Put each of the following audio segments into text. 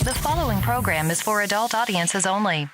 The following program is for adult audiences only.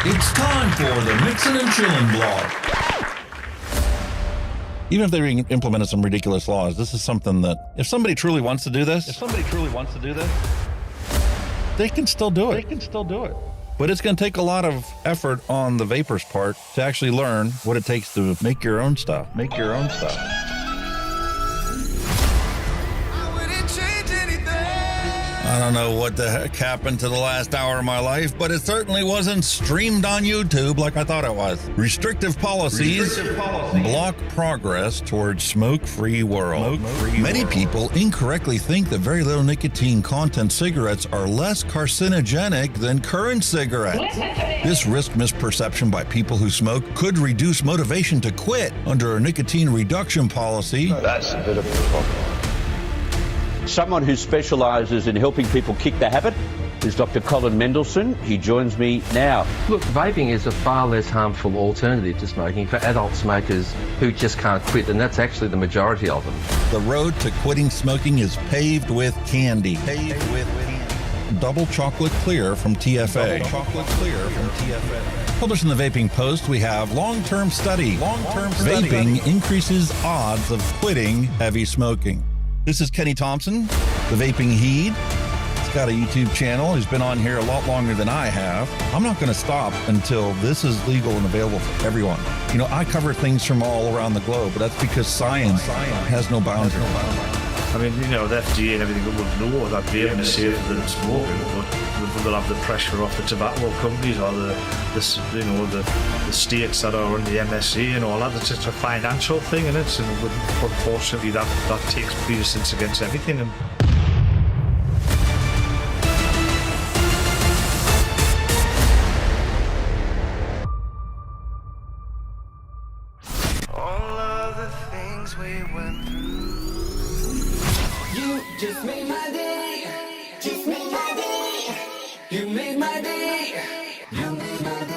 It's time for the Mixin and Chillin blog. Even if they implemented some ridiculous laws, this is something that if somebody truly wants to do this, they can still do it. But it's going to take a lot of effort on the vapors' part to actually learn what it takes to make your own stuff. I don't know what the heck happened to the last hour of my life, but it certainly wasn't streamed on YouTube like I thought it was. Restrictive policies block progress towards smoke-free world. Many people incorrectly think that very little nicotine content cigarettes are less carcinogenic than current cigarettes. This risk misperception by people who smoke could reduce motivation to quit under a nicotine reduction policy. That's a bit of a problem. Someone who specialises in helping people kick the habit is Dr. Colin Mendelsohn. He joins me now. Look, vaping is a far less harmful alternative to smoking for adult smokers who just can't quit, and that's actually the majority of them. The road to quitting smoking is paved with candy. Double chocolate clear from TFA. Published in the Vaping Post, we have long-term study. Vaping increases odds of quitting heavy smoking. This is Kenny Thompson, the Vaping Heed. He's got a YouTube channel. He's been on here a lot longer than I have. I'm not going to stop until this is legal and available for everyone. You know, I cover things from all around the globe, but that's because science has no boundaries. I mean, you know, the FDA and everything will know that vaping is safer than smoking, but we'll have the pressure off the tobacco companies or the states that are in the MSA and all that. It's just a financial thing, and it's unfortunately that takes precedence against everything. And all of the things we went through. You just made my day. Just made my day. You made my day. You made my day.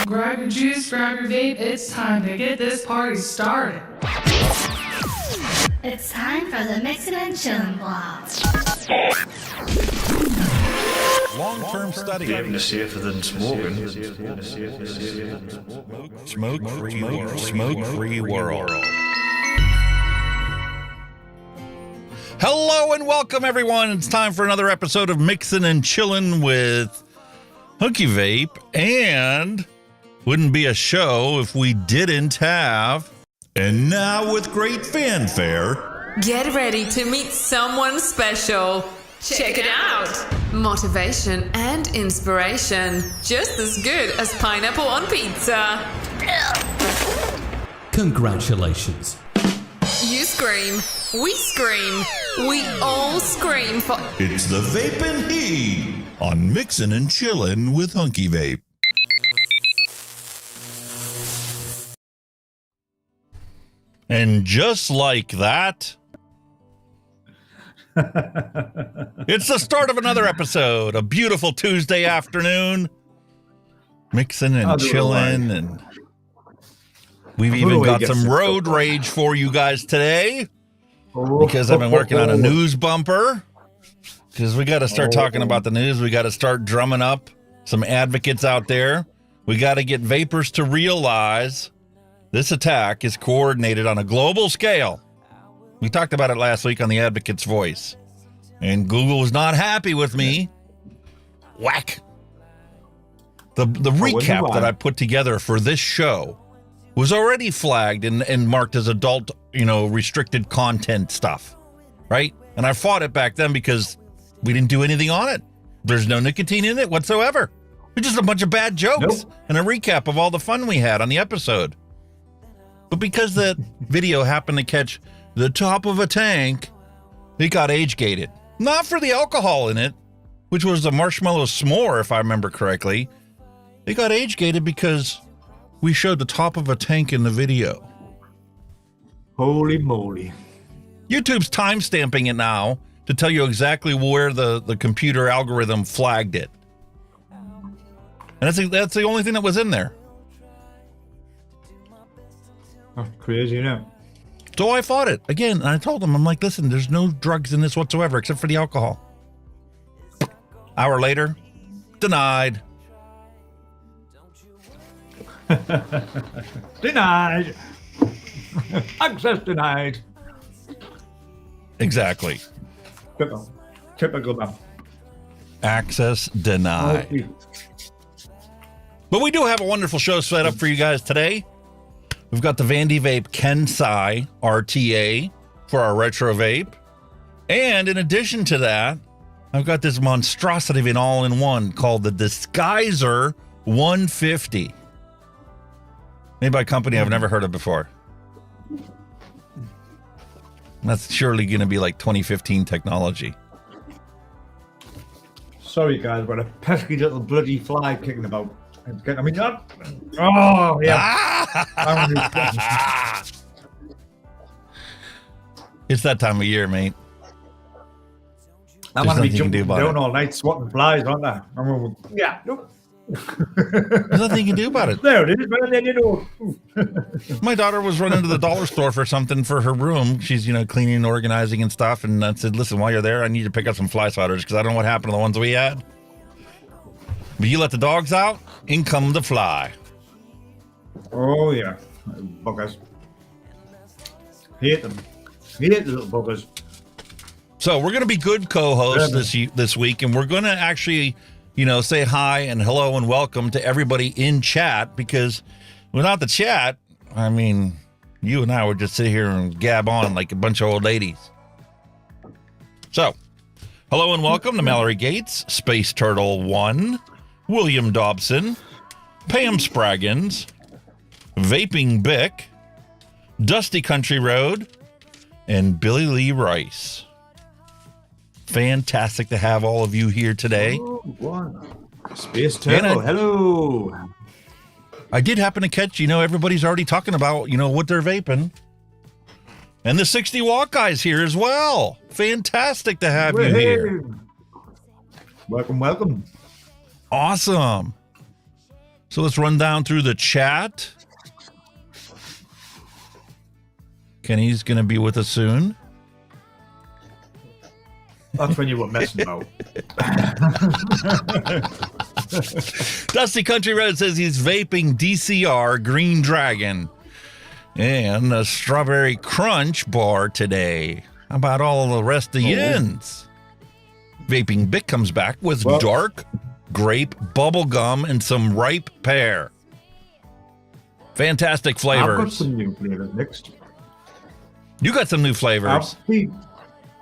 Grab your juice, grab your vape. It's time to get this party started. It's time for the Mixin and Chillin blog. Long-term study. vaping is safer than smoking. Smoke-free world. Hello and welcome, everyone. It's time for another episode of Mixin and Chillin with Hunky Vape, and wouldn't be a show if we didn't have. And now with great fanfare, get ready to meet someone special. Check it out. Motivation and inspiration, just as good as pineapple on pizza. Congratulations. You scream, we scream, we all scream for... It's the Vaping Heed on Mixin and Chillin with Hunky Vape. and just like that, it's the start of another episode. A beautiful Tuesday afternoon, mixing and chilling, and we've even got some road rage for you guys today because I've been working on a news bumper. Because we got to start talking about the news. We got to start drumming up some advocates out there. We got to get vapors to realize this attack is coordinated on a global scale. We talked about it last week on the Advocate's Voice, and Google was not happy with me. Whack. The recap that I put together for this show was already flagged and marked as adult, restricted content stuff, right? And I fought it back then because we didn't do anything on it. There's no nicotine in it whatsoever. It's just a bunch of bad jokes and a recap of all the fun we had on the episode. But because that video happened to catch the top of a tank, it got age-gated. Not for the alcohol in it, which was a marshmallow s'more, if I remember correctly. It got age-gated because we showed the top of a tank in the video. Holy moly. YouTube's time-stamping it now to tell you exactly where the computer algorithm flagged it. And that's the only thing that was in there. Oh, crazy, So I fought it again, and I told them, I'm like, listen, there's no drugs in this whatsoever except for the alcohol. Hour later, denied. Denied. Access denied. Exactly. Typical, man. Access denied. But we do have a wonderful show set up for you guys today. We've got the Vandyvape Kensei RTA for our retro vape. And in addition to that, I've got this monstrosity of an all-in-one called the Disguiser 150. Made by a company I've never heard of before. That's surely going to be like 2015 technology. Sorry, guys, but a pesky little bloody fly kicking about. I mean, oh, yeah. It's that time of year, mate. I'm going to be jumping down all night swatting flies, aren't I? Yeah, nope. There's nothing you can do about it. There it is, man. Then you know. My daughter was running to the dollar store for something for her room. She's, cleaning and organizing and stuff. And I said, listen, while you're there, I need to pick up some fly swatters because I don't know what happened to the ones we had. But you let the dogs out, in come the fly. Oh, yeah. Buggers. Hate them. Hate the little buggers. So we're going to be good co-hosts this week, and we're going to actually, say hi and hello and welcome to everybody in chat, because without the chat, I mean, you and I would just sit here and gab on like a bunch of old ladies. So, hello and welcome to Mallory Gates, Space Turtle 1, William Dobson, Pam Spraggins, Vaping Bick, Dusty Country Road, and Billy Lee Rice. Fantastic to have all of you here today. Space Turtle, hello. I did happen to catch, everybody's already talking about, what they're vaping. And the 60 Watt guy's here as well. Fantastic to have you here. Welcome. Awesome. So let's run down through the chat. Kenny's going to be with us soon. That's when you were messing about. Dusty Country Road says he's vaping DCR Green Dragon and a Strawberry Crunch bar today. How about all the rest of yins? Vaping Bic comes back with dark grape bubble gum and some ripe pear. Fantastic flavors. I've got some new flavors mixed. You got some new flavors.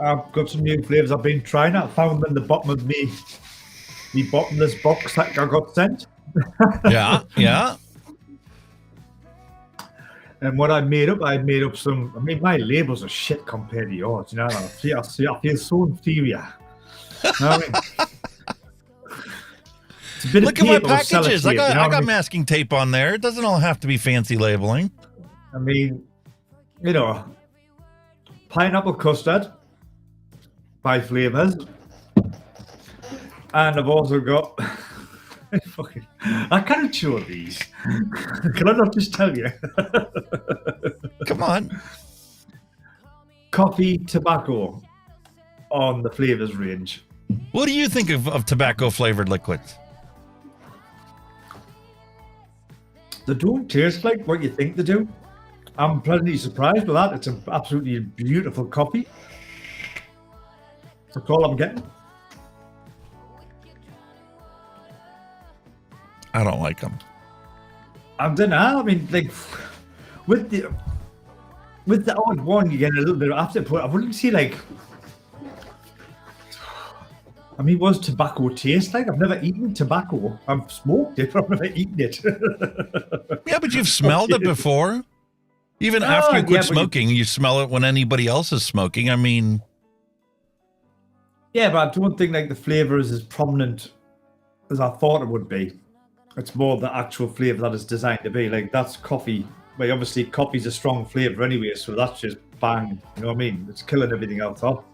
I've got some new flavors I've been trying. I found them in the bottom of me bottomless box that I got sent. Yeah. And what I made up some. I mean, my labels are shit compared to yours. I feel so inferior. Look at my packages. I got masking tape on there. It doesn't all have to be fancy labeling. I mean, pineapple custard. 5 flavors, and I've also got I can't show these. Can I not just tell you? Come on. Coffee, tobacco on the flavors range. What do you think of tobacco flavored liquids? They don't taste like what you think they do. I'm pleasantly surprised with that. It's an absolutely beautiful coffee. That's all I'm getting. I don't like them. I don't know. I mean, like with the odd one, you get a little bit of afterput. I wouldn't say like. I mean, what's tobacco taste like? I've never eaten tobacco. I've smoked it, but I've never eaten it. Yeah, but you've smelled it before. Even after you quit smoking, you smell it when anybody else is smoking. I mean. Yeah, but I don't think like the flavor is as prominent as I thought it would be. It's more the actual flavor that it's designed to be. Like that's coffee. Well, obviously coffee's a strong flavor anyway, so that's just bang. You know what I mean? It's killing everything else off.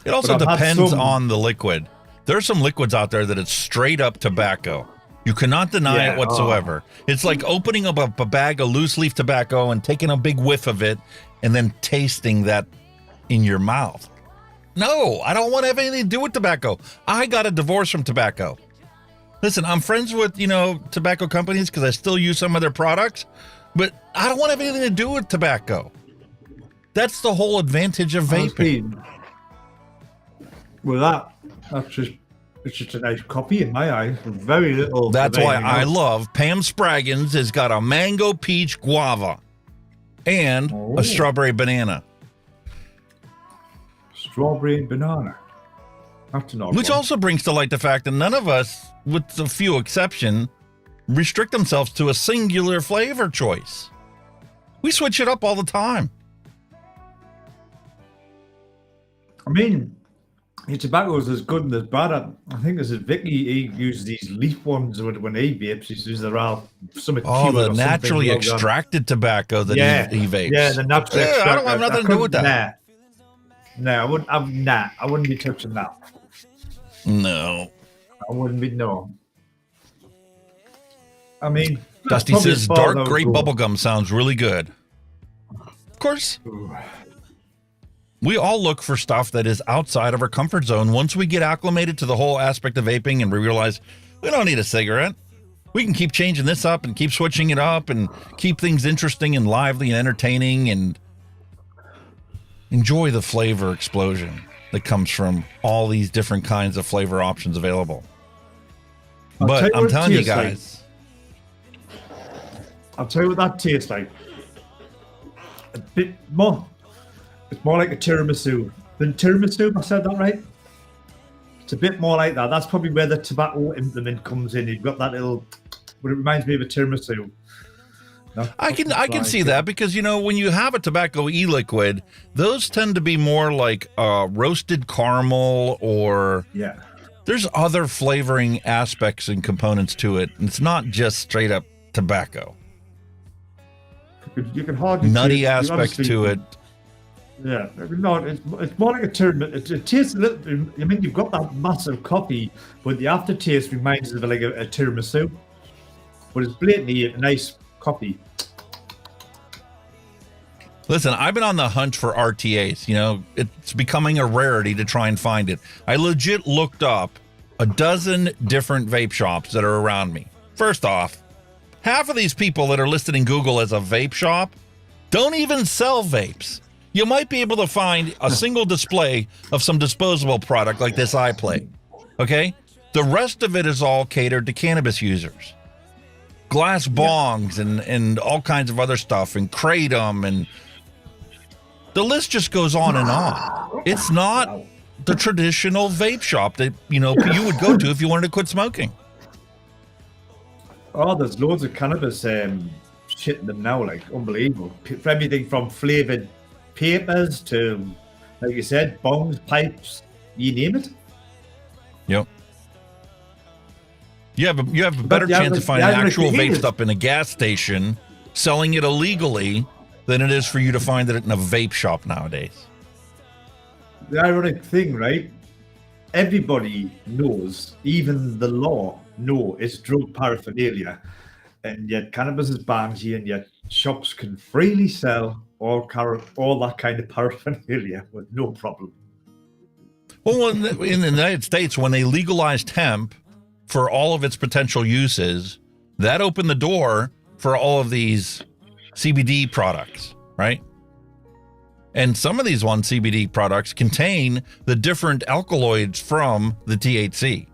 It also depends on the liquid. There's some liquids out there that it's straight up tobacco. You cannot deny it whatsoever. It's like opening up a bag of loose leaf tobacco and taking a big whiff of it and then tasting that in your mouth. No, I don't want to have anything to do with tobacco. I got a divorce from tobacco. Listen, I'm friends with, tobacco companies because I still use some of their products, but I don't want to have anything to do with tobacco. That's the whole advantage of vaping. Well, it's just a nice copy in my eyes. Very little. That's why I love Pam Spraggins has got a mango peach guava and a strawberry banana. Strawberry and banana. That's an odd Which one. also brings to light the fact that none of us, with a few exceptions, restrict themselves to a singular flavor choice. We switch it up all the time. I mean, your tobacco is as good and as bad. I think as Vicky, he uses these leaf ones when he vapes. He uses the the naturally extracted tobacco that he vapes. Yeah, the naturally extracted. I don't have nothing to do with that. No, I wouldn't be touching that. No. I wouldn't be, no. I mean, Dusty says dark gray bubblegum sounds really good. Of course. We all look for stuff that is outside of our comfort zone. Once we get acclimated to the whole aspect of vaping and we realize we don't need a cigarette, we can keep changing this up and keep switching it up and keep things interesting and lively and entertaining and enjoy the flavor explosion that comes from all these different kinds of flavor options available. But I'm telling you guys. I'll tell you what that tastes like. A bit more. It's more like a tiramisu than tiramisu. I said that right? It's a bit more like that. That's probably where the tobacco implement comes in. You've got that little, but it reminds me of a tiramisu. No, I can see that because, when you have a tobacco e-liquid, those tend to be more like roasted caramel or there's other flavoring aspects and components to it. It's not just straight up tobacco. You can hardly nutty aspects to it. Yeah, no, it's more like a tiramisu. It tastes a little. I mean, you've got that massive coffee, but the aftertaste reminds us of like a tiramisu. But it's blatantly a nice coffee. Listen, I've been on the hunt for RTAs. It's becoming a rarity to try and find it. I legit looked up a dozen different vape shops that are around me. First off, half of these people that are listed in Google as a vape shop don't even sell vapes. You might be able to find a single display of some disposable product like this iPlate. Okay? The rest of it is all catered to cannabis users. Glass bongs and all kinds of other stuff and kratom and the list just goes on and on. It's not the traditional vape shop that, you would go to if you wanted to quit smoking. Oh, there's loads of cannabis shit in them now, like unbelievable. For everything from flavored papers to, like you said, bongs, pipes, you name it. Yep. You have a better chance of finding actual vape stuff in a gas station selling it illegally than it is for you to find it in a vape shop nowadays. The ironic thing, right? Everybody knows, even the law it's drug paraphernalia, and yet cannabis is banned here, and yet shops can freely sell all that kind of paraphernalia with no problem. Well, in the United States, when they legalized hemp for all of its potential uses, that opened the door for all of these CBD products, right? And some of these CBD products contain the different alkaloids from the THC.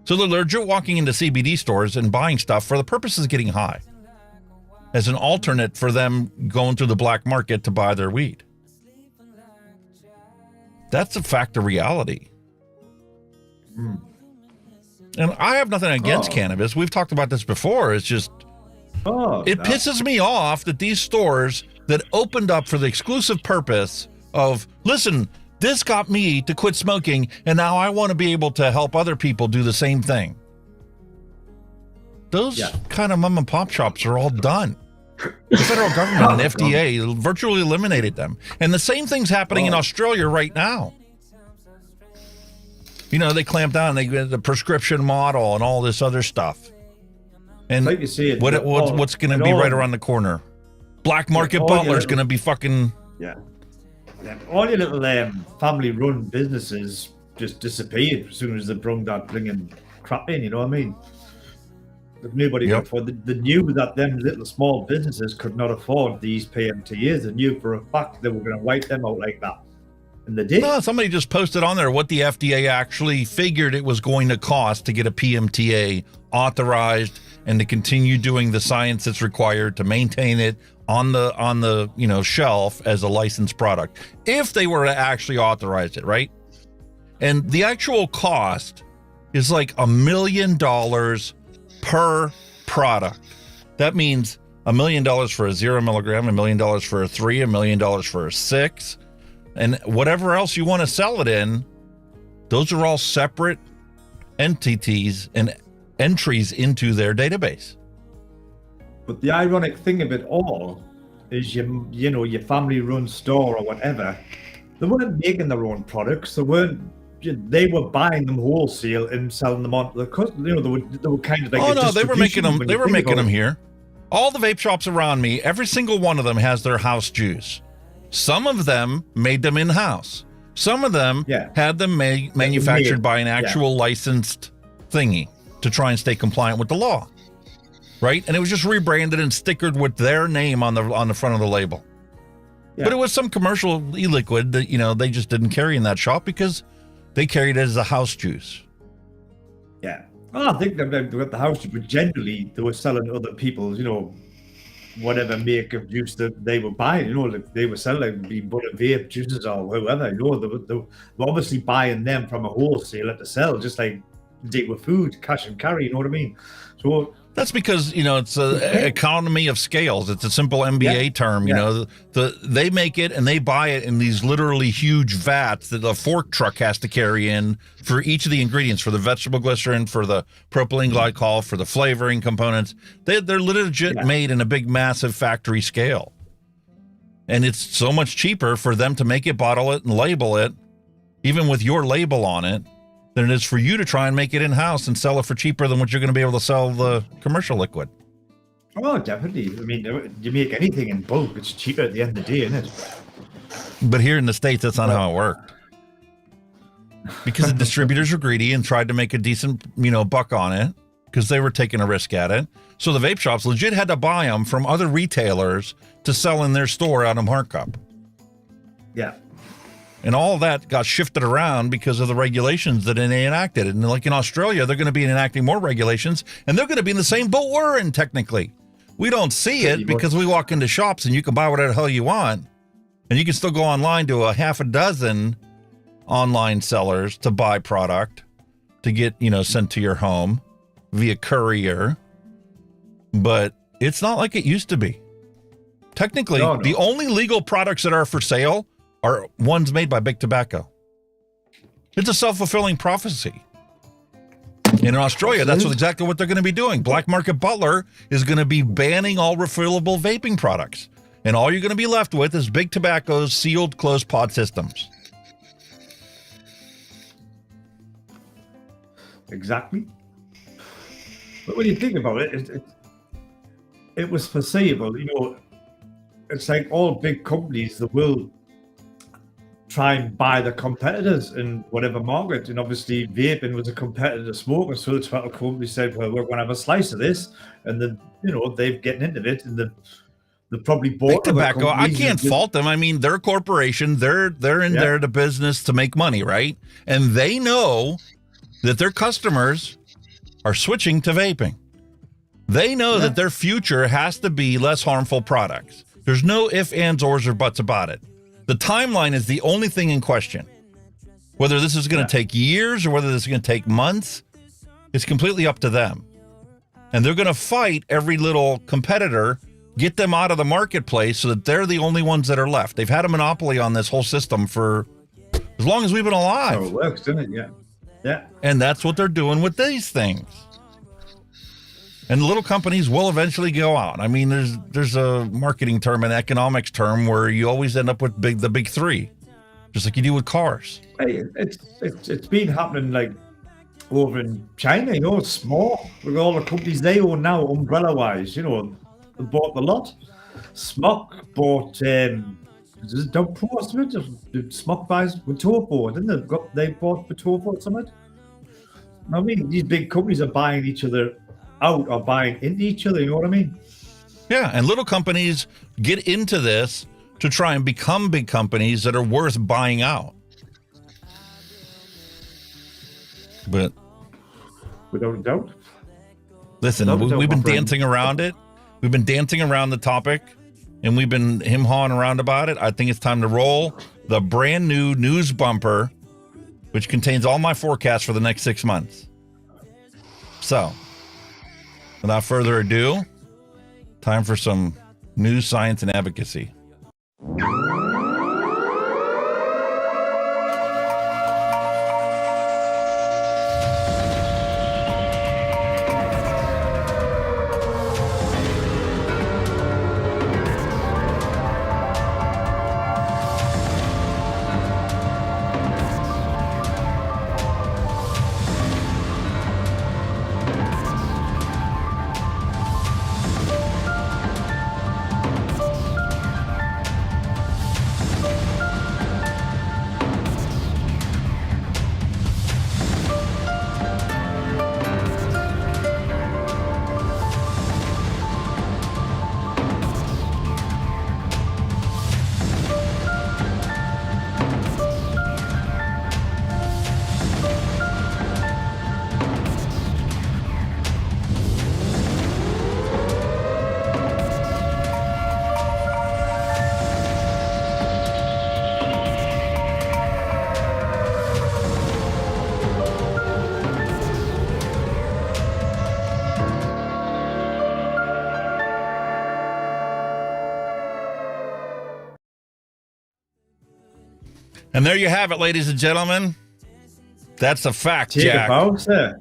So they're legit walking into CBD stores and buying stuff for the purposes of getting high as an alternate for them going through the black market to buy their weed. That's a fact of reality. And I have nothing against cannabis. We've talked about this before. It's just, it pisses me off that these stores that opened up for the exclusive purpose of, listen, this got me to quit smoking, and now I want to be able to help other people do the same thing. Those kind of mom and pop shops are all done. The federal government and FDA virtually eliminated them. And the same thing's happening in Australia right now. They clamp down, they get the prescription model and all this other stuff. And like you see, what's going to be right around the corner? Black market Butler's going to be fucking... Yeah. all your little family-run businesses just disappeared as soon as they brought that bringing crap in. You know what I mean? Nobody could afford. They knew that them little small businesses could not afford these PMTAs. They knew for a fact they were going to wipe them out like that, and they did. No, somebody just posted on there what the FDA actually figured it was going to cost to get a PMTA authorized and to continue doing the science that's required to maintain it on the shelf as a licensed product if they were to actually authorize it, right? And the actual cost is like $1 million per product. That means $1 million for a 0 milligram, $1 million for a 3, $1 million for a 6, and whatever else you want to sell it in. Those are all separate entities and entries into their database. But the ironic thing of it all is your family-run store or whatever, they weren't making their own products. They were buying them wholesale and selling them on the customer. They were kind of like they were making them here. All the vape shops around me, every single one of them has their house juice. Some of them made them in-house. Some of them had them manufactured by an actual licensed thingy to try and stay compliant with the law, right? And it was just rebranded and stickered with their name on the front of the label. But it was some commercial e-liquid that they just didn't carry in that shop because they carried it as a house juice. Yeah. Well, I think they got the house juice, but generally they were selling to other people's, whatever make of juice that they were buying. Like they were selling like Butter vape juices or whoever. They were obviously buying them from a wholesaler to sell, just like did with food, cash and carry. You know what I mean? So that's because it's an economy of scales. It's a simple MBA term. They make it and they buy it in these literally huge vats that a fork truck has to carry in for each of the ingredients, for the vegetable glycerin, for the propylene glycol, for the flavoring components. They're legit made in a big, massive factory scale, and it's so much cheaper for them to make it, bottle it, and label it, even with your label on it, than it is for you to try and make it in-house and sell it for cheaper than what you're going to be able to sell the commercial liquid. Oh, definitely. I mean, you make anything in bulk, it's cheaper at the end of the day, isn't it? But here in the States, that's not how it worked. Because the distributors were greedy and tried to make a decent, buck on it because they were taking a risk at it. So the vape shops legit had to buy them from other retailers to sell in their store out of markup. Yeah. And all of that got shifted around because of the regulations that they enacted. And like in Australia, they're going to be enacting more regulations, and they're going to be in the same boat we're in, technically. We don't see it because we walk into shops and you can buy whatever the hell you want. And you can still go online to a half a dozen online sellers to buy product to get, sent to your home via courier. But it's not like it used to be. Technically, the only legal products that are for sale are ones made by Big Tobacco. It's a self-fulfilling prophecy. In Australia, that's exactly what they're going to be doing. Black Market Butler is going to be banning all refillable vaping products. And all you're going to be left with is Big Tobacco's sealed closed pod systems. Exactly. But when you think about it, it was foreseeable. It's like all big companies that will try and buy the competitors in whatever market. And obviously vaping was a competitor to smoking, so the tobacco company said, well, we're going to have a slice of this. And then, they've getting into it, and they probably bought Big Tobacco. I can't fault them. I mean, they're a corporation. They're in there to business to make money, right? And they know that their customers are switching to vaping. They know that their future has to be less harmful products. There's no ifs, ands, ors, or buts about it. The timeline is the only thing in question. Whether this is going to take years or whether this is going to take months, it's completely up to them. And they're going to fight every little competitor, get them out of the marketplace so that they're the only ones that are left. They've had a monopoly on this whole system for as long as we've been alive. So it works, doesn't it? Yeah. And that's what they're doing with these things. And little companies will eventually go out. I mean, there's a marketing term, an economics term, where you always end up with the big three, just like you do with cars. Hey, it's been happening like over in China. It's small. With all the companies they own now, umbrella-wise, they bought the lot. Smok bought Don't post it. The smoke buys with tofu, didn't they bought with tofu or something? I mean, these big companies are buying each other out or buying into each other. You know what I mean? Yeah, and little companies get into this to try and become big companies that are worth buying out. But without a doubt. Listen, we've been dancing around it. We've been dancing around the topic, and we've been him-hawing around about it. I think it's time to roll the brand new news bumper, which contains all my forecasts for the next 6 months. So, without further ado, time for some news, science, and advocacy. And there you have it, ladies and gentlemen. That's a fact, Jack. Take a bow, sir.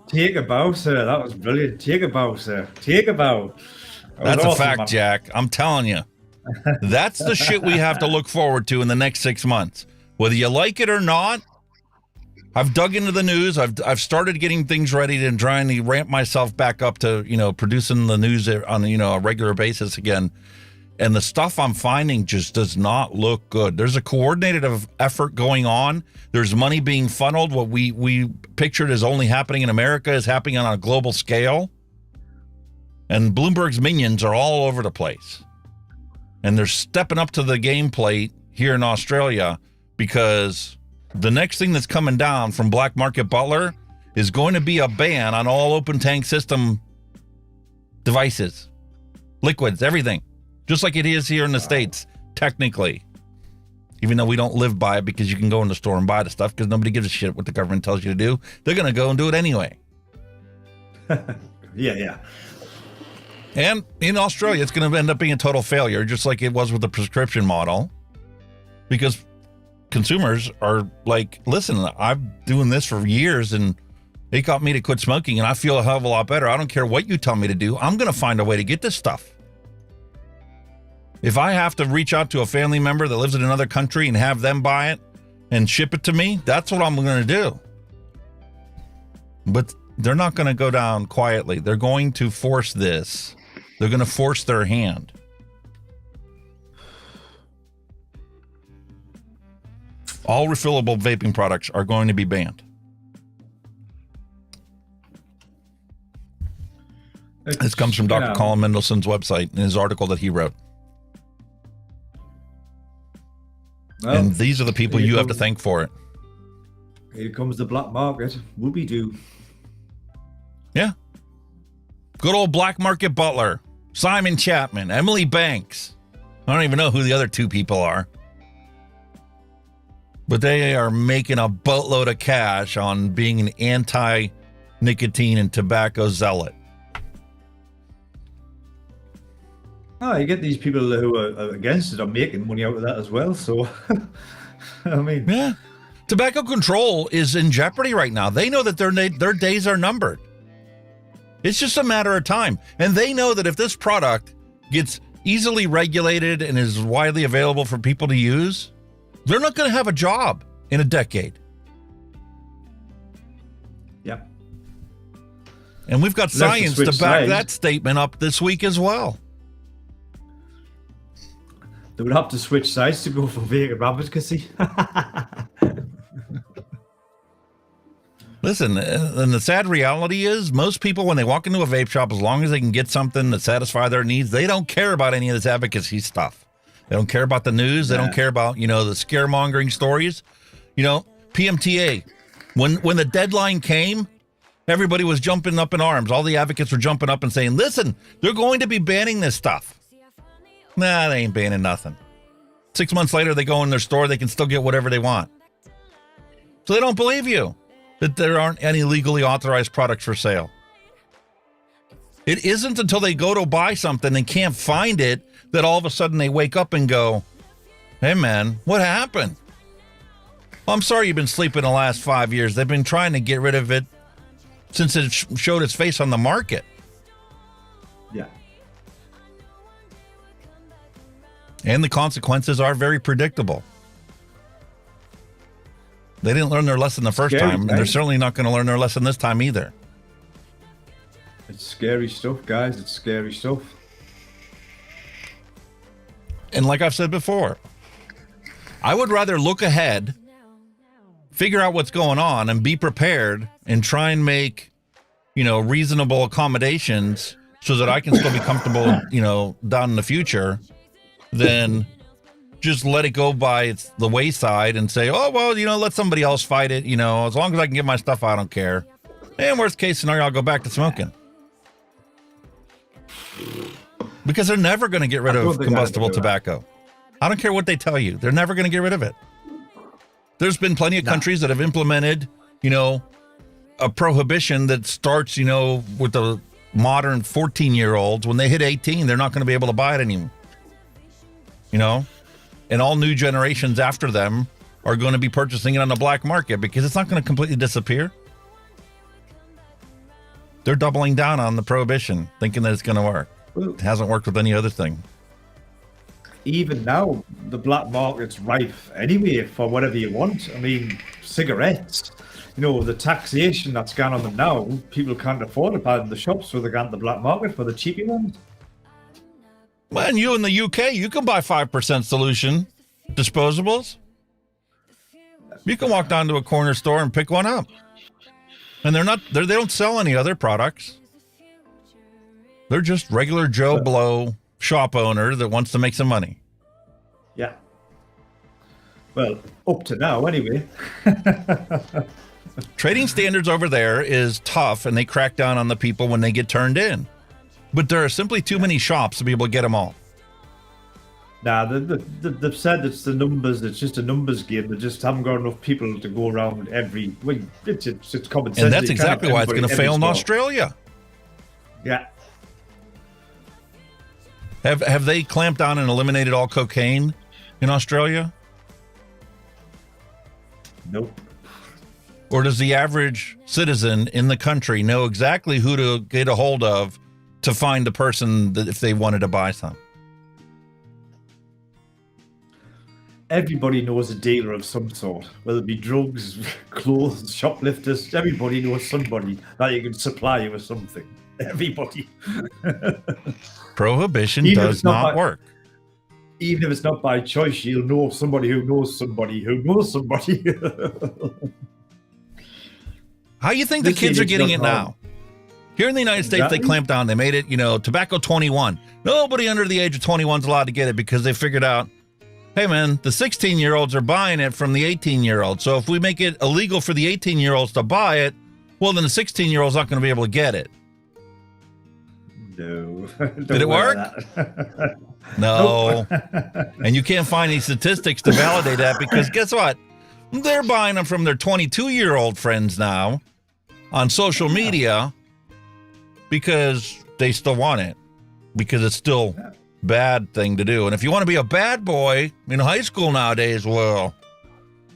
Take a bow, sir. That was brilliant. Take a bow, sir. Take a bow. That's awesome, a fact, man. Jack. I'm telling you. That's the shit we have to look forward to in the next 6 months. Whether you like it or not, I've dug into the news. I've started getting things ready and trying to ramp myself back up to, producing the news on, a regular basis again. And the stuff I'm finding just does not look good. There's a coordinated effort going on. There's money being funneled. What we pictured as only happening in America is happening on a global scale. And Bloomberg's minions are all over the place. And they're stepping up to the game plate here in Australia because the next thing that's coming down from Black Market Butler is going to be a ban on all open tank system devices, liquids, everything. Just like it is here in the States, technically. Even though we don't live by it because you can go in the store and buy the stuff because nobody gives a shit what the government tells you to do. They're going to go and do it anyway. Yeah. And in Australia, it's going to end up being a total failure, just like it was with the prescription model. Because consumers are like, listen, I'm doing this for years and it got me to quit smoking and I feel a hell of a lot better. I don't care what you tell me to do. I'm going to find a way to get this stuff. If I have to reach out to a family member that lives in another country and have them buy it and ship it to me, that's what I'm going to do. But they're not going to go down quietly. They're going to force this. They're going to force their hand. All refillable vaping products are going to be banned. This comes from Dr. Colin Mendelssohn's website in his article that he wrote. Well, and these are the people you have to thank for it. Here comes the black market. Whoopie-doo. Yeah. Good old Black Market Butler. Simon Chapman. Emily Banks. I don't even know who the other two people are. But they are making a boatload of cash on being an anti-nicotine and tobacco zealot. Oh, you get these people who are against it are making money out of that as well. So, I mean, yeah, tobacco control is in jeopardy right now. They know that their days are numbered. It's just a matter of time, and they know that if this product gets easily regulated and is widely available for people to use, they're not going to have a job in a decade. Yeah, and we've got science to back that statement up this week as well. They would have to switch sides to go for vegan advocacy. Listen, and the sad reality is most people, when they walk into a vape shop, as long as they can get something to satisfy their needs, they don't care about any of this advocacy stuff. They don't care about the news. They don't care about, the scaremongering stories. PMTA, when the deadline came, everybody was jumping up in arms. All the advocates were jumping up and saying, listen, they're going to be banning this stuff. Nah, they ain't banning nothing. 6 months later, they go in their store, they can still get whatever they want. So they don't believe you that there aren't any legally authorized products for sale. It isn't until they go to buy something and can't find it that all of a sudden they wake up and go, hey man, what happened? Well, I'm sorry you've been sleeping the last 5 years. They've been trying to get rid of it since it showed its face on the market. Yeah. And the consequences are very predictable. They didn't learn their lesson the first time, and they're certainly not going to learn their lesson this time either. It's scary stuff, guys. It's scary stuff. And like I've said before, I would rather look ahead, figure out what's going on, and be prepared and try and make, reasonable accommodations so that I can still be comfortable, down in the future, than just let it go by the wayside and say, oh, well, let somebody else fight it. As long as I can get my stuff, I don't care. And worst case scenario, I'll go back to smoking. Because they're never going to get rid of combustible tobacco. I don't care what they tell you. They're never going to get rid of it. There's been plenty of countries that have implemented, a prohibition that starts, with the modern 14-year-olds. When they hit 18, they're not going to be able to buy it anymore. And all new generations after them are going to be purchasing it on the black market because it's not going to completely disappear. They're doubling down on the prohibition, thinking that it's going to work. It hasn't worked with any other thing. Even now, the black market's rife anyway for whatever you want. I mean, cigarettes, the taxation that's gone on them now, people can't afford to buy in the shops, so they go to the black market for the cheapy ones. Man, you in the UK, you can buy 5% solution disposables. You can walk down to a corner store and pick one up. And they don't sell any other products. They're just regular Joe Blow shop owner that wants to make some money. Yeah. Well, up to now anyway. Trading standards over there is tough, and they crack down on the people when they get turned in. But there are simply too many shops to be able to get them all. Nah, they've said it's the numbers. It's just a numbers game. They just haven't got enough people to go around every. Well, it's common sense. And that's exactly why it's going to fail in Australia. Yeah. Have they clamped down and eliminated all cocaine in Australia? Nope. Or does the average citizen in the country know exactly who to get a hold of to find the person that if they wanted to buy some? Everybody knows a dealer of some sort, whether it be drugs, clothes, shoplifters. Everybody knows somebody that you can supply you with something. Everybody. Prohibition does not work. Even if it's not by choice, you'll know somebody who knows somebody who knows somebody. How do you think the kids are getting it now? Here in the United States, they clamped down. They made it, tobacco 21. Nobody under the age of 21 is allowed to get it because they figured out, hey, man, the 16-year-olds are buying it from the 18-year-olds. So if we make it illegal for the 18-year-olds to buy it, well, then the 16-year-old's not going to be able to get it. No. Did it work? No. And you can't find any statistics to validate that because guess what? They're buying them from their 22-year-old friends now on social media because they still want it, because it's still a bad thing to do. And if you want to be a bad boy in high school nowadays, well,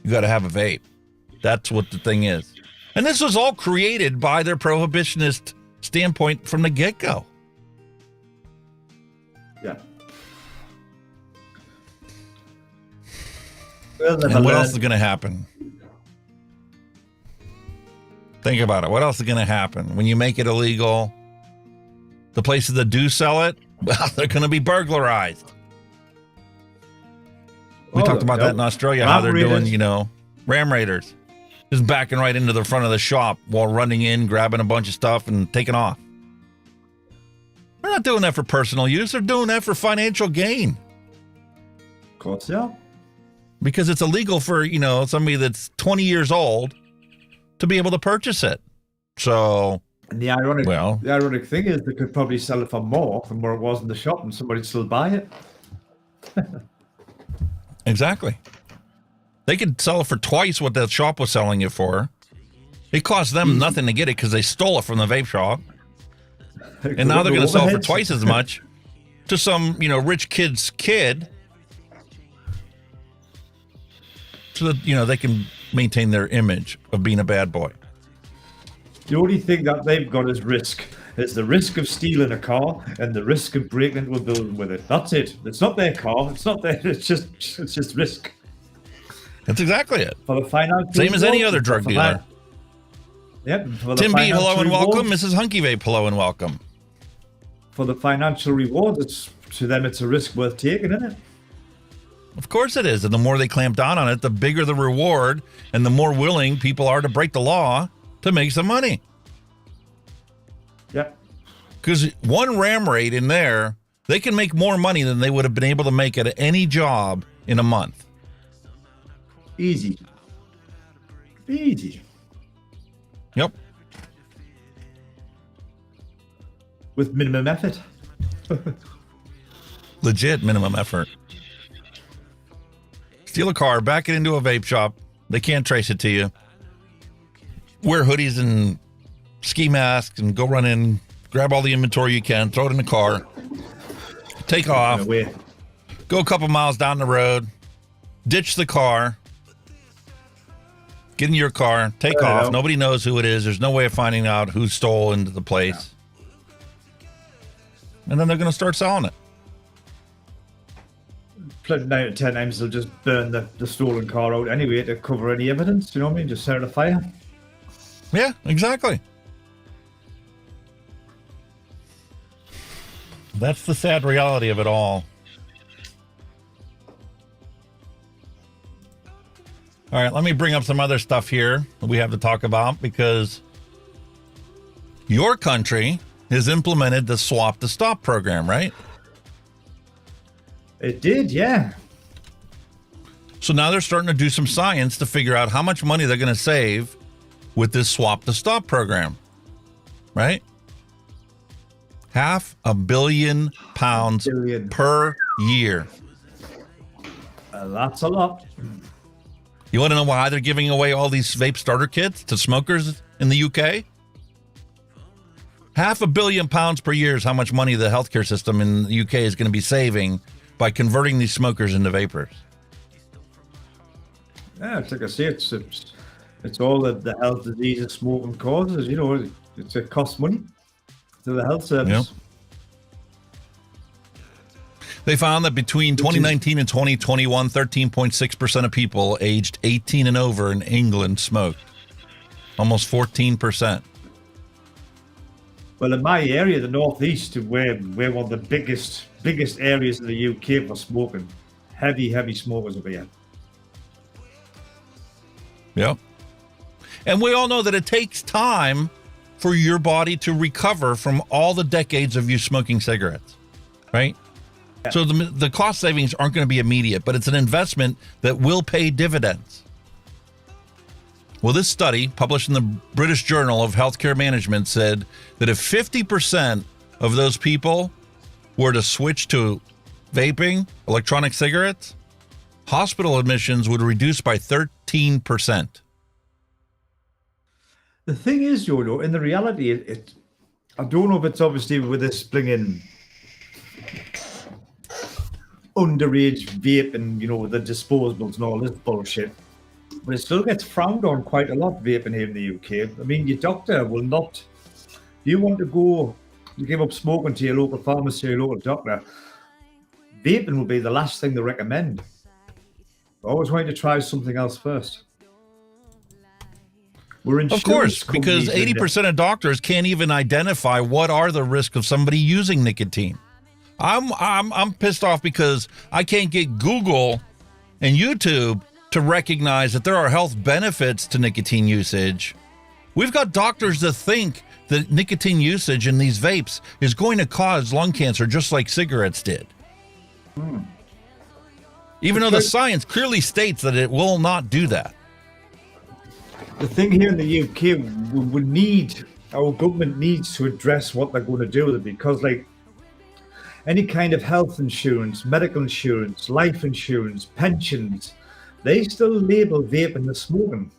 you got to have a vape. That's what the thing is. And this was all created by their prohibitionist standpoint from the get-go. Yeah. And what else is going to happen? Think about it. What else is going to happen when you make it illegal? The places that do sell it, well, they're going to be burglarized. We talked about that in Australia, how they're doing, you know, ram raiders. Just backing right into the front of the shop while running in, grabbing a bunch of stuff and taking off. They're not doing that for personal use. They're doing that for financial gain. Of course, yeah. Because it's illegal for, you know, somebody that's 20 years old to be able to purchase it. So, and the ironic thing is they could probably sell it for more than where it was in the shop and somebody'd still buy it. Exactly. They could sell it for twice what the shop was selling it for. It cost them nothing to get it because they stole it from the vape shop. And now they're going to sell it for twice as much to some, you know, rich kid's kid so that, you know, they can maintain their image of being a bad boy. The only thing that they've got is risk. It's the risk of stealing a car and the risk of breaking into a building with it. That's it. It's not their car. It's not their. It's just risk. That's exactly it. For the financial same as any other drug dealer. Yep. Tim B, hello and welcome. Mrs. Hunky Vape, hello and welcome. For the financial reward, to them it's a risk worth taking, isn't it? Of course it is. And the more they clamp down on it, the bigger the reward and the more willing people are to break the law to make some money. Yep. Because one ram raid in there, they can make more money than they would have been able to make at any job in a month. Easy. Yep. With minimum effort. Legit minimum effort. Steal a car, back it into a vape shop. They can't trace it to you. Wear hoodies and ski masks and go run in, grab all the inventory you can, throw it in the car, take off, go a couple miles down the road, ditch the car, get in your car, take off. Nobody knows who it is. There's no way of finding out who stole into the place. And then they're going to start selling it. 9 out of 10 times they'll just burn the stolen car out anyway to cover any evidence. You know what I mean? Just set it afire. Yeah, exactly. That's the sad reality of it all. All right, let me bring up some other stuff here that we have to talk about because your country has implemented the Swap to Stop program, right? It did, yeah. So now they're starting to do some science to figure out how much money they're going to save with this Swap to Stop program, right? £500 million per year. That's a lot. You want to know why they're giving away all these vape starter kits to smokers in the UK? £500 million per year is how much money the healthcare system in the UK is going to be saving by converting these smokers into vapors. Yeah, it's like I say, it's all the health diseases smoking causes. You know, it costs money to the health service. Yep. They found that between 2019 and 2021, 13.6% of people aged 18 and over in England smoked. Almost 14%. Well, in my area, the northeast, we're one of the biggest areas in the UK for smoking. Heavy smokers over here. Yep. And we all know that it takes time for your body to recover from all the decades of you smoking cigarettes, right? Yeah. So the cost savings aren't going to be immediate, but it's an investment that will pay dividends. Well, this study, published in the British Journal of Healthcare Management, said that if 50% of those people were to switch to vaping, electronic cigarettes, hospital admissions would reduce by 13%. The thing is, Yodo, in the reality, I don't know if it's obviously with this bringing underage vape and, you know, the disposables and all this bullshit, but it still gets frowned on quite a lot, vaping here in the UK. I mean, your doctor will not, if you want to go, you give up smoking to your local pharmacy or your local doctor, vaping will be the last thing they recommend. I always want you to try something else first. Of course, because 80% of doctors can't even identify what are the risks of somebody using nicotine. I'm pissed off because I can't get Google and YouTube to recognize that there are health benefits to nicotine usage. We've got doctors that think that nicotine usage in these vapes is going to cause lung cancer just like cigarettes did. Even though the science clearly states that it will not do that. The thing here in the UK, our government needs to address what they're going to do with it, because like any kind of health insurance, medical insurance, life insurance, pensions, they still label vaping as smoking.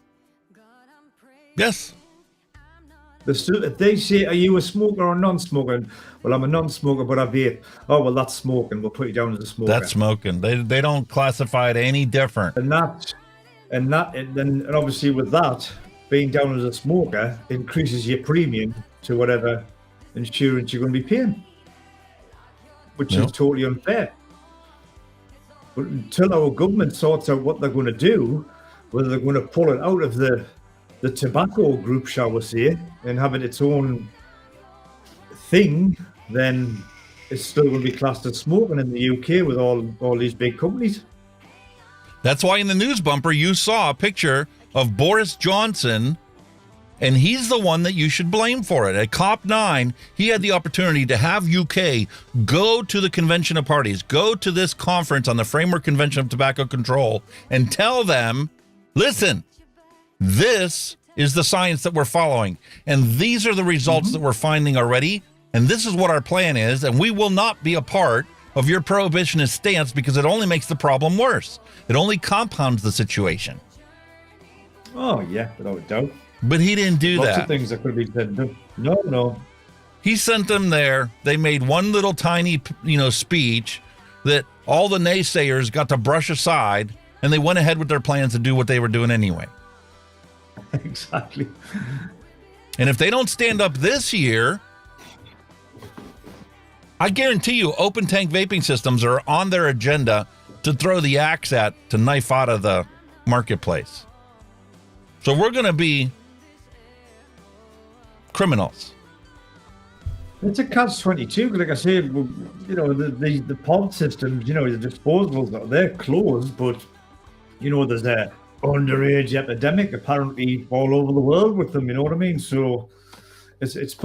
Yes. If they say, are you a smoker or a non-smoker? Well, I'm a non-smoker, but I vape. Oh, well, that's smoking. We'll put you down as a smoker. That's smoking. They don't classify it any different. And obviously with that, being down as a smoker increases your premium to whatever insurance you're going to be paying, which is totally unfair. But until our government sorts out what they're going to do, whether they're going to pull it out of the tobacco group, shall we say, and have it its own thing, then it's still going to be classed as smoking in the UK with all these big companies. That's why in the news bumper you saw a picture of Boris Johnson, and he's the one that you should blame for it. At COP9, he had the opportunity to have UK go to the Convention of Parties, go to this conference on the Framework Convention of Tobacco Control, and tell them, listen, this is the science that we're following, and these are the results that we're finding already, and this is what our plan is, and we will not be a part of your prohibitionist stance because it only makes the problem worse. It only compounds the situation. Oh, yeah, without a doubt. But he didn't do that. Lots of things that could be said. No. He sent them there. They made one little tiny, speech that all the naysayers got to brush aside, and they went ahead with their plans to do what they were doing anyway. Exactly. And if they don't stand up this year, I guarantee you open tank vaping systems are on their agenda to throw the axe at, to knife out of the marketplace. So we're going to be criminals. It's a catch-22. Like I said, the pod systems, the disposables, they're closed, but there's a underage epidemic apparently all over the world with them. You know what I mean? So it's like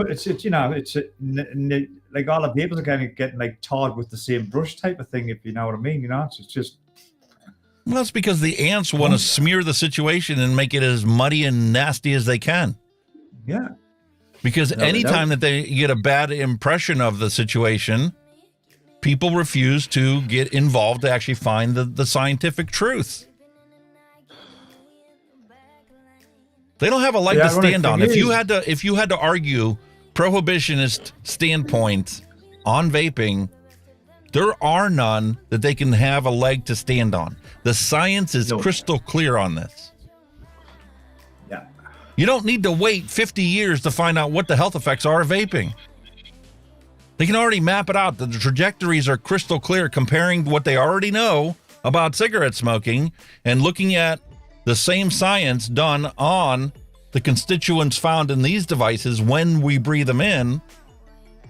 all the vapors are kind of getting like tarred with the same brush type of thing. If you know what I mean, it's just. Well, that's because the ants want to smear the situation and make it as muddy and nasty as they can. Yeah. Because anytime that they get a bad impression of the situation, people refuse to get involved to actually find the scientific truth. They don't have a leg to stand on. If you had to argue prohibitionist standpoints on vaping, there are none that they can have a leg to stand on. The science is crystal clear on this. Yeah. You don't need to wait 50 years to find out what the health effects are of vaping. They can already map it out. The trajectories are crystal clear, comparing what they already know about cigarette smoking and looking at the same science done on the constituents found in these devices when we breathe them in.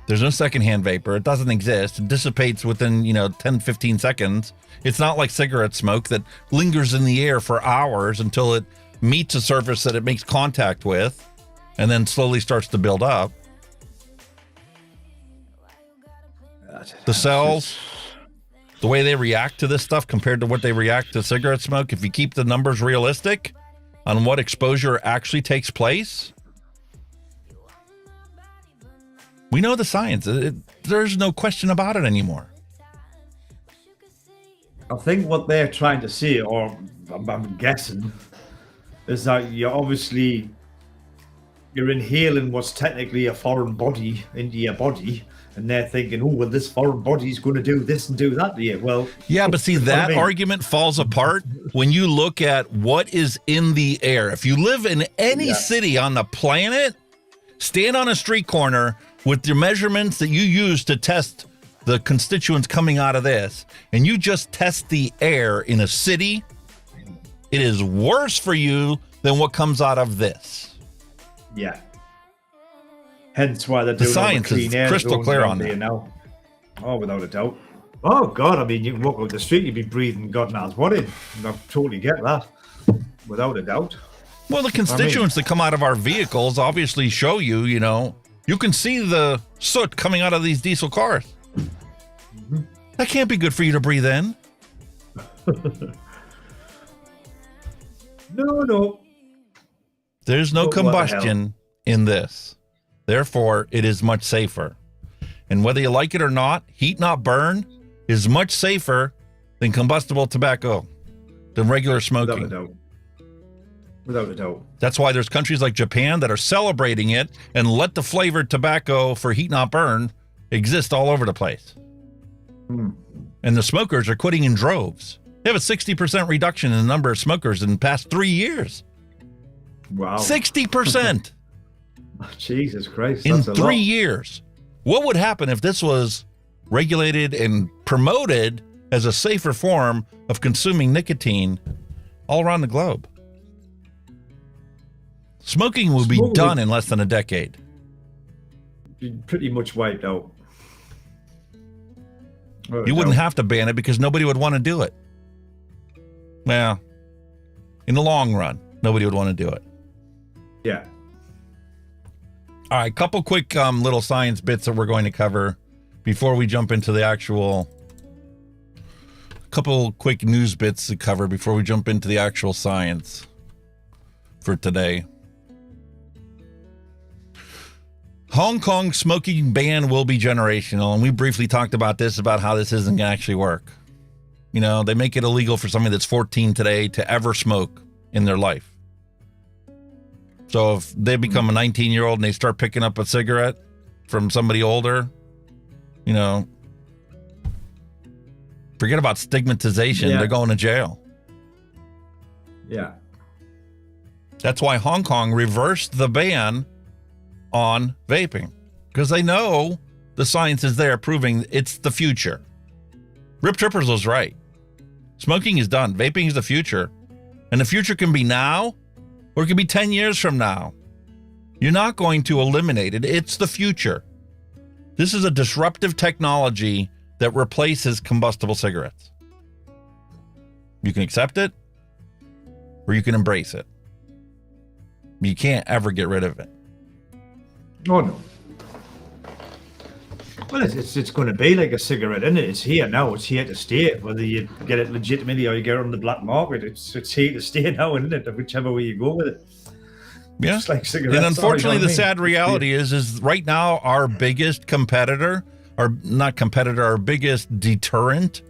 There's no secondhand vapor. It doesn't exist. It dissipates within, 10, 15 seconds. It's not like cigarette smoke that lingers in the air for hours until it meets a surface that it makes contact with and then slowly starts to build up. The cells, the way they react to this stuff compared to what they react to cigarette smoke, if you keep the numbers realistic on what exposure actually takes place, we know the science. There's no question about it anymore. I think what they're trying to say, or I'm guessing, is that you're inhaling what's technically a foreign body into your body, and they're thinking, oh, well, this foreign body's going to do this and do that to you. Well, yeah, but see, that argument falls apart when you look at what is in the air. If you live in any city on the planet, stand on a street corner with your measurements that you use to test the constituents coming out of this, and you just test the air in a city, it is worse for you than what comes out of this. Yeah. Hence why they're doing the science clean is air crystal clear on that. now. Oh, without a doubt. Oh God! I mean, you can walk over the street, you'd be breathing God knows what in. I totally get that, without a doubt. Well, the constituents that come out of our vehicles obviously show you, you can see the soot coming out of these diesel cars. Mm-hmm. That can't be good for you to breathe in. No. There's no combustion in this. Therefore, it is much safer. And whether you like it or not, heat not burn is much safer than combustible tobacco, than regular smoking. Without a doubt. That's why there's countries like Japan that are celebrating it and let the flavored tobacco for heat not burn exist all over the place. Mm. And the smokers are quitting in droves. They have a 60% reduction in the number of smokers in the past 3 years. Wow. 60%. Jesus Christ. In That's a 3 lot. years. What would happen if this was regulated and promoted as a safer form of consuming nicotine all around the globe? Smoking would be done in less than a decade. Pretty much wiped out. You wouldn't have to ban it because nobody would want to do it. Well, in the long run, nobody would want to do it. Yeah. All right, couple quick little science bits that we're going to cover before we jump into the actual... Couple quick news bits to cover before we jump into the actual science for today. Hong Kong smoking ban will be generational, and we briefly talked about this, about how this isn't going to actually work. They make it illegal for somebody that's 14 today to ever smoke in their life. So if they become a 19-year-old and they start picking up a cigarette from somebody older, forget about stigmatization. Yeah. They're going to jail. Yeah. That's why Hong Kong reversed the ban on vaping, because they know the science is there proving it's the future. Rip Trippers was right. Smoking is done. Vaping is the future. And the future can be now, or it can be 10 years from now. You're not going to eliminate it. It's the future. This is a disruptive technology that replaces combustible cigarettes. You can accept it, or you can embrace it. You can't ever get rid of it. Oh, no. Well, it's going to be like a cigarette, isn't it? It's here now. It's here to stay. Whether you get it legitimately or you get it on the black market, it's here to stay now, isn't it? Whichever way you go with it. Yeah. Just like cigarettes. And unfortunately, the sad reality is right now our biggest competitor, our biggest deterrent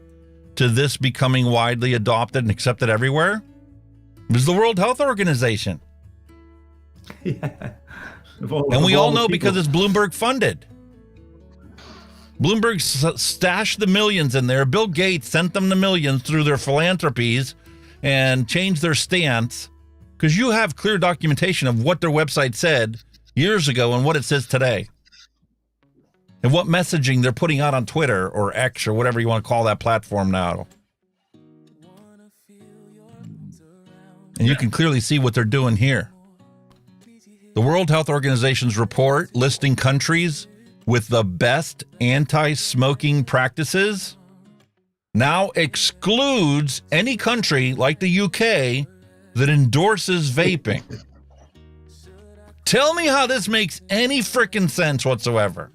to this becoming widely adopted and accepted everywhere is the World Health Organization. Yeah. And we all know because it's Bloomberg funded. Bloomberg stashed the millions in there. Bill Gates sent them the millions through their philanthropies and changed their stance, because you have clear documentation of what their website said years ago and what it says today. And what messaging they're putting out on Twitter or X or whatever you want to call that platform now. And you can clearly see what they're doing here. The World Health Organization's report listing countries with the best anti-smoking practices now excludes any country like the UK that endorses vaping. Tell me how this makes any freaking sense whatsoever.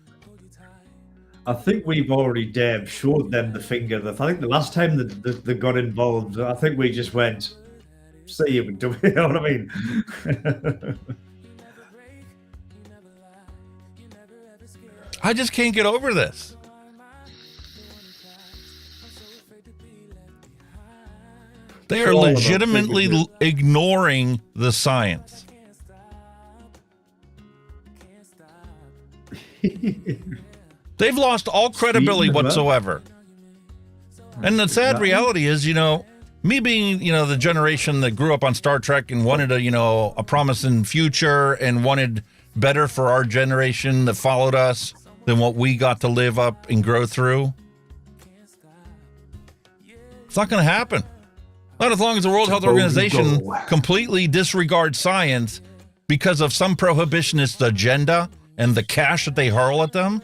I think we've already showed them the finger. I think the last time that they got involved, I think we just went, say you would do it, you know what I mean? I just can't get over this. They are legitimately ignoring the science. They've lost all credibility whatsoever. And the sad reality is, me being, the generation that grew up on Star Trek and wanted a promising future and wanted better for our generation that followed us than what we got to live up and grow through. It's not going to happen. Not as long as the World Health Organization completely disregards science because of some prohibitionist agenda and the cash that they hurl at them.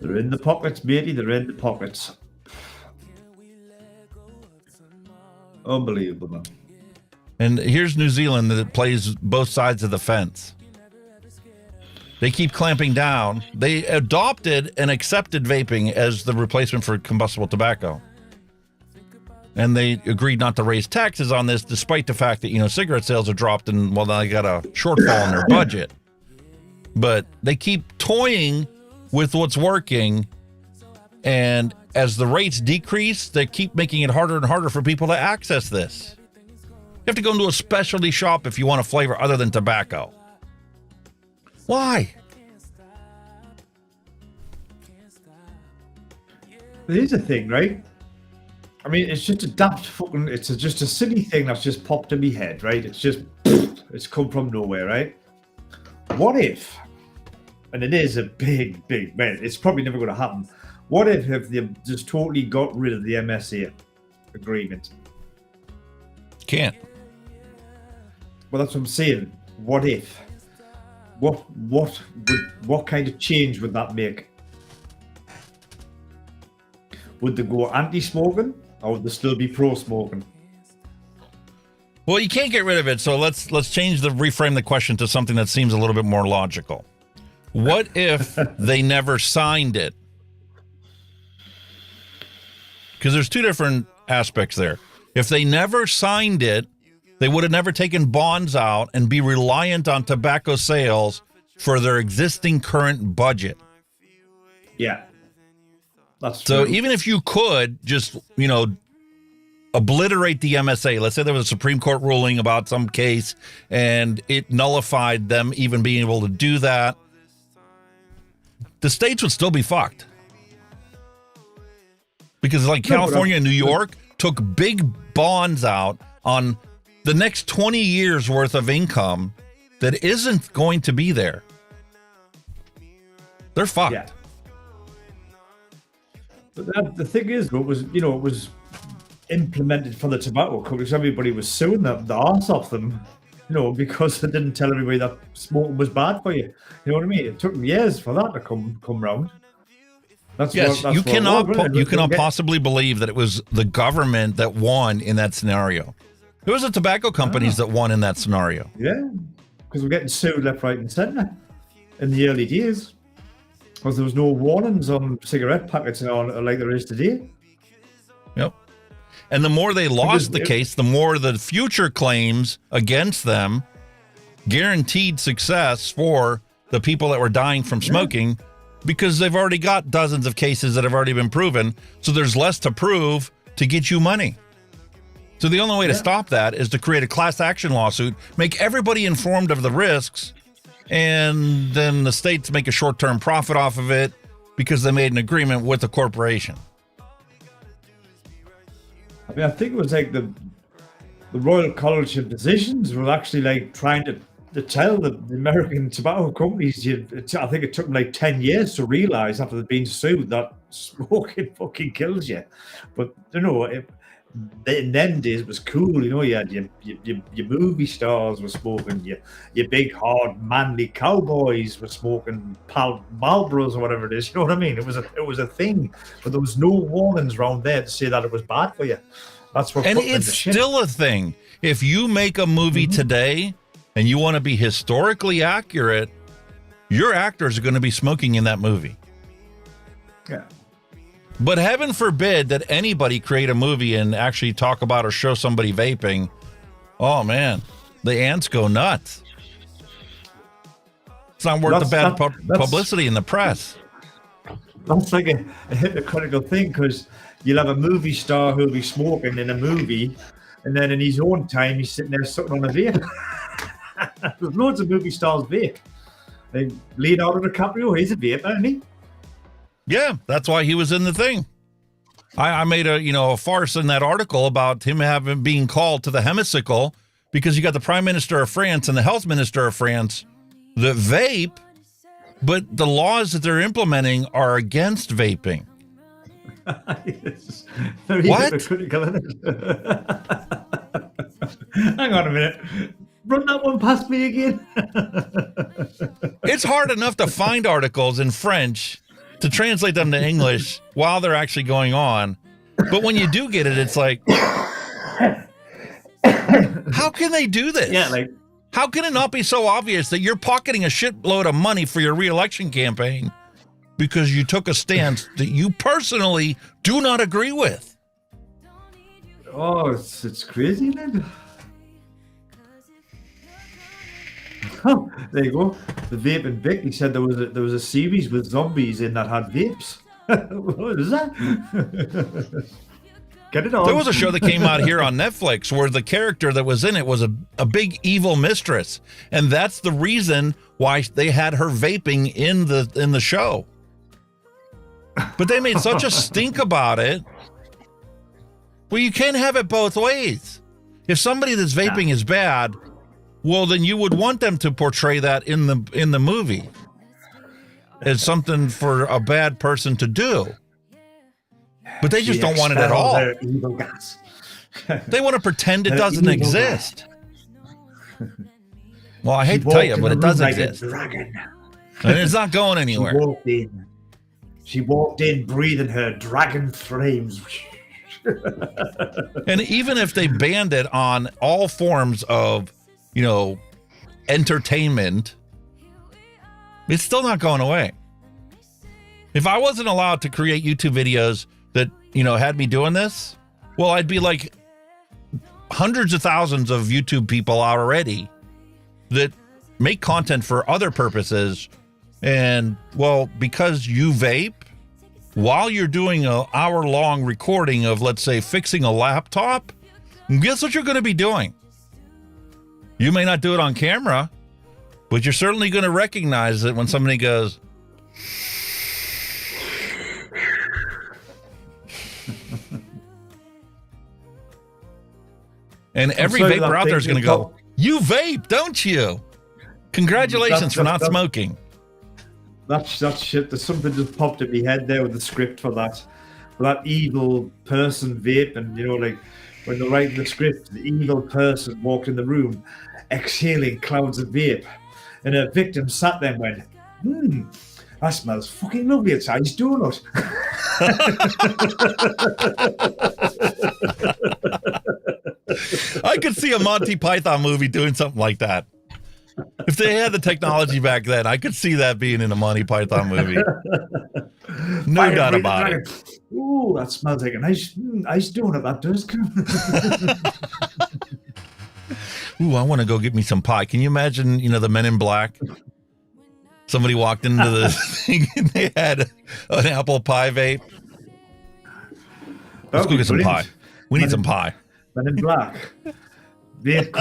They're in the pockets, matey. They're in the pockets. Unbelievable, man. And here's New Zealand that plays both sides of the fence. They keep clamping down. They adopted and accepted vaping as the replacement for combustible tobacco. And they agreed not to raise taxes on this, despite the fact that, cigarette sales have dropped and, well, they got a shortfall in their budget. But they keep toying with what's working. And as the rates decrease, they keep making it harder and harder for people to access this. You have to go into a specialty shop if you want a flavor other than tobacco. Why? Here's the thing, right? I mean, it's just a daft fucking... It's just a silly thing that's just popped in my head, right? It's just... It's come from nowhere, right? What if... And it is a big... Well, it's probably never going to happen. What if they just totally got rid of the MSA agreement? Can't. Well, that's what I'm saying. What if? What kind of change would that make? Would they go anti-smoking, or would they still be pro-smoking? Well, you can't get rid of it, so let's reframe the question to something that seems a little bit more logical. What if they never signed it? Because there's two different aspects there. If they never signed it, they would have never taken bonds out and be reliant on tobacco sales for their existing current budget. Yeah. That's true. So even if you could just, obliterate the MSA, let's say there was a Supreme Court ruling about some case and it nullified them even being able to do that, the states would still be fucked. Because California and New York took big bonds out on the next 20 years worth of income that isn't going to be there. They're fucked. Yeah. But the thing is, it was implemented for the tobacco companies. Everybody was suing the arse off them, because they didn't tell everybody that smoking was bad for you. You know what I mean? It took them years for that to come round. You cannot possibly believe that it was the government that won in that scenario. It was the tobacco companies that won in that scenario. Yeah, because we're getting sued left, right, and centre in the early days. Because there was no warnings on cigarette packets like there is today. Yep. And the more they lost the case, the more the future claims against them guaranteed success for the people that were dying from smoking, because they've already got dozens of cases that have already been proven. So there's less to prove to get you money. So the only way to stop that is to create a class action lawsuit, make everybody informed of the risks, and then the states make a short-term profit off of it because they made an agreement with the corporation. I mean, I think it was the Royal College of Physicians were actually trying to tell the American tobacco companies. I think it took them 10 years to realize after they'd been sued that smoking fucking kills you. But in them days it was cool, you had your movie stars were smoking, your big hard manly cowboys were smoking Marlboros or whatever it is, you know what I mean? It was a thing, but there was no warnings around there to say that it was bad for you. That's what. And it's still a thing. If you make a movie today and you want to be historically accurate, your actors are going to be smoking in that movie. Yeah. But heaven forbid that anybody create a movie and actually talk about or show somebody vaping. Oh, man, the ants go nuts. It's not worth the bad publicity in the press. That's like a hypocritical thing, because you'll have a movie star who'll be smoking in a movie, and then in his own time, he's sitting there sucking on a vape. There's loads of movie stars vape. Leonardo DiCaprio, he's a vaper, isn't he? Yeah, that's why he was in the thing. I made a farce in that article about him being called to the hemicycle because you got the Prime Minister of France and the Health Minister of France that vape, but the laws that they're implementing are against vaping. Very what? Hypocritical, isn't it? Hang on a minute. Run that one past me again. It's hard enough to find articles in French to translate them to English while they're actually going on. But when you do get it, it's like, how can they do this? Yeah, like, how can it not be so obvious that you're pocketing a shitload of money for your re-election campaign because you took a stance that you personally do not agree with? oh, it's crazy, man. Oh, there you go. The Vape and Vic. He said there was a series with zombies in that had vapes. What is that? Get it on. There was a show that came out here on Netflix where the character that was in it was a big evil mistress, and that's the reason why they had her vaping in the show. But they made such a stink about it. Well, you can't have it both ways. If somebody that's vaping is bad, well, then you would want them to portray that in the movie as something for a bad person to do. But they just don't want it at all. They want to pretend it doesn't exist. Well, I hate to tell you, but it does exist. And it's not going anywhere. She walked in breathing her dragon flames. And even if they banned it on all forms of, entertainment, it's still not going away. If I wasn't allowed to create YouTube videos that, had me doing this, well, I'd be like hundreds of thousands of YouTube people already that make content for other purposes. And, well, because you vape, while you're doing an hour-long recording of, let's say, fixing a laptop, guess what you're going to be doing? You may not do it on camera, but you're certainly going to recognize it when somebody goes, and every vaper out there is going to go, you vape, don't you? Congratulations for not smoking. That's shit. There's something just popped in my head there with the script for that. For that evil person vape, and like when they're writing the script, the evil person walked in the room, exhaling clouds of vape, and her victim sat there and went, that smells fucking lovely. It's Ice Donut. I could see a Monty Python movie doing something like that. If they had the technology back then, I could see that being in a Monty Python movie. No doubt about it. Ooh, that smells like an ice donut. That does. Ooh, I want to go get me some pie. Can you imagine, the Men in Black? Somebody walked into the thing and they had an apple pie vape. Let's go get some pie. We need some pie. Men in Black. Vape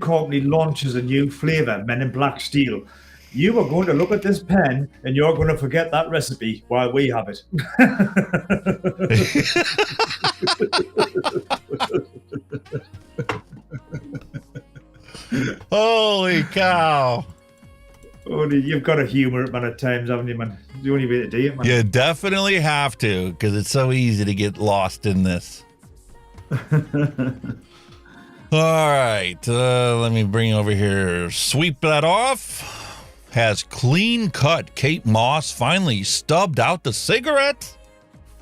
company launches a new flavor, Men in Black Steel. You are going to look at this pen and you're going to forget that recipe while we have it. Holy cow. You've got to humor it, man, at times, haven't you, man? The only way to do it, man. You definitely have to, because it's so easy to get lost in this. All right, let me bring over here. Sweep that off. Has clean cut Kate Moss finally stubbed out the cigarette?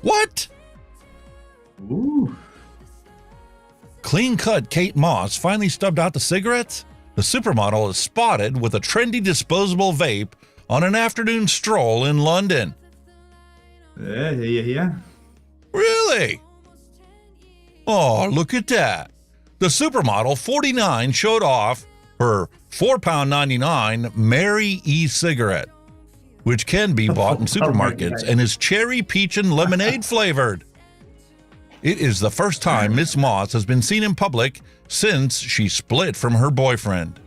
What? Ooh. Clean cut Kate Moss finally stubbed out the cigarettes? The supermodel is spotted with a trendy disposable vape on an afternoon stroll in London. Yeah. Really? Oh, look at that. The supermodel 49 showed off her £4.99 Mary e-cigarette, which can be bought in supermarkets and is cherry peach and lemonade flavored. It is the first time Miss Moss has been seen in public since she split from her boyfriend.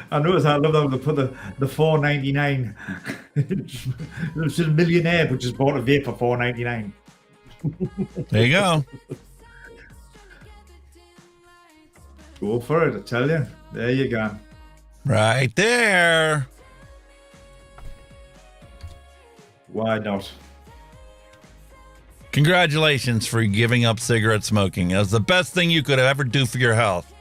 I noticed I love that they put the $4.99. It's a millionaire who just bought a vape for $4.99. There you go. Go for it, I tell you. There you go. Right there. Why not? Congratulations for giving up cigarette smoking. That's the best thing you could ever do for your health.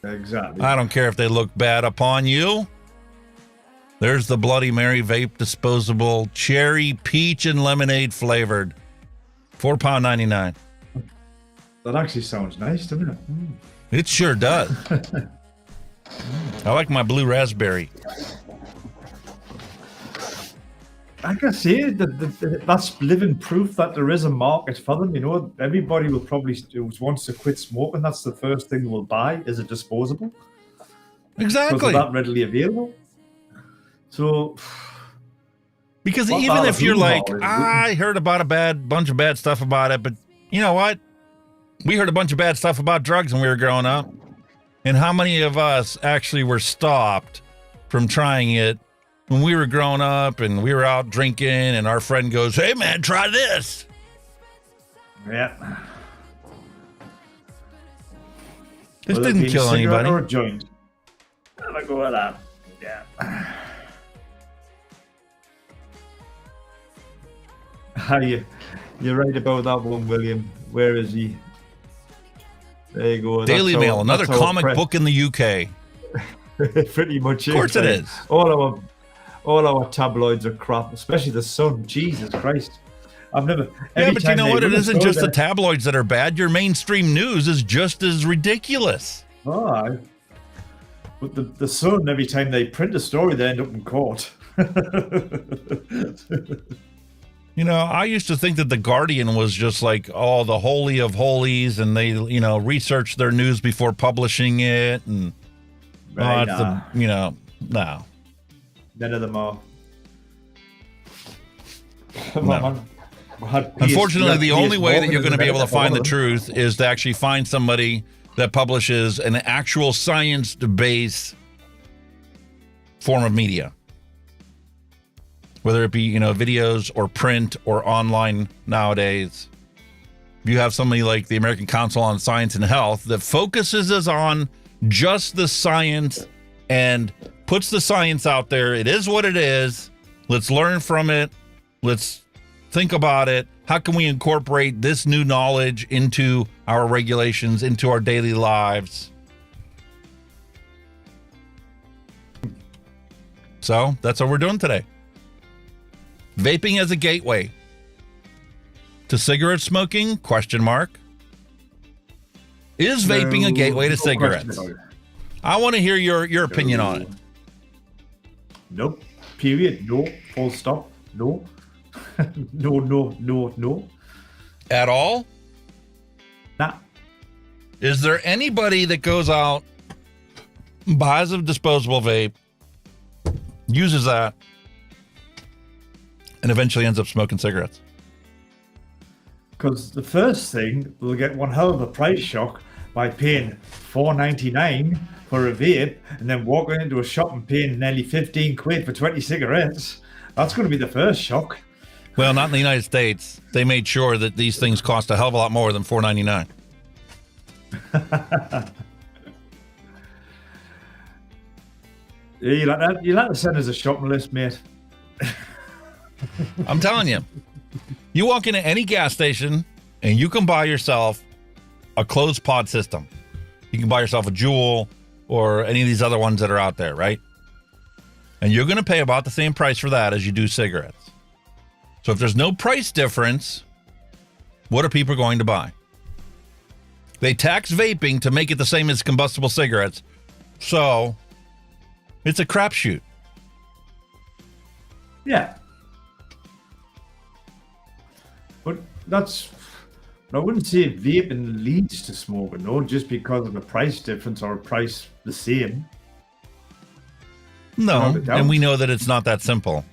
Exactly. I don't care if they look bad upon you. There's the Bloody Mary vape disposable, cherry, peach, and lemonade flavored. £4.99. That actually sounds nice, doesn't it? It sure does. I like my blue raspberry. Like I say, that's living proof that there is a market for them. You know, everybody will probably, who wants to quit smoking, that's the first thing they'll buy is a disposable. Exactly. Because they're that readily available. So, because even if you're like, I heard about a bunch of bad stuff about it, but you know what? We heard a bunch of bad stuff about drugs when we were growing up. And how many of us actually were stopped from trying it when we were growing up and we were out drinking and our friend goes, hey man, try this. Yeah. This didn't kill anybody. Or a joint. I'll go with that. Yeah. You're right about that one, William. Where is he? There you go. Daily Mail, another comic book in the UK. Pretty much. Of course it is. All our tabloids are crap, especially the Sun. Jesus Christ. I've never. Yeah, but you know what? It isn't just the tabloids that are bad. Your mainstream news is just as ridiculous. Oh, but the Sun, every time they print a story, they end up in court. You know, I used to think that The Guardian was just like, oh, the holy of holies, and they, you know, research their news before publishing it, and Right, no. None of them are. No. Unfortunately, the only way that you're going to be able to find the truth is to actually find somebody that publishes an actual science-based form of media. Whether it be, you know, videos or print or online nowadays. If you have somebody like the American Council on Science and Health that focuses us on just the science and puts the science out there. It is what it is. Let's learn from it. Let's think about it. How can we incorporate this new knowledge into our regulations, into our daily lives? So that's what we're doing today. Vaping as a gateway to cigarette smoking? Question mark. Is vaping a gateway to cigarettes? I want to hear your opinion on it. Nope. Period. No. Full stop. No. No. At all? Nah. Is there anybody that goes out, buys a disposable vape, uses that, and eventually ends up smoking cigarettes? Because the first thing, they'll get one hell of a price shock by paying $4.99 for a vape and then walking into a shop and paying nearly 15 quid for 20 cigarettes. That's going to be the first shock. Well, not in the United States. They made sure that these things cost a hell of a lot more than $4.99. Yeah, you like to send us a shopping list, mate. I'm telling you, you walk into any gas station and you can buy yourself a closed pod system. You can buy yourself a Juul or any of these other ones that are out there, right? And you're going to pay about the same price for that as you do cigarettes. So if there's no price difference, what are people going to buy? They tax vaping to make it the same as combustible cigarettes. So it's a crapshoot. Yeah. But I wouldn't say vaping leads to smoking, no, just because of the price difference or price the same. No, and we know that it's not that simple.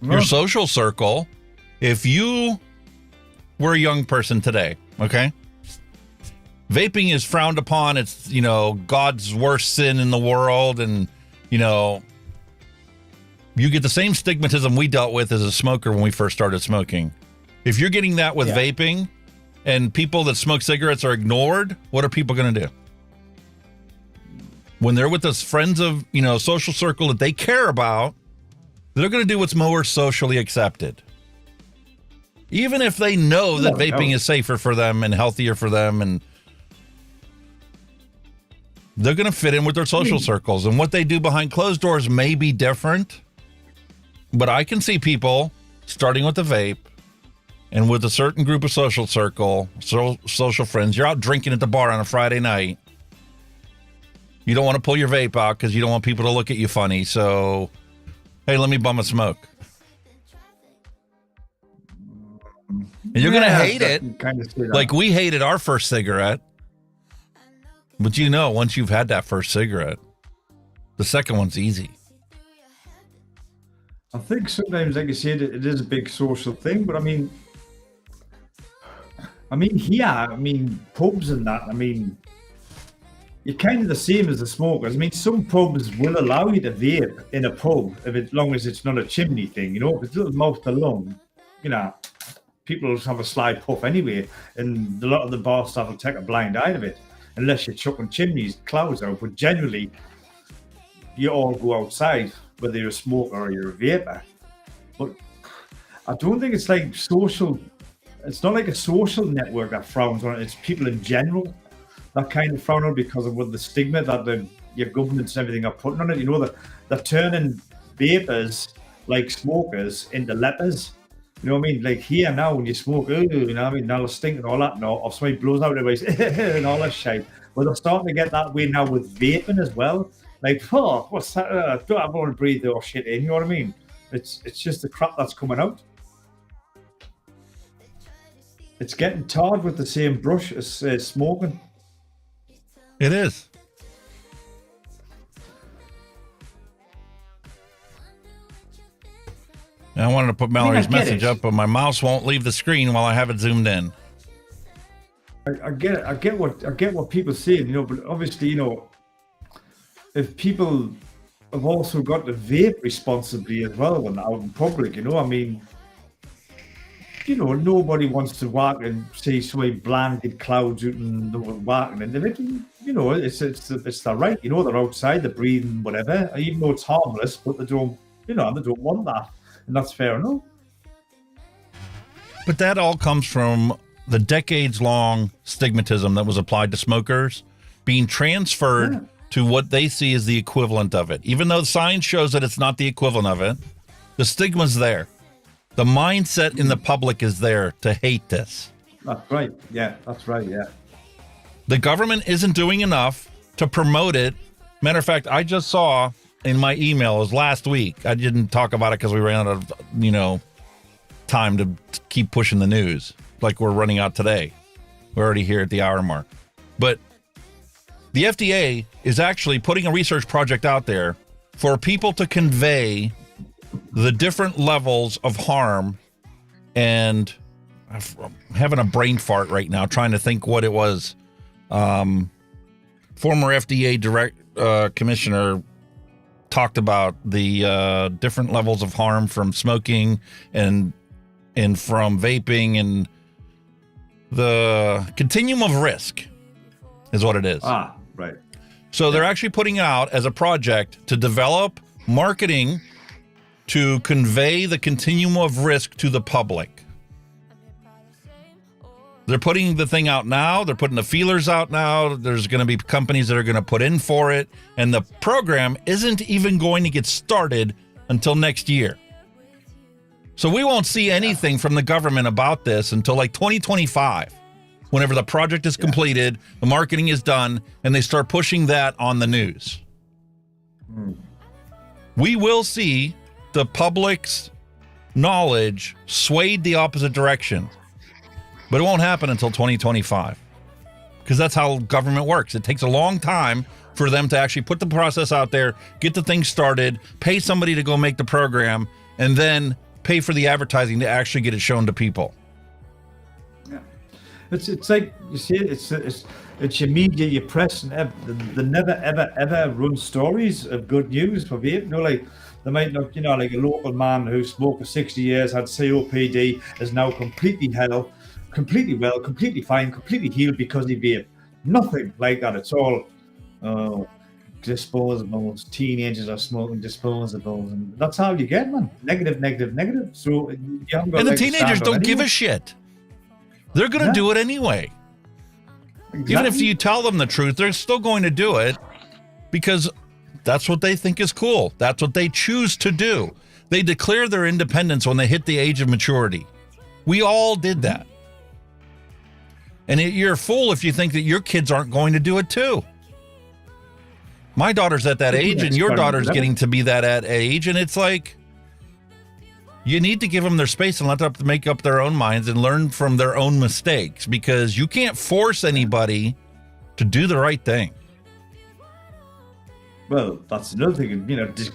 No. Your social circle, if you were a young person today, okay? Vaping is frowned upon. It's, you know, God's worst sin in the world. And, you know, you get the same stigmatism we dealt with as a smoker when we first started smoking. If you're getting that with vaping and people that smoke cigarettes are ignored, what are people going to do? When they're with us friends of, you know, social circle that they care about, they're going to do what's more socially accepted. Even if they know that vaping is safer for them and healthier for them. And they're going to fit in with their social circles. And what they do behind closed doors may be different. But I can see people starting with a vape and with a certain group of social circle, social friends. You're out drinking at the bar on a Friday night. You don't want to pull your vape out because you don't want people to look at you funny. So, hey, let me bum a smoke. And you're going to hate it. Kind of like we hated our first cigarette. But you know, once you've had that first cigarette, the second one's easy. I think sometimes, like you said, it is a big social thing. But I mean, here, pubs and that, you're kind of the same as the smokers. Some pubs will allow you to vape in a pub as long as it's not a chimney thing, you know, if it's a little mouth to lung, you know, people just have a sly puff anyway, and a lot of the bar staff will take a blind eye of it, unless you're chucking chimneys, clouds out. But generally, you all go outside, whether you're a smoker or you're a vapor. But I don't think it's like social. It's not like a social network that frowns on it. It's people in general that kind of frown on it because of what the stigma that your governments and everything are putting on it. You know, they're turning vapors like smokers into lepers. You know what I mean? Like here now, when you smoke, you know what I mean? Now the stink and all that, no, or somebody blows out everybody's and all that shit. But they're starting to get that way now with vaping as well. Like, oh, what's that? I don't want to breathe all shit in. You know what I mean? It's just the crap that's coming out. It's getting tarred with the same brush as smoking. It is. I wanted to put Mallory's message up, but my mouse won't leave the screen while I have it zoomed in. I get it. I get what people say, you know, but obviously, you know, if people have also got to vape responsibly as well when they're out in public, you know, you know, nobody wants to walk and see somebody blinded clouds out and they're walking into it. You know, it's the right. You know, they're outside, they're breathing, whatever. Even though it's harmless, but they don't want that, and that's fair enough. But that all comes from the decades-long stigmatism that was applied to smokers being transferred to what they see as the equivalent of it. Even though science shows that it's not the equivalent of it, the stigma's there. The mindset in the public is there to hate this. That's right. Yeah, that's right. Yeah. The government isn't doing enough to promote it. Matter of fact, I just saw in my email, it was last week. I didn't talk about it because we ran out of, you know, time to keep pushing the news like we're running out today. We're already here at the hour mark. But the FDA is actually putting a research project out there for people to convey the different levels of harm. And I'm having a brain fart right now trying to think what it was. Former FDA commissioner talked about the different levels of harm from smoking and from vaping, and the continuum of risk is what it is. Ah, right. So they're actually putting it out as a project to develop marketing to convey the continuum of risk to the public. They're putting the thing out now. They're putting the feelers out now. There's going to be companies that are going to put in for it. And the program isn't even going to get started until next year. So we won't see anything from the government about this until like 2025, whenever the project is completed, the marketing is done, and they start pushing that on the news. We will see the public's knowledge swayed the opposite direction. But it won't happen until 2025, because that's how government works. It takes a long time for them to actually put the process out there, get the thing started, pay somebody to go make the program, and then pay for the advertising to actually get it shown to people. Yeah, it's like you see, it's your media, your press, and they never ever run stories of good news for vape. You know, like they might not, you know, like a local man who smoked for 60 years, had COPD, is now completely well, completely fine, completely healed because he vaped. Nothing like that. It's all disposables. Teenagers are smoking disposables, and that's how you get, man. Negative. So you haven't got, and the teenagers don't give a shit. They're going to do it anyway. Exactly. Even if you tell them the truth, they're still going to do it because that's what they think is cool. That's what they choose to do. They declare their independence when they hit the age of maturity. We all did that. And you're a fool if you think that your kids aren't going to do it too. My daughter's at that age, and your daughter's getting to be that age, and it's like, you need to give them their space and let them make up their own minds and learn from their own mistakes, because you can't force anybody to do the right thing. Well, that's another thing,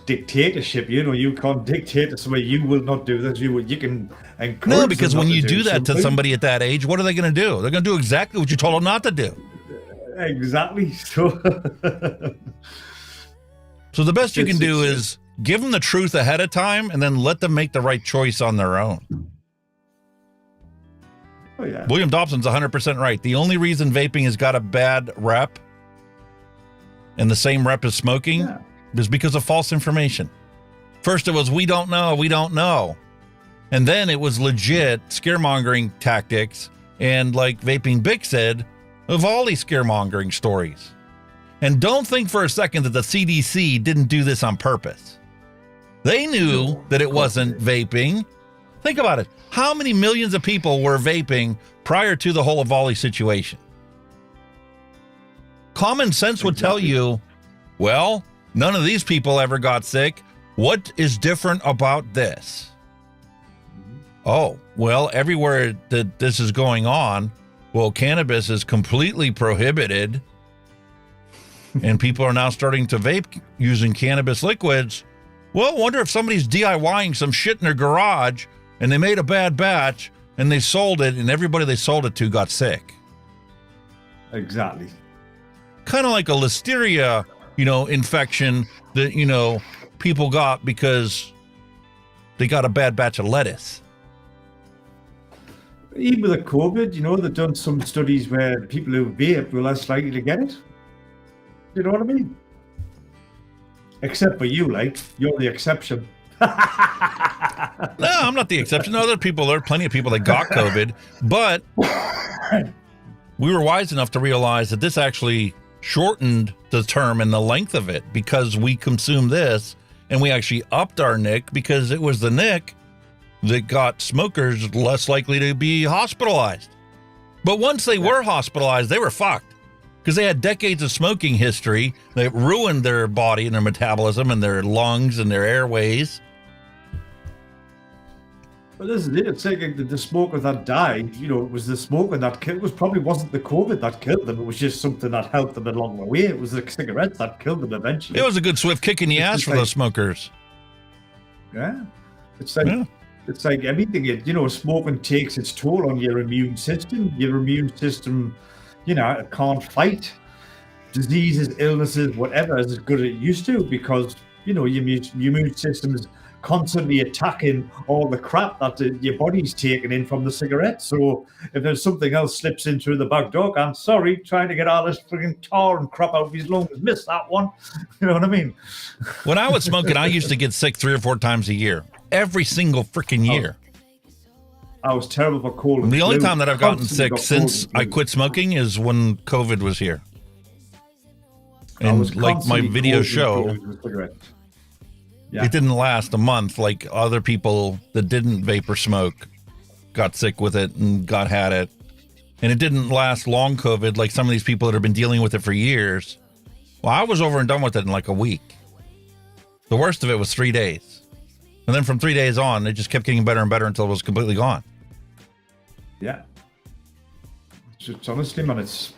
dictatorship. You can't dictate to somebody, you will not do this. You can encourage. No, because when you do that something to somebody at that age, what are they going to do? They're going to do exactly what you told them not to do. Exactly. So the best you can do is give them the truth ahead of time and then let them make the right choice on their own. Oh, yeah. William Dobson's 100% right. The only reason vaping has got a bad rep, and the same rep as smoking, is because of false information. First it was, we don't know. And then it was legit scaremongering tactics, and like Vaping Bic said, of all these scaremongering stories. And don't think for a second that the CDC didn't do this on purpose. They knew that it wasn't vaping. Think about it. How many millions of people were vaping prior to the whole Volley situation? Common sense would tell you, well, none of these people ever got sick. What is different about this? Oh, well, everywhere that this is going on, well, cannabis is completely prohibited, and people are now starting to vape using cannabis liquids. Well, I wonder if somebody's DIYing some shit in their garage, and they made a bad batch, and they sold it, and everybody they sold it to got sick. Exactly. Kind of like a listeria, infection that, people got because they got a bad batch of lettuce. Even with the COVID, they've done some studies where people who vape were less likely to get it. You know what I mean? Except for you, you're the exception. No, I'm not the exception. There are plenty of people that got COVID, but we were wise enough to realize that this actually shortened the term and the length of it, because we consumed this and we actually upped our NIC, because it was the NIC that got smokers less likely to be hospitalized. But once they were hospitalized, they were fucked, because they had decades of smoking history that ruined their body and their metabolism and their lungs and their airways. But this is it. It's like the smoker that died, it was the smoker that killed. It probably wasn't the COVID that killed them. It was just something that helped them along the way. It was the cigarettes that killed them eventually. It was a good swift kick in the ass for those smokers. Yeah. It's like everything. Smoking takes its toll on your immune system. Your immune system, it can't fight diseases, illnesses, whatever, as good as it used to, because, your immune system is constantly attacking all the crap that your body's taking in from the cigarettes. So if there's something else slips in through the back door, I'm sorry, trying to get all this freaking tar and crap out of his lungs, missed that one. You know what I mean? When I was smoking, I used to get sick 3 or 4 times a year. Every single freaking year. I was terrible for cold and the only flu. time that I've gotten sick since I quit smoking is when COVID was here. And like my video show, it didn't last a month like other people that didn't vape or smoke got sick with it and had it. And it didn't last long COVID like some of these people that have been dealing with it for years. Well, I was over and done with it in like a week. The worst of it was 3 days. And then from 3 days on, it just kept getting better and better until it was completely gone. Yeah. It's honestly, man, it's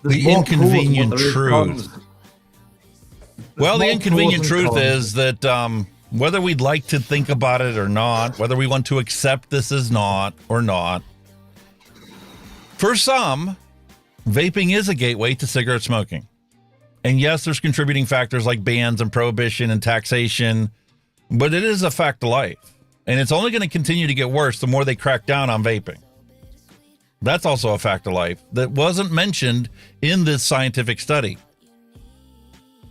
the inconvenient truth. Well, the inconvenient truth is that whether we'd like to think about it or not, whether we want to accept this as not or not, for some, vaping is a gateway to cigarette smoking. And yes, there's contributing factors like bans and prohibition and taxation, but it is a fact of life. And it's only going to continue to get worse the more they crack down on vaping. That's also a fact of life that wasn't mentioned in this scientific study.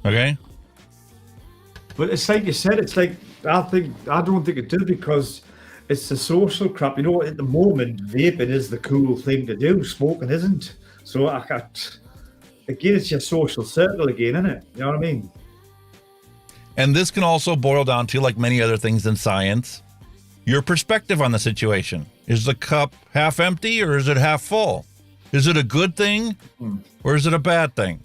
Okay? But it's like you said, it's like, I don't think it did, because it's the social crap. At the moment, vaping is the cool thing to do. Smoking isn't. So again, it's your social circle again, isn't it? You know what I mean? And this can also boil down to, like many other things in science, your perspective on the situation. Is the cup half empty or is it half full? Is it a good thing or is it a bad thing?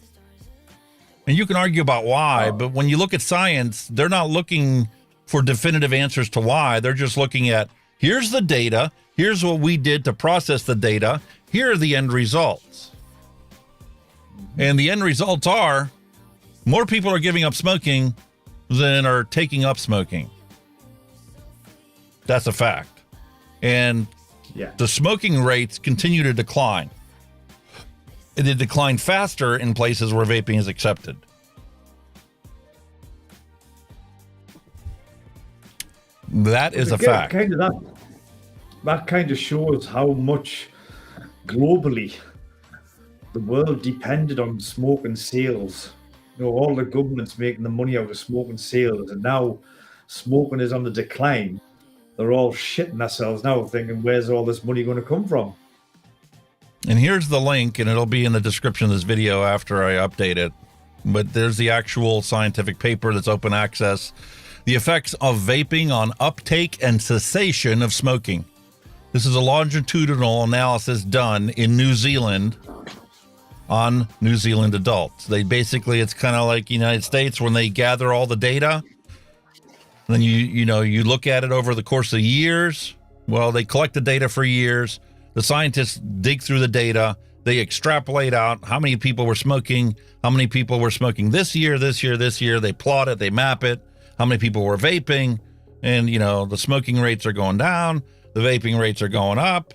And you can argue about why, but when you look at science, they're not looking for definitive answers to why. They're just looking at, here's the data, here's what we did to process the data, here are the end results. And the end results are more people are giving up smoking than are taking up smoking. That's a fact. And the smoking rates continue to decline. They decline faster in places where vaping is accepted. That is a fact. That kind of shows how much globally the world depended on smoking sales. You know, all the governments making the money out of smoking sales, and now smoking is on the decline. They're all shitting themselves now, thinking, where's all this money going to come from? And here's the link, and it'll be in the description of this video after I update it. But there's the actual scientific paper that's open access. The effects of vaping on uptake and cessation of smoking. This is a longitudinal analysis done in New Zealand on New Zealand adults. They basically, it's kind of like United States when they gather all the data. Then you look at it over the course of years. Well, they collect the data for years. The scientists dig through the data. They extrapolate out how many people were smoking, how many people were smoking this year. They plot it, they map it, how many people were vaping. And, the smoking rates are going down, the vaping rates are going up.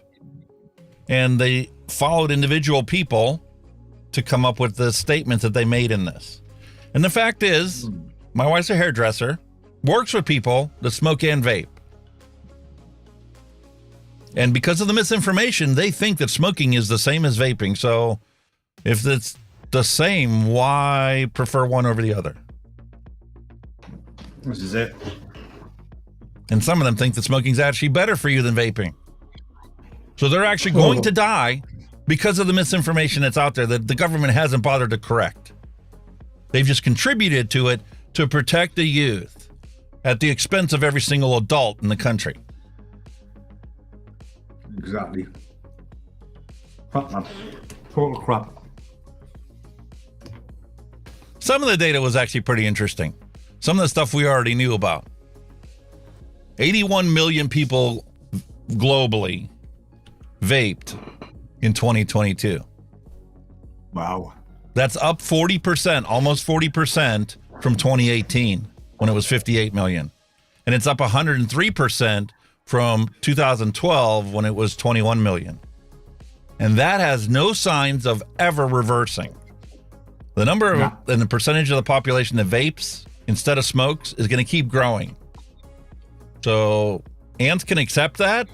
And they followed individual people to come up with the statements that they made in this. And the fact is, my wife's a hairdresser, works with people that smoke and vape. And because of the misinformation, they think that smoking is the same as vaping. So if it's the same, why prefer one over the other? This is it. And some of them think that smoking is actually better for you than vaping. So they're actually going to die because of the misinformation that's out there that the government hasn't bothered to correct. They've just contributed to it to protect the youth at the expense of every single adult in the country. Exactly. Crap, man. Total crap. Some of the data was actually pretty interesting. Some of the stuff we already knew about. 81 million people globally vaped in 2022. Wow. That's up 40%, almost 40% from 2018 when it was 58 million. And it's up 103% from 2012 when it was 21 million. And that has no signs of ever reversing. The number of and the percentage of the population that vapes instead of smokes is going to keep growing. So ants can accept that,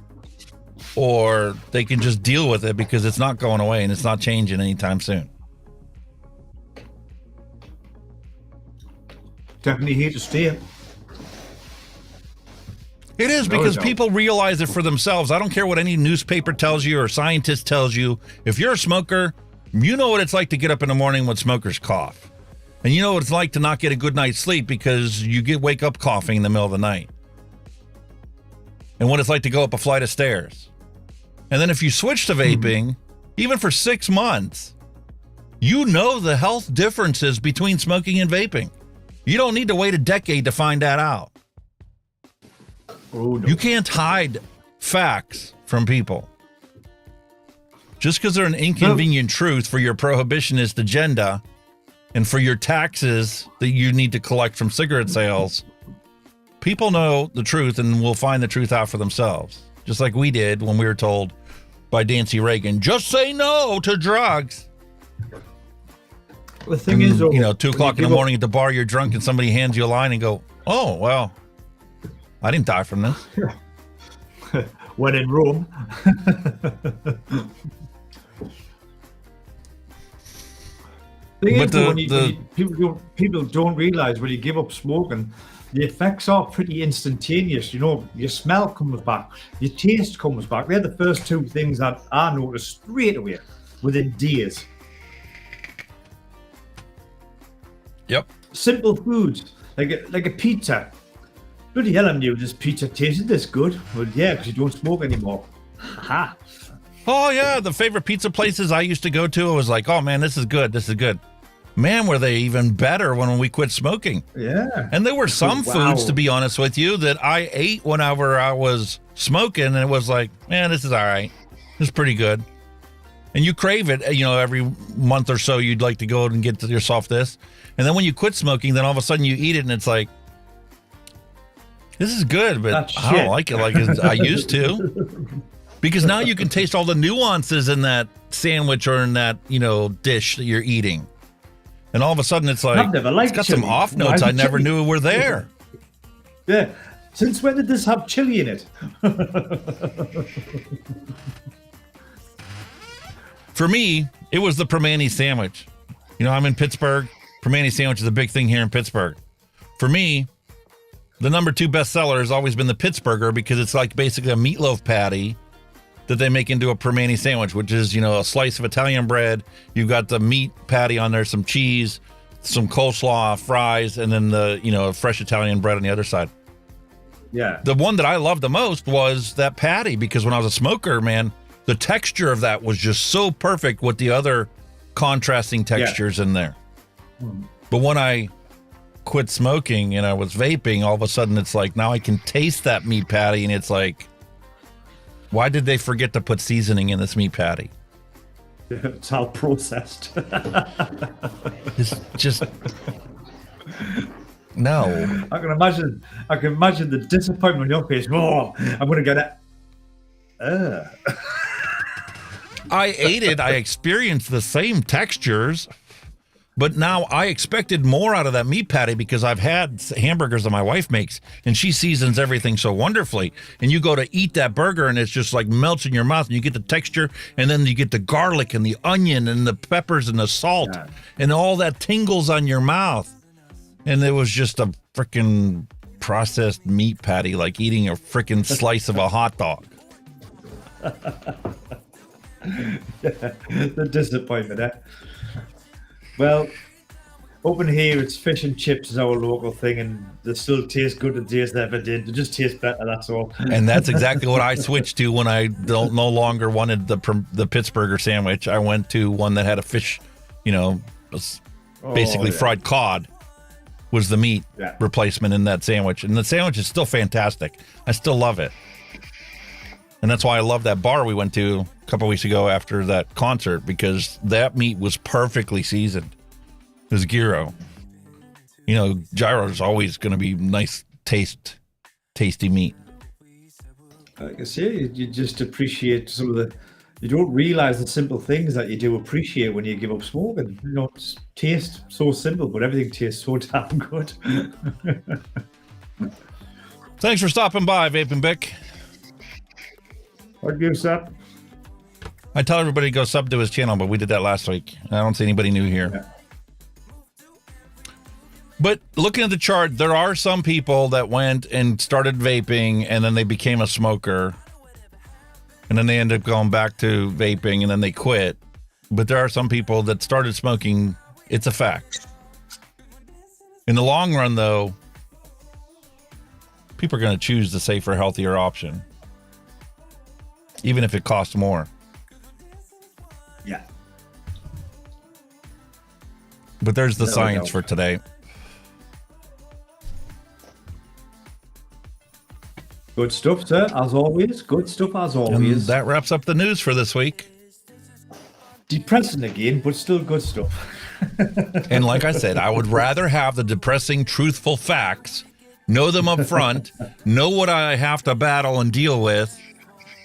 or they can just deal with it because it's not going away and it's not changing anytime soon. Definitely here to stay. It is, because people realize it for themselves. I don't care what any newspaper tells you or scientist tells you. If you're a smoker, you know what it's like to get up in the morning when smokers cough. And you know what it's like to not get a good night's sleep because you wake up coughing in the middle of the night. And what it's like to go up a flight of stairs. And then if you switch to vaping, even for 6 months, you know the health differences between smoking and vaping. You don't need to wait a decade to find that out. Oh, no. You can't hide facts from people. Just because they're an inconvenient truth for your prohibitionist agenda and for your taxes that you need to collect from cigarette sales, people know the truth and will find the truth out for themselves. Just like we did when we were told by Nancy Reagan, just say no to drugs. The thing is, 2 o'clock in the morning at the bar, you're drunk and somebody hands you a line and go, oh, well, I didn't die from this. When in Rome. People don't realize when you give up smoking, the effects are pretty instantaneous. Your smell comes back, your taste comes back. They're the first 2 things that I noticed straight away within days. Yep. Simple foods like a pizza. Bloody hell, I knew this pizza tasted this good. Well, yeah, because you don't smoke anymore. Ha. Oh yeah, the favorite pizza places I used to go to, I was like, oh man, this is good. This is good. Man, were they even better when we quit smoking? Yeah. And there were some foods, to be honest with you, that I ate whenever I was smoking, and it was like, man, this is all right. This is pretty good. And you crave it, you know, every month or so you'd like to go and get yourself this. And then when you quit smoking, then all of a sudden you eat it and it's like, this is good, but I don't like it like I used to. Because now you can taste all the nuances in that sandwich or in that, you know, dish that you're eating. And all of a sudden it's like, it's got some off notes I never knew were there. Yeah. Since when did this have chili in it? For me, it was the Permane sandwich. You know, I'm in Pittsburgh. Permane sandwich is a big thing here in Pittsburgh. For me, the number 2 bestseller has always been the Pittsburgher because it's like basically a meatloaf patty that they make into a Permane sandwich, which is, you know, a slice of Italian bread. You've got the meat patty on there, some cheese, some coleslaw, fries, and then the, you know, fresh Italian bread on the other side. Yeah. The one that I loved the most was that patty because when I was a smoker, man, the texture of that was just so perfect with the other contrasting textures in there. But when I quit smoking and I was vaping, all of a sudden it's like now I can taste that meat patty and it's like, why did they forget to put seasoning in this meat patty? It's all processed. It's just no. I can imagine the disappointment on your face. Oh, I'm gonna get it. I ate it. I experienced the same textures, but now I expected more out of that meat patty because I've had hamburgers that my wife makes, and she seasons everything so wonderfully. And you go to eat that burger, and it's just like melts in your mouth, and you get the texture, and then you get the garlic and the onion and the peppers and the salt, and all that tingles on your mouth. And it was just a freaking processed meat patty, like eating a freaking slice of a hot dog. The disappointment, eh? Well, open here, it's fish and chips is our local thing, and they still taste good as they ever did. They just taste better, that's all. And that's exactly what I switched to when I no longer wanted the Pittsburgher sandwich. I went to one that had a fish, you know, basically fried cod was the meat replacement in that sandwich. And the sandwich is still fantastic. I still love it. And that's why I love that bar we went to a couple weeks ago after that concert, because that meat was perfectly seasoned. It was gyro. You know, gyro is always going to be nice, tasty meat. Like I say, you just appreciate some of the... You don't realize the simple things that you do appreciate when you give up smoking. You know, it's taste so simple, but everything tastes so damn good. Thanks for stopping by, Vaping Bick. I'd give sub. I tell everybody to go sub to his channel, but we did that last week. I don't see anybody new here. Yeah. But looking at the chart, there are some people that went and started vaping, and then they became a smoker. And then they end up going back to vaping, and then they quit. But there are some people that started smoking. It's a fact. In the long run, though, people are going to choose the safer, healthier option, even if it costs more. Yeah. But there's the science for today. Good stuff, sir, as always. Good stuff, as always. And that wraps up the news for this week. Depressing again, but still good stuff. And like I said, I would rather have the depressing, truthful facts, know them up front, know what I have to battle and deal with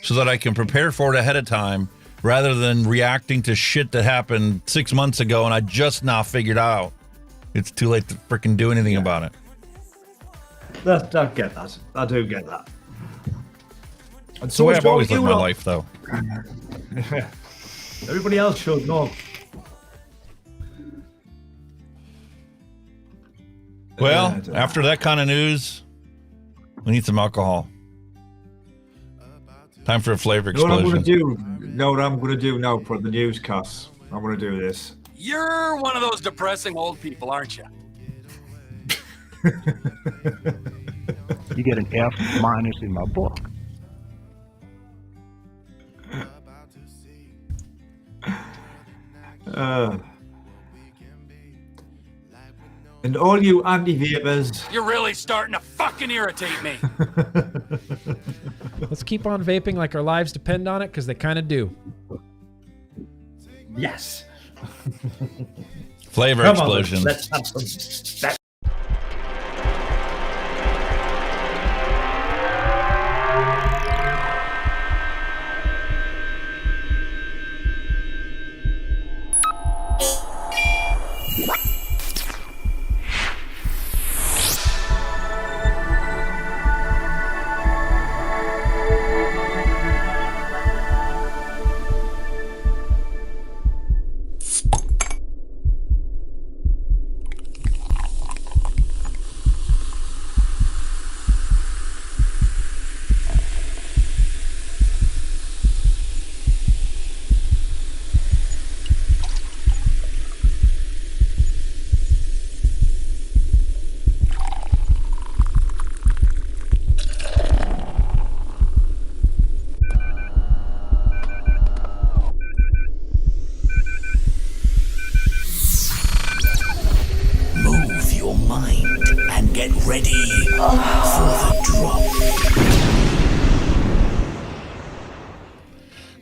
so that I can prepare for it ahead of time, rather than reacting to shit that happened 6 months ago and I just now figured out it's too late to freaking do anything about it. I get that. I do get that. And so I've always lived my life, though. Everybody else should know. Well, after that kind of news, we need some alcohol. Time for a flavor explosion. Know what I'm going to do now for the newscast. I'm going to do this. You're one of those depressing old people, aren't you? You get an F- in my book. And all you anti-vapers, You're really starting to fucking irritate me. Let's keep on vaping like our lives depend on it, because they kind of do. yes. Flavor Come on, explosion. let's have some.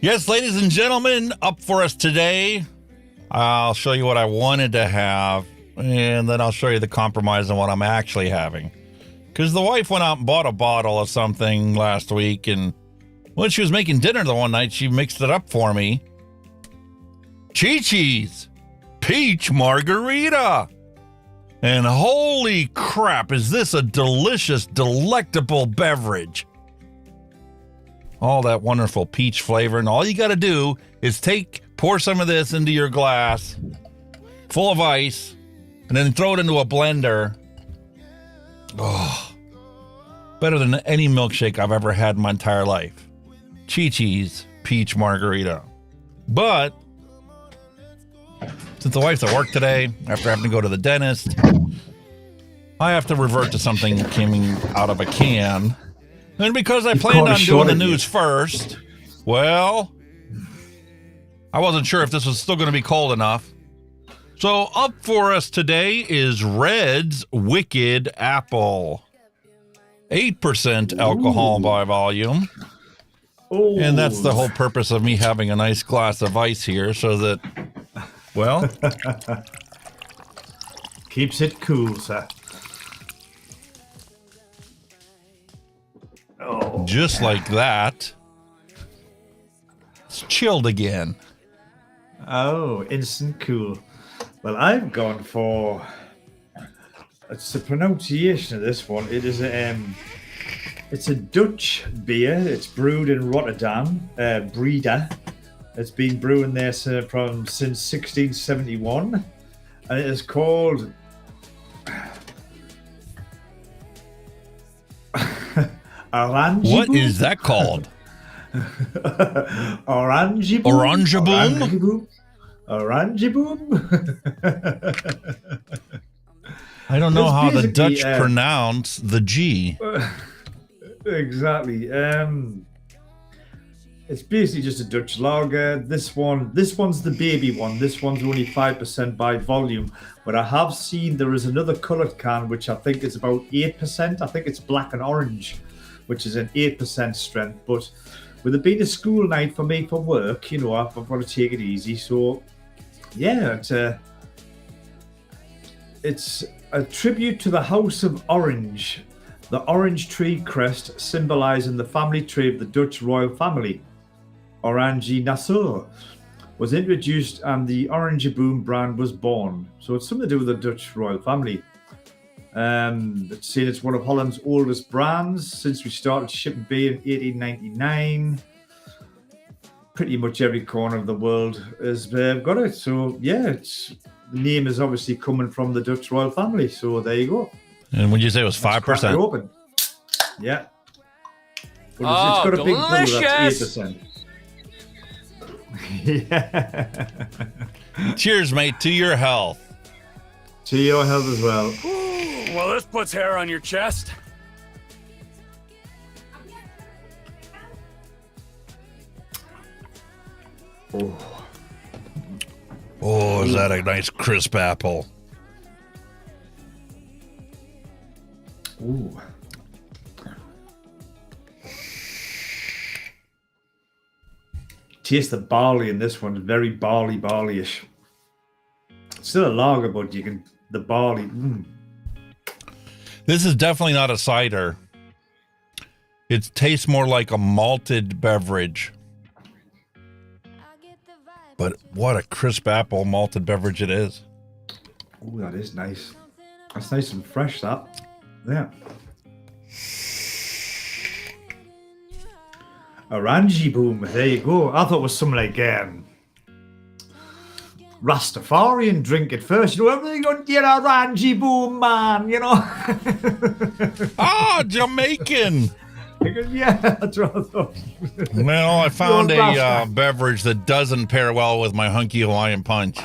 Yes, ladies and gentlemen, up for us today. I'll show you what I wanted to have, and then I'll show you the compromise on what I'm actually having. Because the wife went out and bought a bottle of something last week, and when she was making dinner the one night, she mixed it up for me. Chi-Chi's Peach Margarita. And holy crap, is this a delicious, delectable beverage. All that wonderful peach flavor, and all you got to do is pour some of this into your glass full of ice, and then throw it into a blender. Oh, better than any milkshake I've ever had in my entire life. Chi-Chi's Peach Margarita. But since the wife's at work today, after having to go to the dentist, I have to revert to something coming out of a can. And because I planned on doing the news first, well, I wasn't sure if this was still going to be cold enough. So up for us today is Red's Wicked Apple. 8% alcohol by volume. Ooh. And that's the whole purpose of me having a nice glass of ice here, so that, well, keeps it cool, sir. Oh, just like that, it's chilled again. Oh, instant cool. Well, I've gone for, it's the pronunciation of this one. It is it's a Dutch beer. It's brewed in Rotterdam, Breda. It's been brewing there since 1671, and it is called Orange. What is that called? Orange boom. Orange boom. Orange boom. I don't know how the Dutch pronounce the G. Exactly. It's basically just a Dutch lager. This one's the baby one. This one's only 5% by volume. But I have seen there is another coloured can which I think is about 8%. I think it's black and orange, which is an 8% strength. But with it being a school night for me for work, I've got to take it easy. So yeah, it's a tribute to the House of Orange, the orange tree crest symbolising the family tree of the Dutch royal family. Oranje Nassau was introduced and the Orange Boom brand was born. So it's something to do with the Dutch royal family. It's seen it's one of Holland's oldest brands since we started shipping beer in 1899. Pretty much every corner of the world has got it. So yeah, the name is obviously coming from the Dutch royal family. So there you go. And would you say it was 5%? Open. Yeah. But it's got a big bubble, that's 8%. Yeah. Cheers, mate, to your health. To your health as well. Well, this puts hair on your chest. Oh, is that a nice crisp apple? Ooh. Taste the barley in this one. Very barley-ish. It's still a lager, but you can the barley. This is definitely not a cider. It tastes more like a malted beverage. But what a crisp apple malted beverage it is. Oh, that is nice. That's nice and fresh, that. Yeah. Orangy boom. There you go. I thought it was something like Rastafarian drink at first. You know, everything on your orangy boom, man. You know. Ah, Jamaican. Yeah, that's what I thought. Well, I found a beverage that doesn't pair well with my Hunky Hawaiian Punch.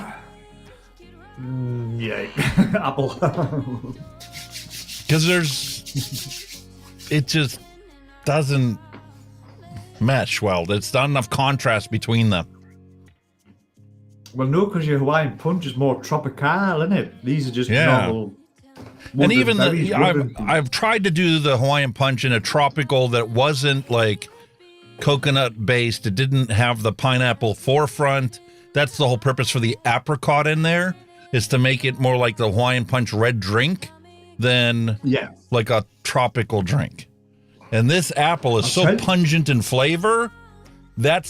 Yeah, apple. Because it just doesn't mesh well. It's not enough contrast between them. Well, no, because your Hawaiian Punch is more tropical, isn't it? These are just normal. And even I've tried to do the Hawaiian Punch in a tropical that wasn't like coconut based. It didn't have the pineapple forefront. That's the whole purpose for the apricot in there, is to make it more like the Hawaiian Punch red drink than like a tropical drink. And this apple is so pungent in flavor that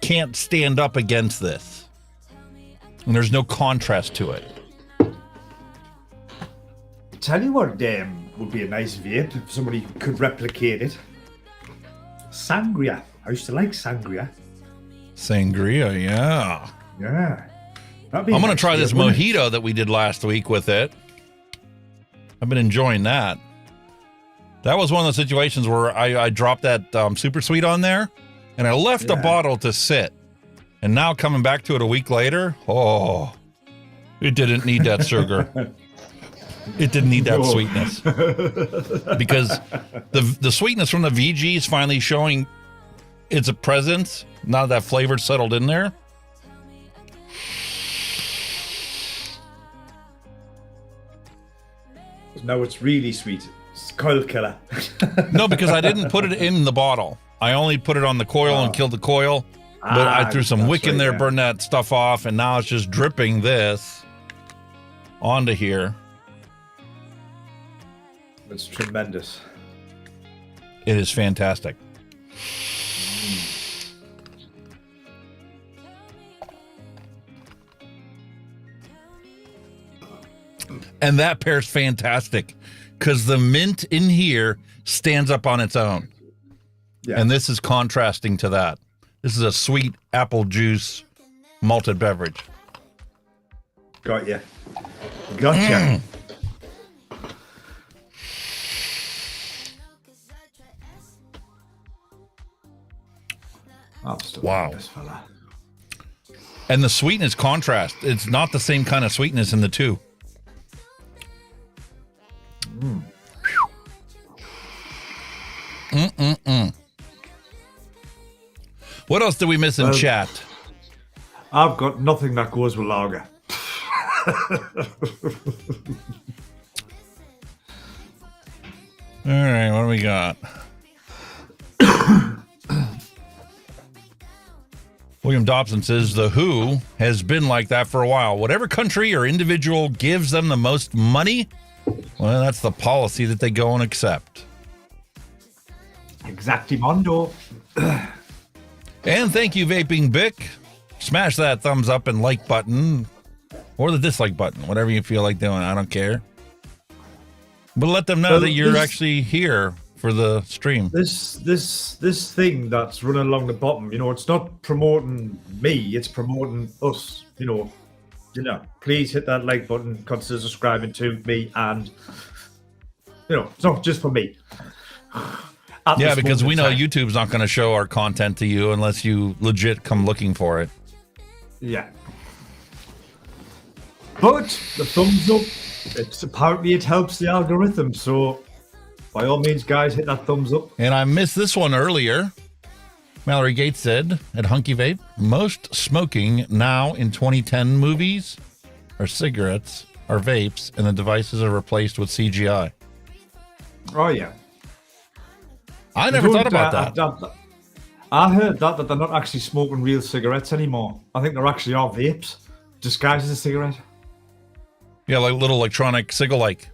can't stand up against this. And there's no contrast to it. Tell you what would be a nice vape if somebody could replicate it. Sangria. I used to like sangria. Sangria, yeah. Yeah. I'm going to try this mojito that we did last week with it. I've been enjoying that. That was one of those situations where I dropped that super sweet on there, and I left the bottle to sit. And now coming back to it a week later, it didn't need that sugar. It didn't need that sweetness. Because the sweetness from the VG is finally showing its presence. Now that flavor settled in there. No, it's really sweet. It's coil killer. No, because I didn't put it in the bottle. I only put it on the coil and killed the coil. But I threw some wick in there, burned that stuff off, and now it's just dripping this onto here. It's tremendous. It is fantastic. And that pairs fantastic because the mint in here stands up on its own. Yeah. And this is contrasting to that. This is a sweet apple juice malted beverage. Got you. Gotcha. Wow. And the sweetness contrast. It's not the same kind of sweetness in the two. What else did we miss in chat? I've got nothing that goes with lager. All right, what do we got? William Dobson says, The Who has been like that for a while. Whatever country or individual gives them the most money, well, that's the policy that they go and accept. Exactimondo. And thank you, Vaping Bic. Smash that thumbs up and like button, or the dislike button, whatever you feel like doing. I don't care. But let them know that you're actually here for the stream. This thing that's running along the bottom, it's not promoting me, it's promoting us. Please hit that like button, consider subscribing to me, and it's not just for me. Yeah, because we know YouTube's not going to show our content to you unless you legit come looking for it. Yeah. But the thumbs up Apparently it helps the algorithm, so by all means, guys, hit that thumbs up. And I missed this one earlier. Mallory Gates said at Hunky Vape, most smoking now in 2010 movies are cigarettes, are vapes, and the devices are replaced with CGI. Oh, yeah. I never thought about that. I heard that they're not actually smoking real cigarettes anymore. I think they're actually all vapes, disguised as a cigarette. Yeah, like little electronic cig-alike.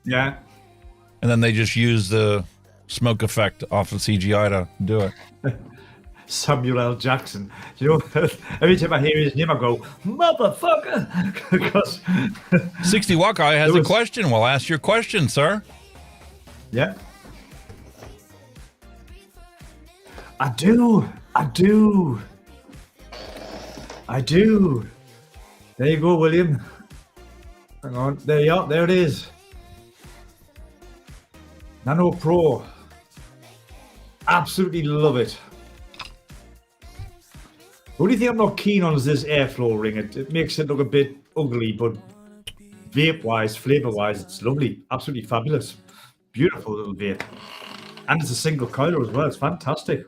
Yeah. And then they just use the smoke effect off of CGI to do it. Samuel L. Jackson. You know, every time I hear his name, I go, motherfucker! Because 60 Watt Guy has a question. Well, ask your question, sir. Yeah. I do. There you go, William. Hang on. There you are. There it is. Nano Pro. Absolutely love it. The only thing I'm not keen on is this airflow ring. It makes it look a bit ugly, but vape-wise, flavor-wise, it's lovely. Absolutely fabulous. Beautiful little vape. And it's a single coiler as well. It's fantastic.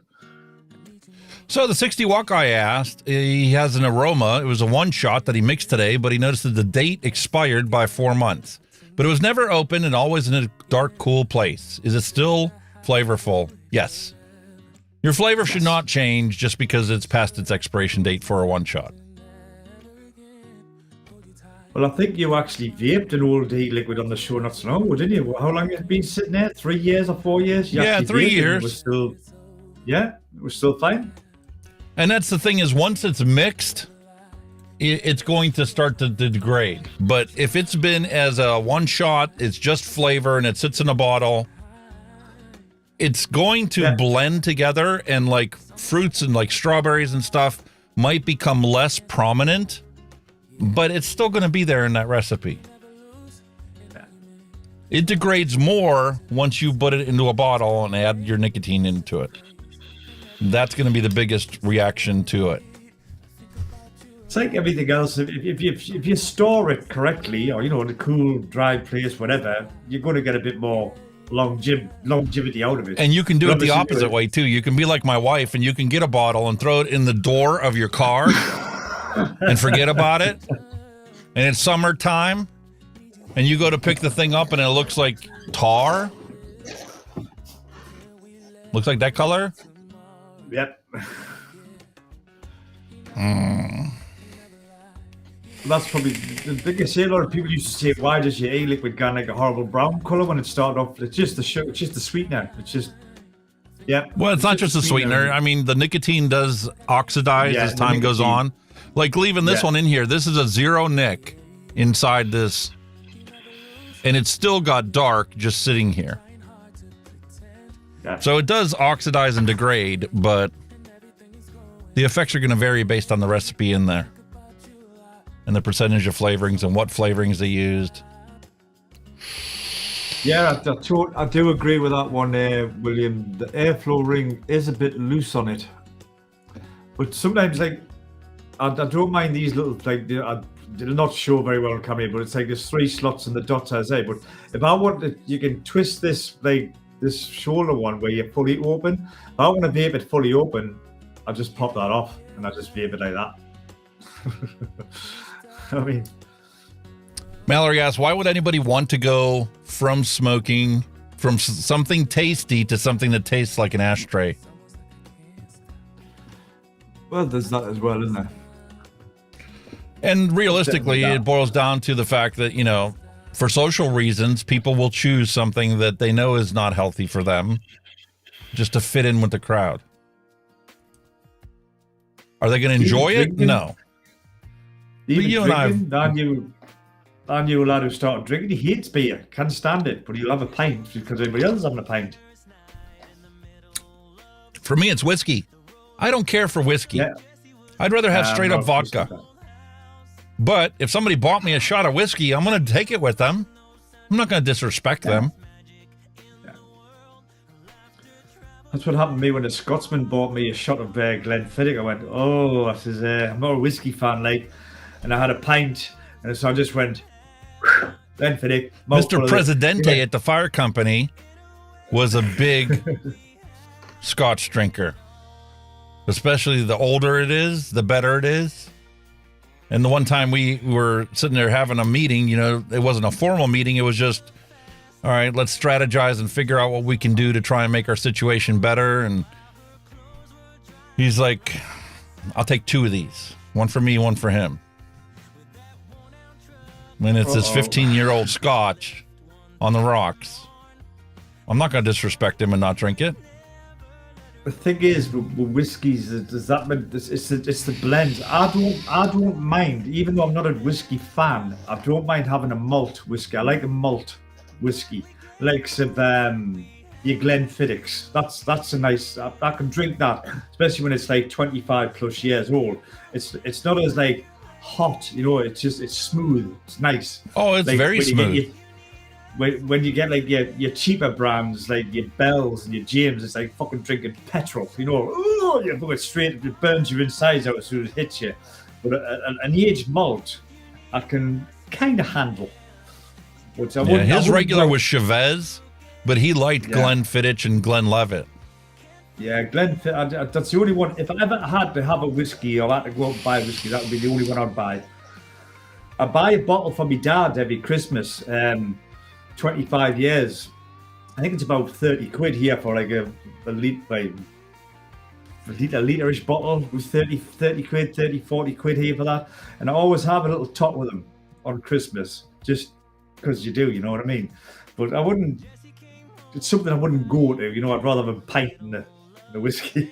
So the 60 Watt Guy asked, he has an aroma. It was a one shot that he mixed today, but he noticed that the date expired by 4 months. But it was never open and always in a dark, cool place. Is it still flavorful? Yes. Your flavor should not change just because it's past its expiration date for a one shot. Well, I think you actually vaped an old e-liquid on the show not so long ago, didn't you? How long has it been sitting there? 3 years or 4 years? Yeah, 3 years. It was still fine. And that's the thing is, once it's mixed, it's going to start to degrade. But if it's been as a one shot, it's just flavor and it sits in a bottle, it's going to blend together, and like fruits and like strawberries and stuff might become less prominent, but it's still going to be there in that recipe. It degrades more once you put it into a bottle and add your nicotine into it. That's going to be the biggest reaction to it. It's like everything else. If you store it correctly, or in a cool, dry place, whatever, you're going to get a bit more longevity out of it. And you can do it the opposite way too. You can be like my wife, and you can get a bottle and throw it in the door of your car and forget about it. And it's summertime, and you go to pick the thing up, and it looks like tar. Looks like that color. Yep. That's probably the biggest. A lot of people used to say, "Why does your e-liquid go like a horrible brown color when it started off?" It's just the sugar. It's just the sweetener. It's just, yeah. Well, it's not just the sweetener. I mean, the nicotine does oxidize as time goes on. Like leaving this one in here. This is a zero nic inside this, and it's still got dark just sitting here. So it does oxidize and degrade, but the effects are going to vary based on the recipe in there and the percentage of flavorings and what flavorings they used. Yeah, I do agree with that one, William. The airflow ring is a bit loose on it, but sometimes like I don't mind these little they'll not show very well on camera, but it's like there's 3 slots and the dots as but if I want to, you can twist this this shoulder one where you're fully open. If I want to vape it fully open, I just pop that off and I just vape it like that. I mean, Mallory asks, why would anybody want to go from smoking from something tasty to something that tastes like an ashtray? Well, there's that as well, isn't there? And realistically, it boils down to the fact that, for social reasons, people will choose something that they know is not healthy for them just to fit in with the crowd. Are they going to enjoy it? No. Even you drinking, I knew a lad who started drinking. He hates beer, can't stand it, but he'll have a pint because everybody else is having a pint. For me, it's whiskey. I don't care for whiskey. Yeah. I'd rather have straight up vodka. But if somebody bought me a shot of whiskey, I'm going to take it with them. I'm not going to disrespect them. Yeah. That's what happened to me when a Scotsman bought me a shot of Glenfiddich. I went, I says, I'm not a whiskey fan, and I had a pint, and so I just went, Glenfiddich. Mr. Presidente at the fire company was a big Scotch drinker. Especially the older it is, the better it is. And the one time we were sitting there having a meeting, you know, it wasn't a formal meeting. It was just, all right, let's strategize and figure out what we can do to try and make our situation better. And he's like, I'll take 2 of these. One for me, one for him. And it's this 15-year-old Scotch on the rocks. I'm not going to disrespect him and not drink it. The thing is, with whiskies, does that mean it's the blends? I don't mind, even though I'm not a whiskey fan. I don't mind having a malt whiskey. I like a malt whiskey, like some your Glenfiddichs. That's a nice. I can drink that, especially when it's like 25 plus years old. It's not as like hot, you know. It's smooth. It's nice. Oh, it's like, very smooth. When you get like your cheaper brands like your Bells and your James, it's like fucking drinking petrol, you know. Oh, you go straight, it burns your insides out as soon as it hits you. But an aged malt, I can kind of handle. His regular was Chavez, but he liked Glenfiddich and Glenlivet. Yeah, Glenfiddich, that's the only one. If I ever had to have a whiskey or had to go out and buy whiskey, that would be the only one I'd buy. I buy a bottle for my dad every Christmas. 25 years. I think it's about 30 quid here for like a litre-ish bottle. It was 30 quid, 30, 40 quid here for that. And I always have a little top with them on Christmas, just because you do, you know what I mean? But I wouldn't, it's something I wouldn't go to, you know. I'd rather have a pint than the whiskey.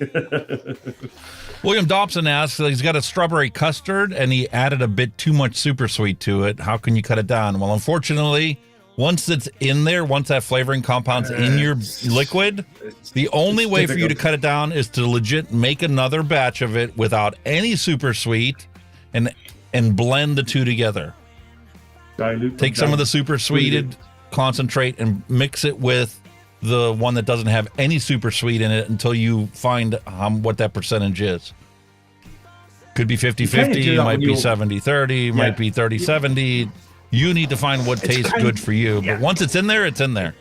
William Dobson asks, he's got a strawberry custard and he added a bit too much super sweet to it. How can you cut it down? Well, unfortunately, once it's in there, once that flavoring compound's in your liquid, the only way for you to cut it down is to legit make another batch of it without any super sweet and blend the two together. Take some of the super sweeted concentrate and mix it with the one that doesn't have any super sweet in it until you find what that percentage is. Could be 50-50, might be 70-30, might be 30-70. You need to find what tastes good for you. But once it's in there, it's in there.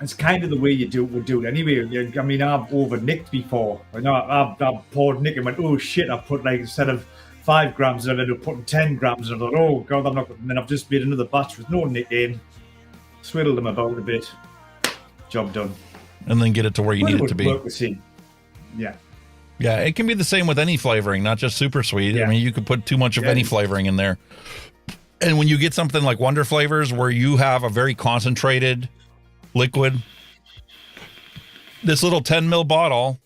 It's kind of the way you would do it anyway. I mean, I've over-nicked before. I know I've poured nick and went, oh shit, I put like, instead of 5 grams, I ended up putting 10 grams. And I thought, oh God, I'm not. And then I've just made another batch with no nick in, swiddled them about a bit, job done. And then get it to where you need it to be. Yeah. Yeah, it can be the same with any flavoring, not just super sweet. Yeah. I mean, you could put too much of any flavoring in there. And when you get something like Wonder Flavors where you have a very concentrated liquid, this little 10 ml bottle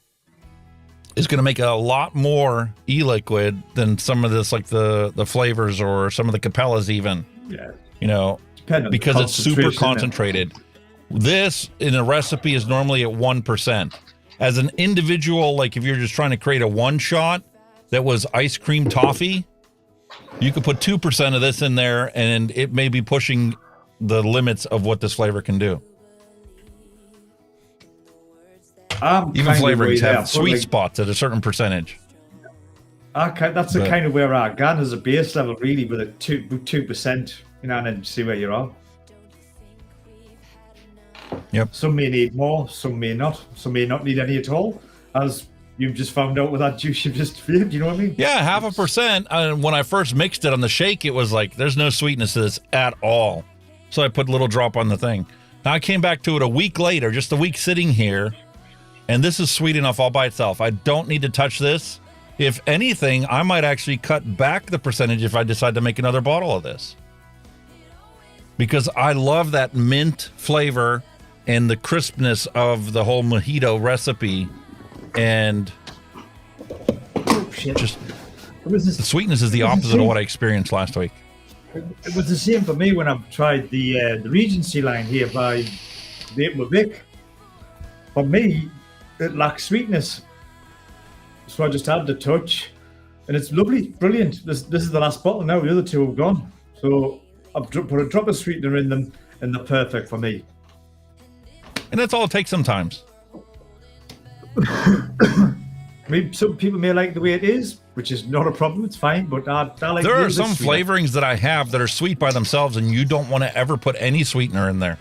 is going to make a lot more e-liquid than some of this, like the flavors or some of the Capellas even. Yeah. You know, because it's super concentrated. This in a recipe is normally at 1%. As an individual, like if you're just trying to create a one shot that was ice cream toffee, you could put 2% of this in there and it may be pushing the limits of what this flavor can do. Even flavorings have sweet spots at a certain percentage. Okay, that's the kind of where I got as a base level, really, with a 2%, you know, and then see where you're at. Yep. Some may need more, some may not. Some may not need any at all, as you've just found out with that juice you've just filled. You know what I mean? Yeah, 0.5%. When I first mixed it on the shake, it was like, there's no sweetness to this at all. So I put a little drop on the thing. Now I came back to it a week later, just a week sitting here, and this is sweet enough all by itself. I don't need to touch this. If anything, I might actually cut back the percentage if I decide to make another bottle of this. Because I love that mint flavor and the crispness of the whole mojito recipe. And just the sweetness is the opposite of what I experienced last week. It was the same for me when I tried the Regency line here by Vaping. For me, it lacks sweetness, so I just added a touch, and it's lovely, brilliant. This is the last bottle now. The other two have gone, so I've put a drop of sweetener in them, and they're perfect for me. And that's all it takes sometimes. I mean, some people may like the way it is, which is not a problem. It's fine, but I like. There are some flavorings that I have that are sweet by themselves, and you don't want to ever put any sweetener in there.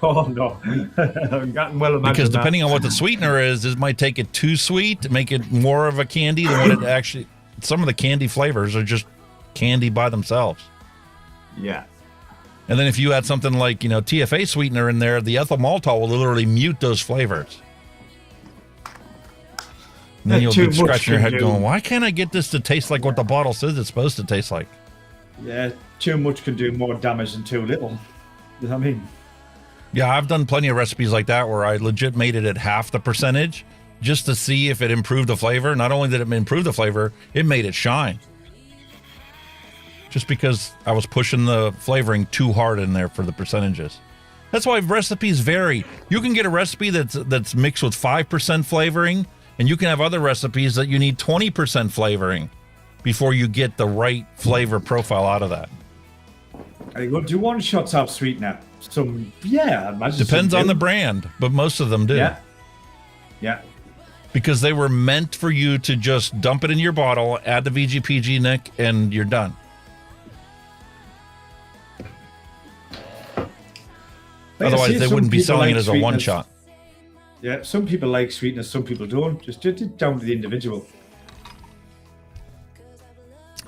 Oh no, I've gotten well imagined because depending on what the sweetener is, it might take it too sweet, make it more of a candy than what it actually. Some of the candy flavors are just candy by themselves. Yeah. And then if you add something like, TFA sweetener in there, the ethyl maltol will literally mute those flavors. And then you'll be scratching your head going, why can't I get this to taste like what the bottle says it's supposed to taste like? Yeah, too much can do more damage than too little. You know what I mean? Yeah, I've done plenty of recipes like that where I legit made it at half the percentage just to see if it improved the flavor. Not only did it improve the flavor, it made it shine. Just because I was pushing the flavoring too hard in there for the percentages. That's why recipes vary. You can get a recipe that's mixed with 5% flavoring, and you can have other recipes that you need 20% flavoring before you get the right flavor profile out of that. Do one-shots have sweetener? I imagine. Depends on the brand, but most of them do. Yeah. Because they were meant for you to just dump it in your bottle, add the VGPG nick, and you're done. Otherwise, they wouldn't be selling it as a one-shot. Yeah, some people like sweetness, some people don't. Just down to the individual.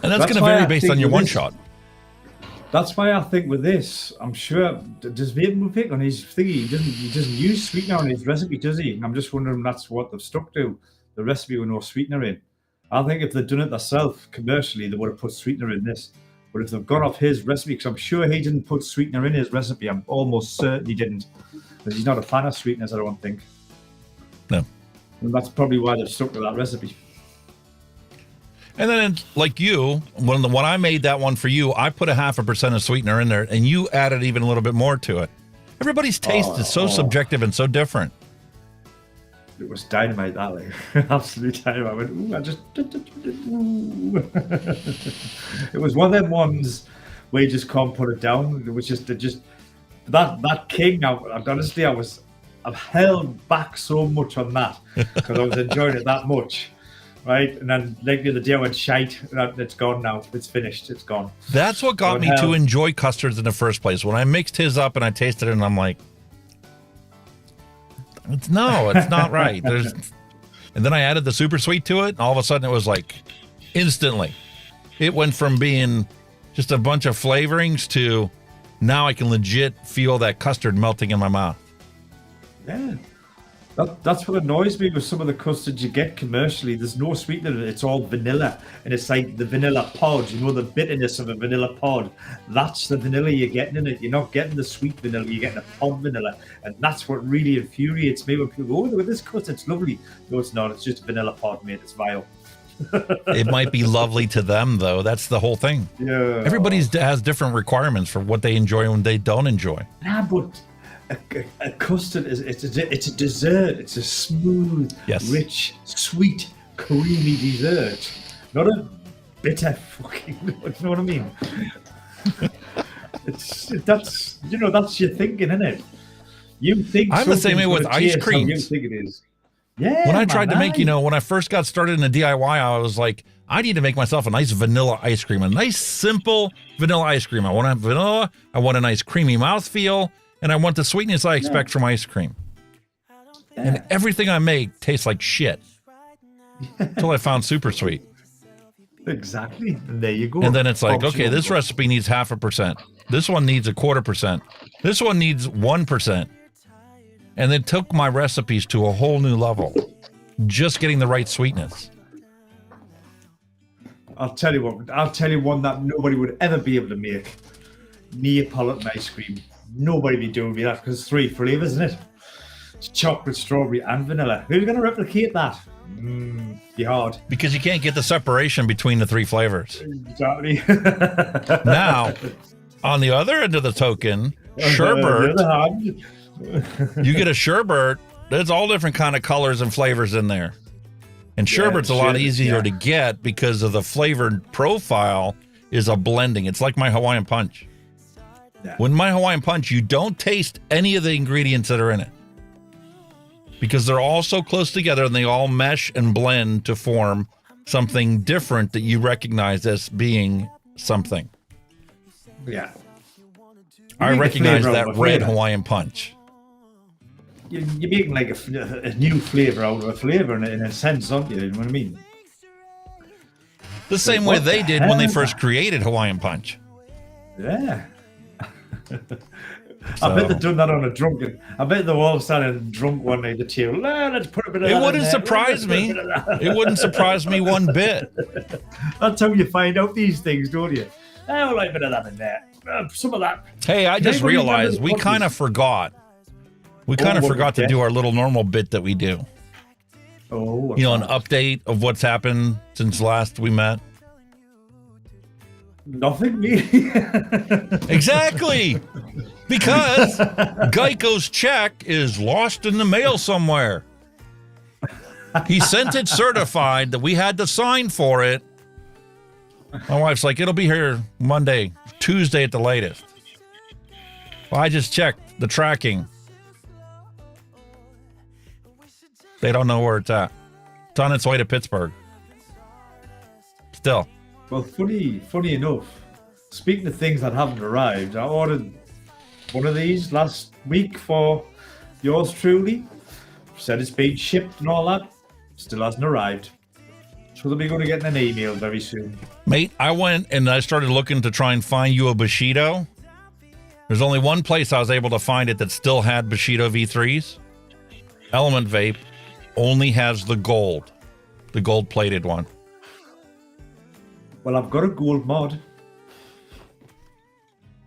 And that's going to vary based on your one-shot. That's why I think with this, I'm sure, does Vaping on his thingy, he doesn't use sweetener on his recipe, does he? I'm just wondering if that's what they've stuck to, the recipe with no sweetener in. I think if they'd done it themselves, commercially, they would have put sweetener in this. But if they've gone off his recipe, because I'm sure he didn't put sweetener in his recipe, I'm almost certain he didn't. Because he's not a fan of sweeteners, I don't think. No. And that's probably why they've stuck to that recipe. And then, like you, when I made that one for you, I put 0.5% of sweetener in there, and you added even a little bit more to it. Everybody's taste is so subjective and so different. It was dynamite, that like absolute dynamite. I went, ooh, I just. Ooh. It was one of them ones where you just can't put it down. It was just that king. Honestly, I've held back so much on that because I was enjoying it that much. Right, and then like the other day I went shite. It's gone now. It's finished. It's gone. That's what got me to enjoy custards in the first place. When I mixed his up and I tasted it, and I'm like, it's not right. And then I added the super sweet to it, and all of a sudden it was like, instantly, it went from being just a bunch of flavorings to now I can legit feel that custard melting in my mouth. Yeah. That's what annoys me with some of the custards you get commercially. There's no sweetener in it. It's all vanilla. And it's like the vanilla pod. You know the bitterness of a vanilla pod. That's the vanilla you're getting in it. You're not getting the sweet vanilla. You're getting a pod vanilla. And that's what really infuriates me when people go, oh, look at this custard. It's lovely. No, it's not. It's just a vanilla pod, mate. It's vile. It might be lovely to them, though. That's the whole thing. Yeah. Everybody has different requirements for what they enjoy and what they don't enjoy. Nah, but a custard it's a dessert. It's a smooth, rich, sweet, creamy dessert, not a bitter fucking. You know what I mean? That's your thinking, isn't it? You think I'm the same way with ice cream. You think it is. Yeah. When I tried to make, when I first got started in the DIY, I was like, I need to make myself a nice vanilla ice cream, a nice simple vanilla ice cream. I want vanilla. I want a nice creamy mouthfeel. And I want the sweetness I expect from ice cream. And everything I make tastes like shit. Until I found super sweet. Exactly. And there you go. And then it's like, okay, this recipe needs 0.5%. This one needs 0.25%. This one needs 1%. And it took my recipes to a whole new level. Just getting the right sweetness. I'll tell you one that nobody would ever be able to make. Neapolitan ice cream. Nobody be doing me that because it's 3 flavors, isn't it? It's chocolate, strawberry, and vanilla. Who's going to replicate that? Be hard. Because you can't get the separation between the 3 flavors. Exactly. Now, on the other end of the token, sherbet. You get a sherbet. There's all different kind of colors and flavors in there. And sherbet's a lot easier to get because of the flavored profile is a blending. It's like my Hawaiian Punch. When my Hawaiian Punch, you don't taste any of the ingredients that are in it. because they're all so close together and they all mesh and blend to form something different that you recognize as being something. Yeah. I recognize that red Hawaiian Punch. You're making like a new flavor out of a flavor in a sense, aren't you? You know what I mean? The same way they did when they first created Hawaiian Punch. Yeah. I bet they've done that on a drunken. I bet they're all standing drunk one night. The two. Let's put a bit of that. It wouldn't surprise me. It wouldn't surprise me one bit. That's how you find out these things, don't you? Oh, like a bit of that in there. Some of that. Hey, I just realized we kind of forgot. We kind of forgot to do our little normal bit that we do. Oh, you know, an update of what's happened since last we met. Nothing, really. Exactly. Because Geico's check is lost in the mail somewhere. He sent it certified that we had to sign for it. My wife's like, it'll be here Monday, Tuesday at the latest. Well, I just checked the tracking. They don't know where it's at. It's on its way to Pittsburgh. Still. Well, funny enough, speaking of things that haven't arrived, I ordered one of these last week for yours truly. Said it's been shipped and all that. Still hasn't arrived. So they'll be going to get an email very soon. Mate, I went and I started looking to try and find you a Bushido. There's only one place I was able to find it that still had Bushido V3s. Element Vape only has the gold-plated one. Well, I've got a gold mod.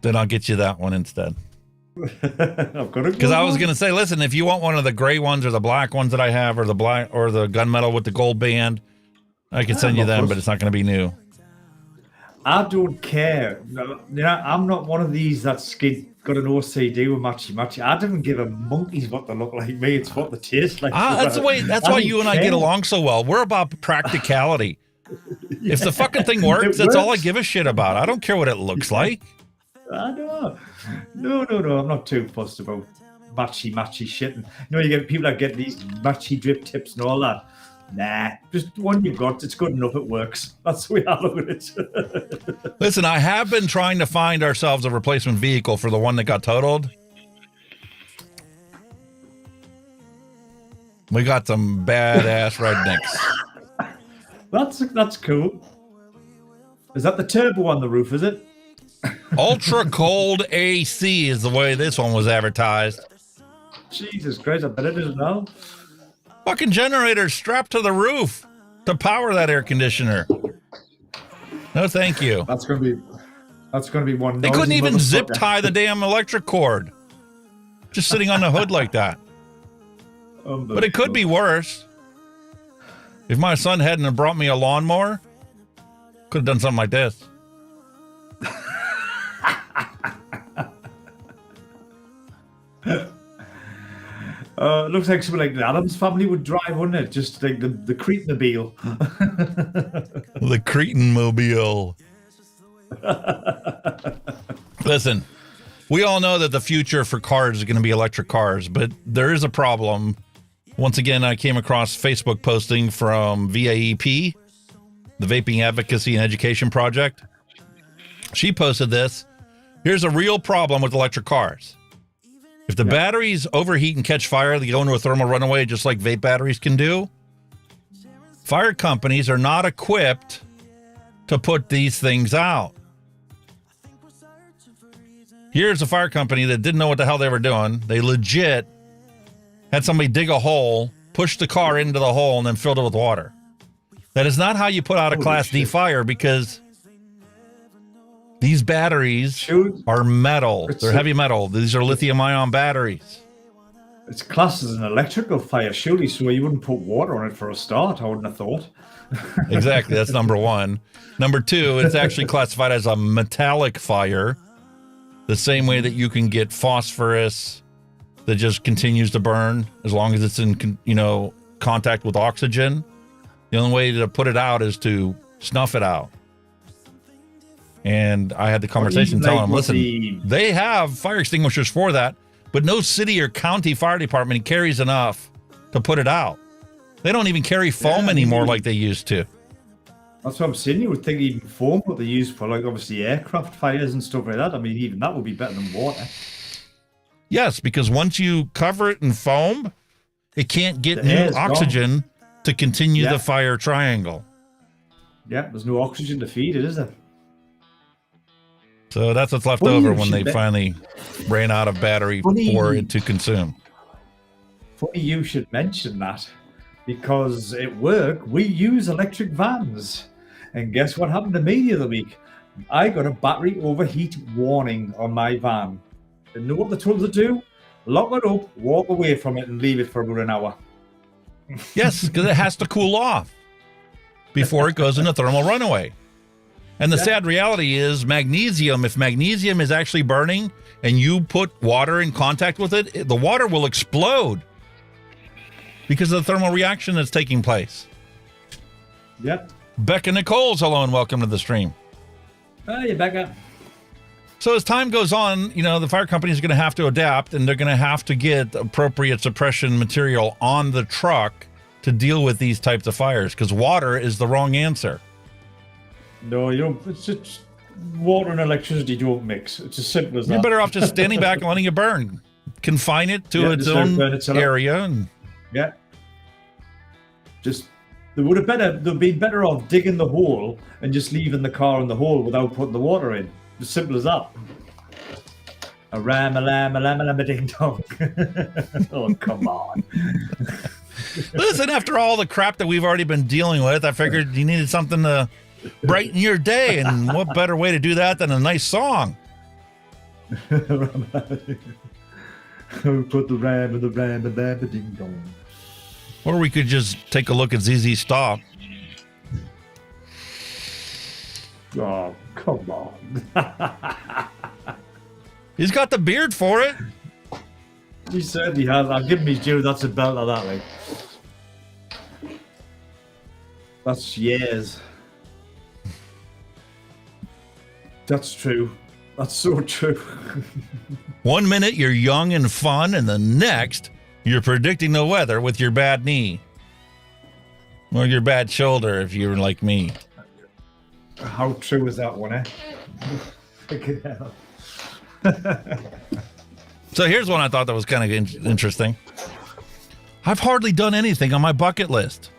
Then I'll get you that one instead. I've got a gold Because I was mod. going to say, listen, if you want one of the gray ones or the black ones that I have, or the black or the gunmetal with the gold band, I could send you them, but it's not going to be new. I don't care. You know, I'm not one of these that's got an OCD with matchy. I don't give a monkey's what they look like. Me, it's what they taste like. That's the way. That's why you and I get along so well. We're about practicality. If the fucking thing works, that's all I give a shit about. I don't care what it looks like. I know. No. I'm not too fussed about matchy shit. And, you know, you get people that get these matchy drip tips and all that. Nah, just one you've got. It's good enough. It works. That's the way I look at it. Listen, I have been trying to find ourselves a replacement vehicle for the one that got totaled. We got some badass rednecks. That's cool. Is that the turbo on the roof, is it? Ultra cold AC is the way this one was advertised. Jesus Christ, I bet it is now. Fucking generator strapped to the roof to power that air conditioner. No, thank you. That's gonna be one. They couldn't even zip tie the damn electric cord. Just sitting on the hood like that. But it could be worse. If my son hadn't have brought me a lawnmower, could have done something like this. It looks like something like the Adams family would drive, wouldn't it? Just like the Cretan-mobile. The Cretan-mobile. Listen, we all know that the future for cars is going to be electric cars, but there is a problem. Once again, I came across Facebook posting from VAEP, the Vaping Advocacy and Education Project. She posted this. Here's a real problem with electric cars. If the batteries overheat and catch fire, they go into a thermal runaway just like vape batteries can do. Fire companies are not equipped to put these things out. Here's a fire company that didn't know what the hell they were doing. They legit had somebody dig a hole, push the car into the hole, and then filled it with water. That is not how you put out a Class D fire, because these batteries are metal. They're heavy metal. These are lithium-ion batteries. It's classed as an electrical fire, surely, so you wouldn't put water on it for a start, I wouldn't have thought. Exactly. That's number one. Number two, it's actually classified as a metallic fire, the same way that you can get phosphorus that just continues to burn as long as it's in, contact with oxygen. The only way to put it out is to snuff it out. And I had the conversation telling them, listen, they have fire extinguishers for that, but no city or county fire department carries enough to put it out. They don't even carry foam anymore like they used to. That's what I'm saying. You would think even foam, what they use for, like, obviously aircraft fires and stuff like that. I mean, even that would be better than water. Yes, because once you cover it in foam, it can't get new oxygen to continue the fire triangle. Yeah, there's no oxygen to feed it, is there? So that's what's left over when they finally ran out of battery for it to consume. Funny you should mention that, because at work we use electric vans. And guess what happened to me the other week? I got a battery overheat warning on my van. And know what they told us to do? Lock it up, walk away from it, and leave it for about an hour. Yes, because it has to cool off before it goes into thermal runaway. And the sad reality is magnesium, if magnesium is actually burning and you put water in contact with it, the water will explode because of the thermal reaction that's taking place. Yep. Becca Nicole's hello and welcome to the stream. Hey, Becca. So as time goes on, you know, the fire companies are going to have to adapt, and they're going to have to get appropriate suppression material on the truck to deal with these types of fires, because water is the wrong answer. No, you don't. It's just water and electricity don't mix. It's as simple as that. You're better off just standing back and letting it burn. Confine it to its own area. And yeah. Just, they'd be better off digging the hole and just leaving the car in the hole without putting the water in. As simple as that. A ram, a lamb, a lamb, a lamb, a ding dong. Oh, come on. Listen, after all the crap that we've already been dealing with, I figured you needed something to brighten your day, and what better way to do that than a nice song? Put the ram and the ram and lamb, a ding dong. Or we could just take a look at ZZ Stop. Oh, come on. He's got the beard for it. He certainly has. I'll give him his due. That's a belt of that, like. That's years. That's true. That's so true. 1 minute you're young and fun, and the next you're predicting the weather with your bad knee. Or your bad shoulder if you're like me. How true is that one, eh? Fucking hell. So here's one I thought that was kind of interesting. I've hardly done anything on my bucket list.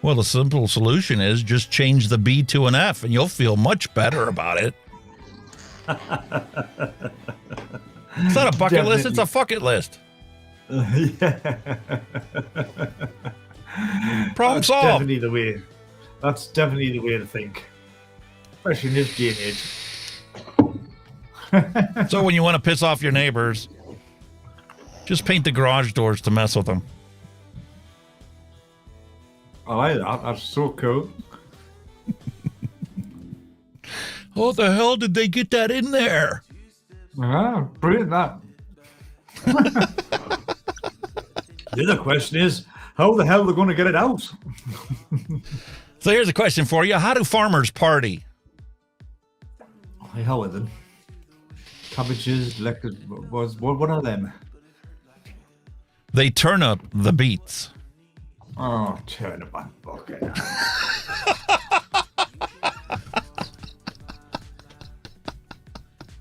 Well, the simple solution is just change the B to an F and you'll feel much better about it. It's not a bucket list, it's a fuck it list. Yeah. Problem solved. Definitely the way. That's definitely the way to think. Especially in this day and age. So when you want to piss off your neighbors, just paint the garage doors to mess with them. I like that. That's so cool. How the hell did they get that in there? Ah, brilliant that. The other question is, how the hell are they going to get it out? So here's a question for you. How do farmers party? The hell with them. Cabbages, what are them? They turn up the beets. Oh, turn up my bucket.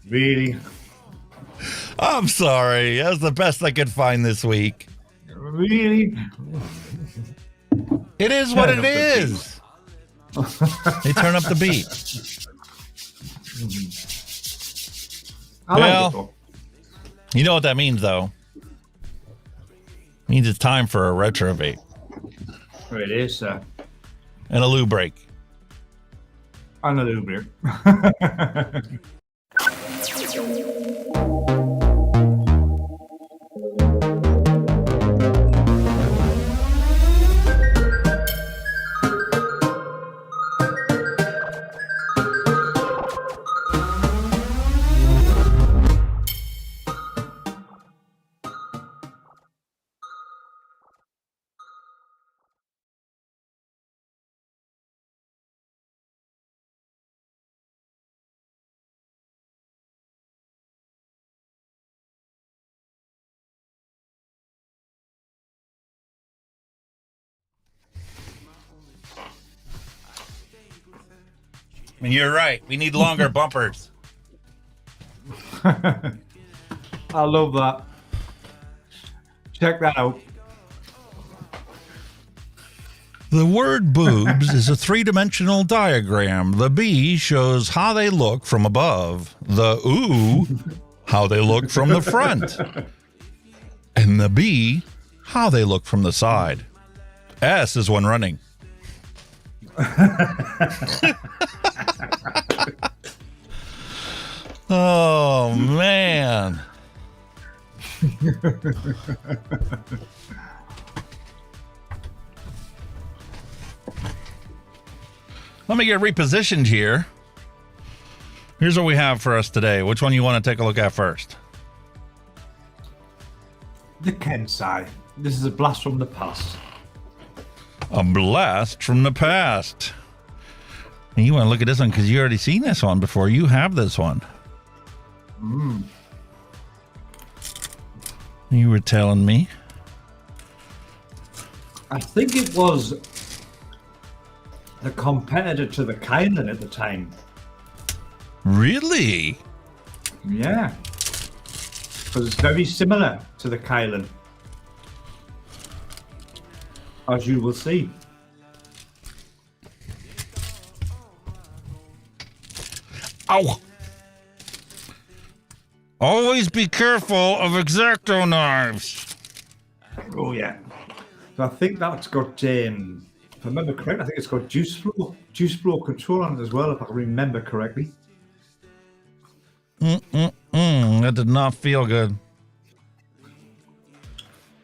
Really? I'm sorry. That was the best I could find this week. Really? It is what it is. They turn up the beat. Well, you know what that means, though. It means it's time for a retro vape. It is, sir. And a lube break. And a lube break. And you're right. We need longer bumpers. I love that. Check that out. The word boobs is a three-dimensional diagram. The B shows how they look from above. The ooh, how they look from the front. And the B, how they look from the side. S is one running. Oh, man. Let me get repositioned here. Here's what we have for us today. Which one you want to take a look at first? The Kensei. This is a blast from the past. A blast from the past. And you want to look at this one because you already seen this one before. You have this one. You were telling me. I think it was the competitor to the Kylan at the time. Really? Yeah. Because it's very similar to the Kylan. As you will see. Ow! Always be careful of x-acto knives. Oh yeah. So I think that's got, if I remember correctly, I think it's got juice flow control on it as well, if I can remember correctly. That did not feel good.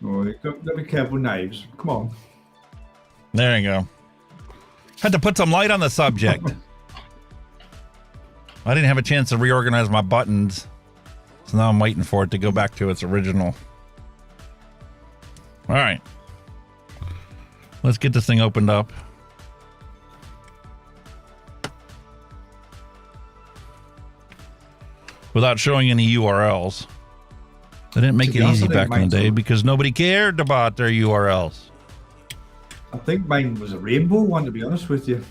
Oh, you got to be careful, knives. Come on. There you go. Had to put some light on the subject. I didn't have a chance to reorganize my buttons. So now I'm waiting for it to go back to its original. All right. Let's get this thing opened up. Without showing any URLs. They didn't make it easy back in the day because nobody cared about their URLs. I think mine was a rainbow one, to be honest with you.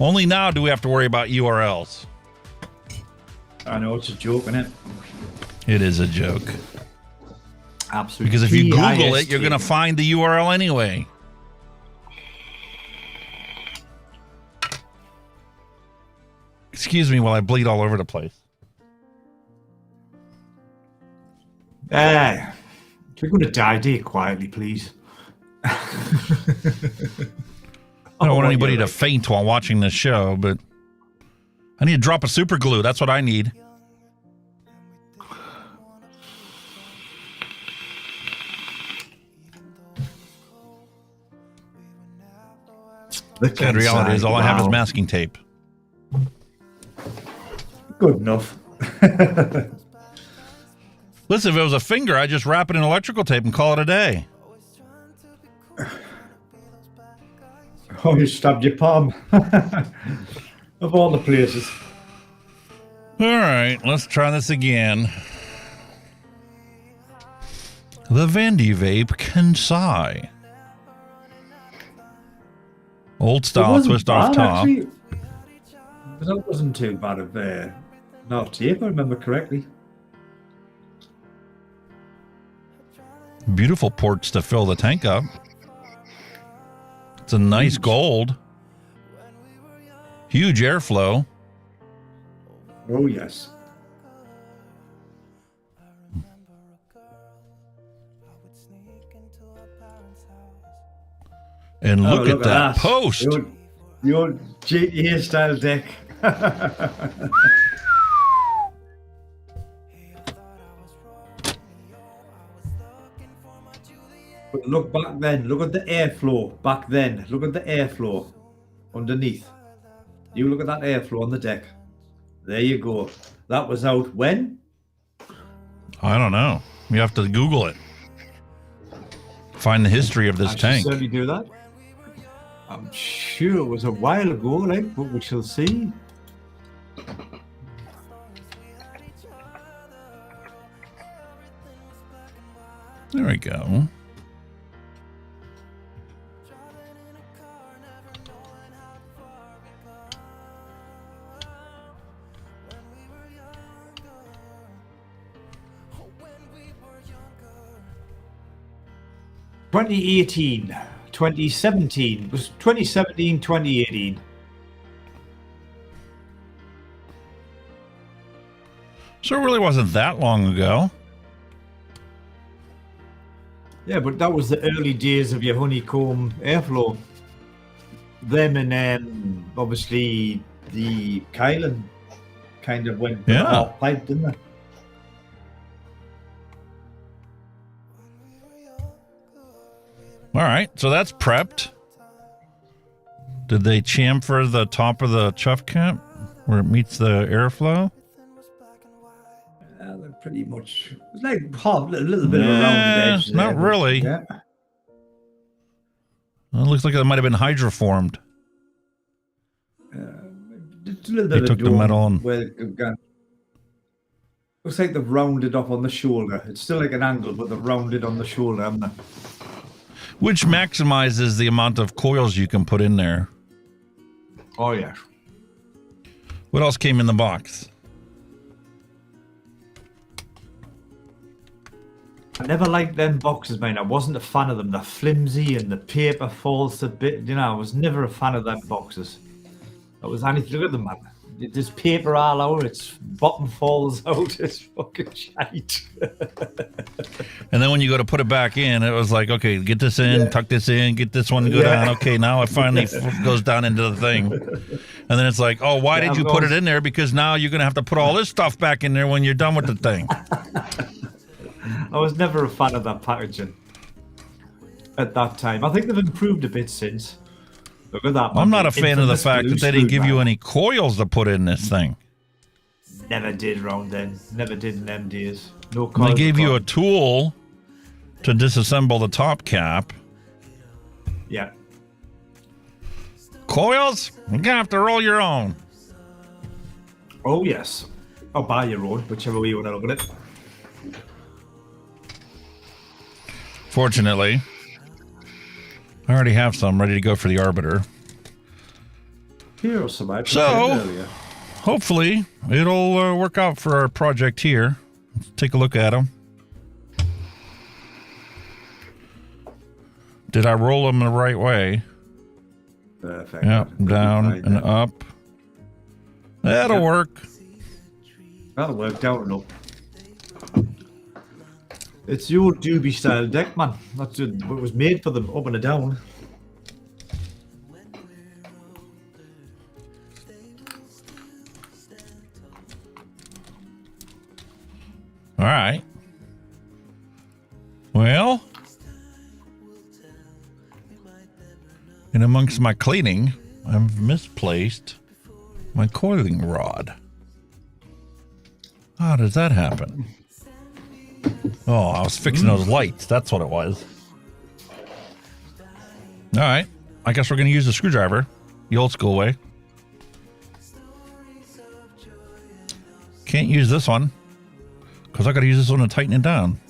Only now do we have to worry about URLs. I know, it's a joke, isn't it? It is a joke. Absolutely. Because if you Google it, you're going to find the URL anyway. Excuse me while I bleed all over the place. If you're going to die, do it quietly, please. I don't want anybody to faint while watching this show, but I need to drop a super glue. That's what I need. The sad reality is all I have is masking tape. Good enough. Listen, if it was a finger, I'd just wrap it in electrical tape and call it a day. Oh, you stabbed your palm. Of all the places. All right, let's try this again. The Vandyvape Kensei. Old style twist off top. Actually. That wasn't too bad of no tape, if I remember correctly. Beautiful ports to fill the tank up. It's a nice gold. Huge airflow. Oh, yes. And look at that post. The old GTA style deck. But look back then. Look at the airflow back then. Look at the airflow underneath. You look at that airflow on the deck. There you go. That was out when? I don't know. You have to Google it. Find the history of this I tank. should certainly do that. I'm sure it was a while ago, like, but we shall see. There we go. 2018, 2017. It was 2017, 2018. So it really wasn't that long ago. Yeah, but that was the early days of your honeycomb airflow. Them and obviously the Kylan kind of went half pipe, didn't they? All right, so that's prepped. Did they chamfer the top of the chuff cap where it meets the airflow? They're pretty much. It's like half, a little bit of a round edge. Not really. Yeah. Well, it looks like it might have been hydroformed. It's a little They bit took of the metal and where it gone. Looks like they've rounded off on the shoulder. It's still like an angle, but they've rounded on the shoulder, haven't they? which maximizes the amount of coils you can put in there. Oh yeah. What else came in the box? I never liked them boxes, man. I wasn't a fan of them. They're flimsy and the paper falls a bit. You know, I was never a fan of them boxes. That was anything. Look at them, man. There's paper all over. Its bottom falls out. It's fucking shite. And then when you go to put it back in, it was like, okay, get this in, tuck this in, get this one, go down. Okay, now it finally goes down into the thing. And then it's like, oh, why did you put it in there? Because now you're going to have to put all this stuff back in there when you're done with the thing. I was never a fan of that packaging at that time. I think they've improved a bit since. Look at that. I'm not a fan of the fact that they didn't give you any coils to put in this thing. Never did round then. Never did in them days. No They coils. gave you a tool to disassemble the top cap. Yeah. Coils? You're going to have to roll your own. Oh, yes. Or buy your own, whichever way you want to look at it. Fortunately, I already have some ready to go for the Arbiter. Here are some I So, earlier. hopefully, it'll work out for our project here. Let's take a look at them. Did I roll them the right way? Perfect. Yep, down and up. That'll work. That'll work down and up. It's the old doobie style deck, man. That's what was made for them, up and down. All right. Well, in amongst my cleaning, I've misplaced my coiling rod. How does that happen? Oh, I was fixing those lights. That's what it was. All right. I guess we're going to use the screwdriver, the old school way. Can't use this one because I got to use this one to tighten it down.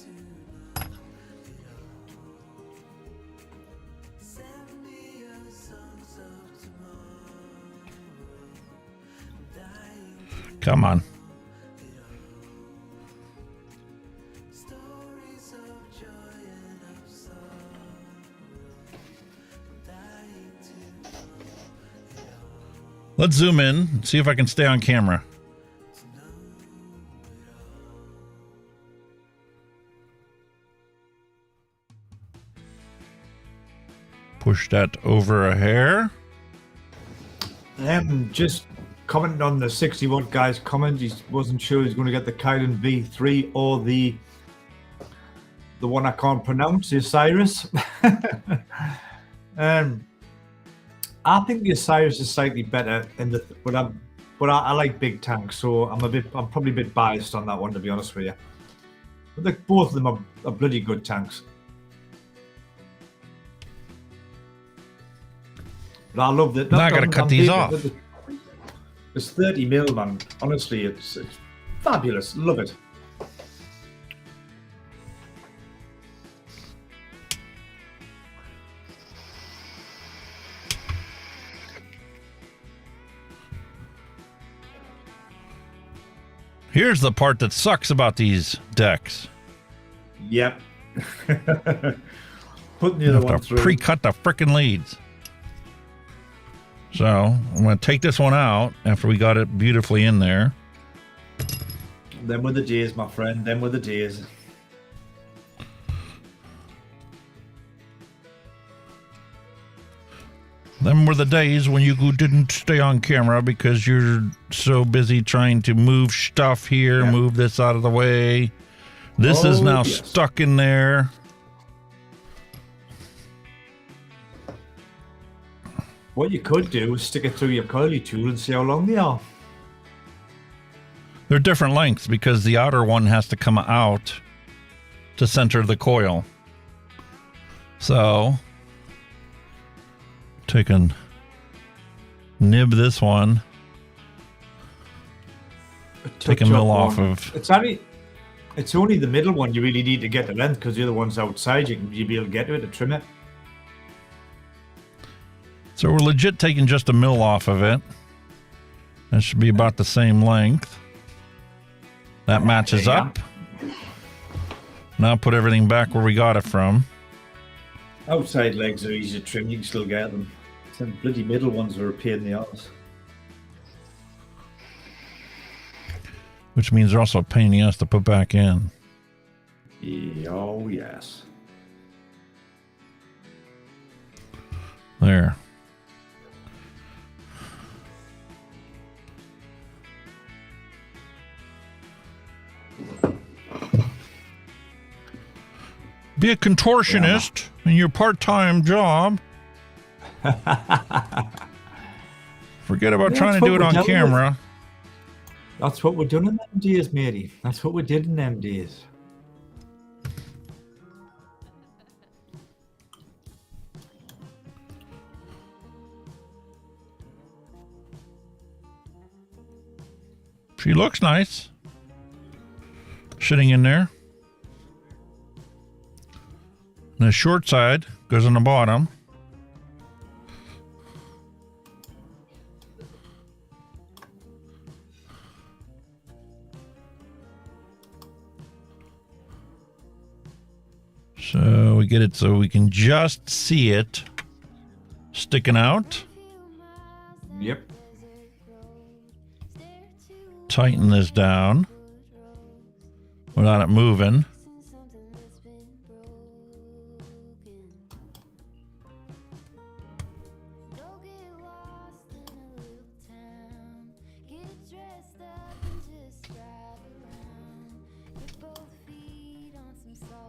Come on. Let's zoom in and see if I can stay on camera. Push that over a hair. Just commenting on the 60-watt guy's comment, he wasn't sure he's going to get the Kylan V3 or the one I can't pronounce, the Osiris. I think the Osiris is slightly better but I like big tanks, so I'm probably a bit biased on that one, to be honest with you. But both of them are bloody good tanks. But I love that. Now I gotta cut these off. It's 30 mil, man. Honestly, it's fabulous. Love it. Here's the part that sucks about these decks. Yep. putting the You other have one to through. pre-cut the frickin' leads. So I'm going to take this one out after we got it beautifully in there. Them were the days, my friend. Them were the days. Them were the days when you didn't stay on camera because you're so busy trying to move stuff here, move this out of the way. This is now stuck in there. What you could do is stick it through your curly tool and see how long they are. They're different lengths because the outer one has to come out to center the coil. So, take a nib this one. Take a mill off of. It's only the middle one you really need to get the length because the other one's outside. You'll be able to get to it to trim it. So we're legit taking just a mill off of it. That should be about the same length. That matches up. Now put everything back where we got it from. Outside legs are easy to trim. You can still get them. Some bloody middle ones are a pain in the arse. Which means they're also a pain in the ass to put back in. Oh, yes. There. Be a contortionist in your part-time job. Forget about trying to do it on camera. That's what we're doing in them days, matey. That's what we did in them days. She looks nice. Sitting in there. And the short side goes on the bottom. So we get it so we can just see it sticking out. Yep. Tighten this down without it moving.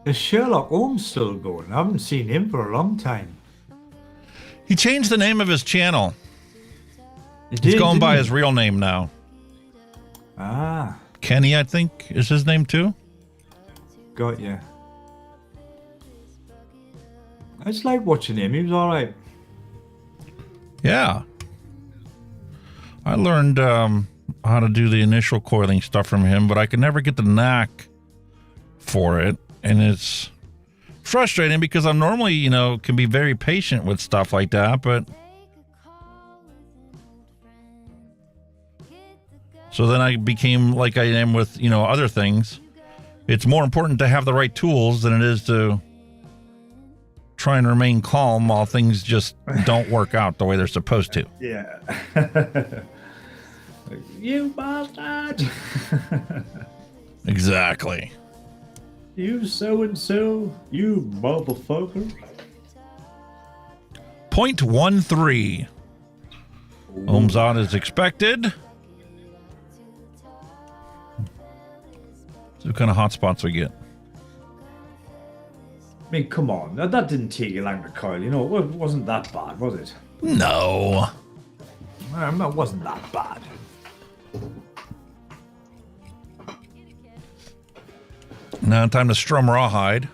Is Sherlock Holmes still going? I haven't seen him for a long time. He changed the name of his channel. He's going by his real name now. Ah. Kenny, I think, is his name too. Got ya. I just like watching him. He was all right. Yeah. I learned how to do the initial coiling stuff from him, but I could never get the knack for it. And it's frustrating because I'm normally, you know, can be very patient with stuff like that, but so then I became like I am with, you know, other things. It's more important to have the right tools than it is to try and remain calm while things just don't work out the way they're supposed to. Yeah. You bastard. Exactly. You so-and-so, you motherfucker. 0.13. Ohms out as expected. So what kind of hot spots we get? I mean, come on. That didn't take you long to coil. You know, it wasn't that bad, was it? No. It wasn't that bad. Now time to strum rawhide.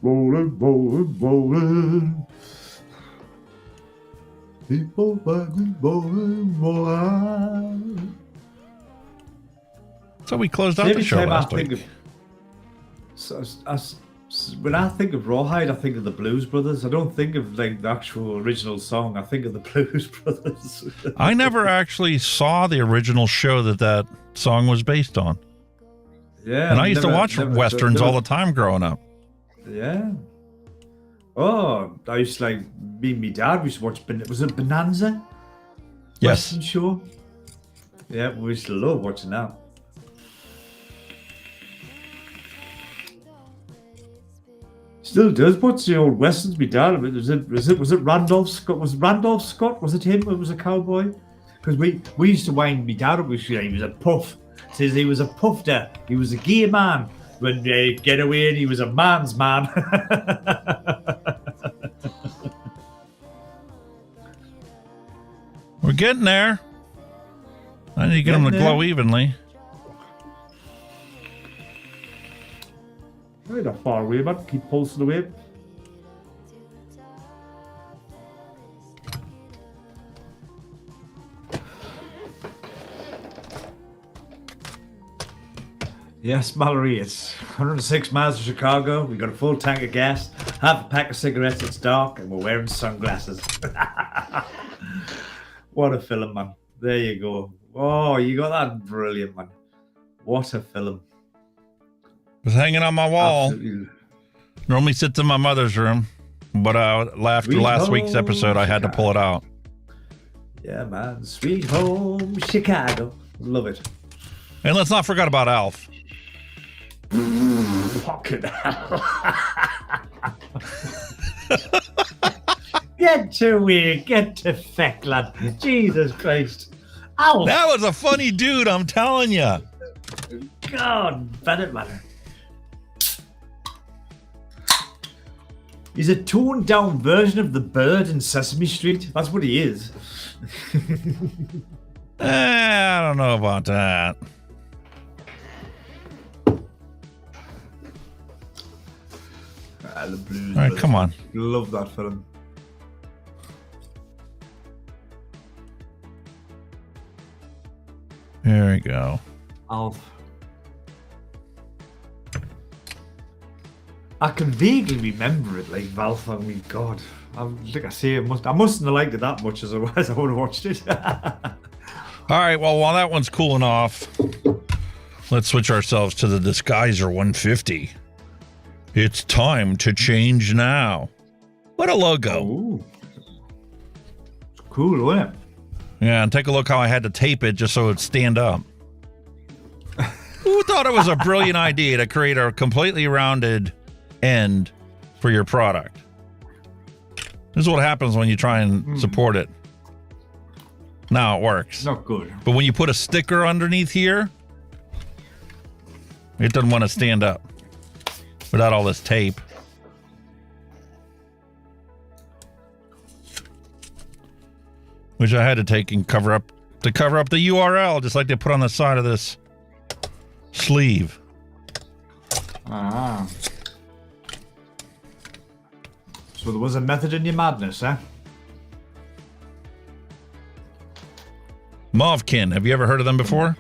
Rolling, rolling, rolling. People fucking rolling, rolling. So we closed out the show last week. When I think of rawhide, I think of the Blues Brothers. I don't think of like the actual original song. I think of the Blues Brothers. I never actually saw the original show that song was based on. Yeah. And I used to watch Westerns all the time growing up. Yeah. Oh, I used to me and my dad, we used to watch, was it Bonanza? Yes. Western show? Yeah, we used to love watching that. Still does. What's the old Westerns my dad? Was it Randolph Scott? Was it Randolph Scott? Was it him who was a cowboy? Because we used to wind me dad up. He was a puff. Says he was a puffter. He was a gay man. When they get away, and he was a man's man. We're getting there. I need to get them to glow evenly. We're not far away, man. Keep pulsing away. Yes, Mallory, it's 106 miles to Chicago. We got a full tank of gas, half a pack of cigarettes. It's dark, and we're wearing sunglasses. What a film, man. There you go. Oh, you got that brilliant, man. What a film. It was hanging on my wall. Absolutely. Normally sits in my mother's room, but after last week's episode, I had to pull it out. Yeah, man. Sweet home Chicago. Love it. And let's not forget about Alf. Fucking hell. Get to where, get to feck, lad. Jesus Christ. Alf. That was a funny dude, I'm telling you. God, better matter. He's a toned down version of the bird in Sesame Street. That's what he is. I don't know about that. The Blues. All right, come on. Love that film. There we go. Alf. I can vaguely remember it, like Valve. I mean, God, like I say, I mustn't have liked it that much, otherwise I would have watched it. All right, well, while that one's cooling off, let's switch ourselves to the Disguiser 150. It's time to change now. What a logo. Ooh. It's cool, isn't it? Yeah, and take a look how I had to tape it just so it'd stand up. Who thought it was a brilliant idea to create a completely rounded end for your product? This is what happens when you try and support it. Now it works. Not good. But when you put a sticker underneath here, it doesn't want to stand up without all this tape. Which I had to take and cover up the URL, just like they put on the side of this sleeve. Ah. So there was a method in your madness, eh? Movkin, have you ever heard of them before?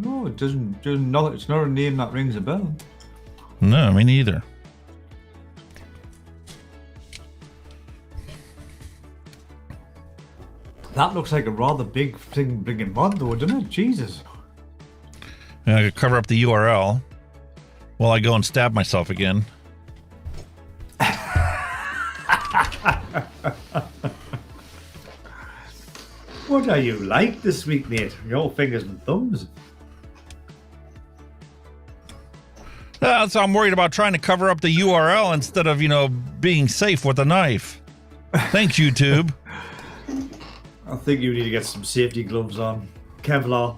No, it doesn't. It's not a name that rings a bell. No, me neither. That looks like a rather big thing bringing mod, though, doesn't it? Jesus. And I could cover up the URL while I go and stab myself again. What are you like this week, mate? Your fingers and thumbs. So I'm worried about trying to cover up the URL instead of, being safe with a knife. Thanks, YouTube. I think you need to get some safety gloves on. Kevlar.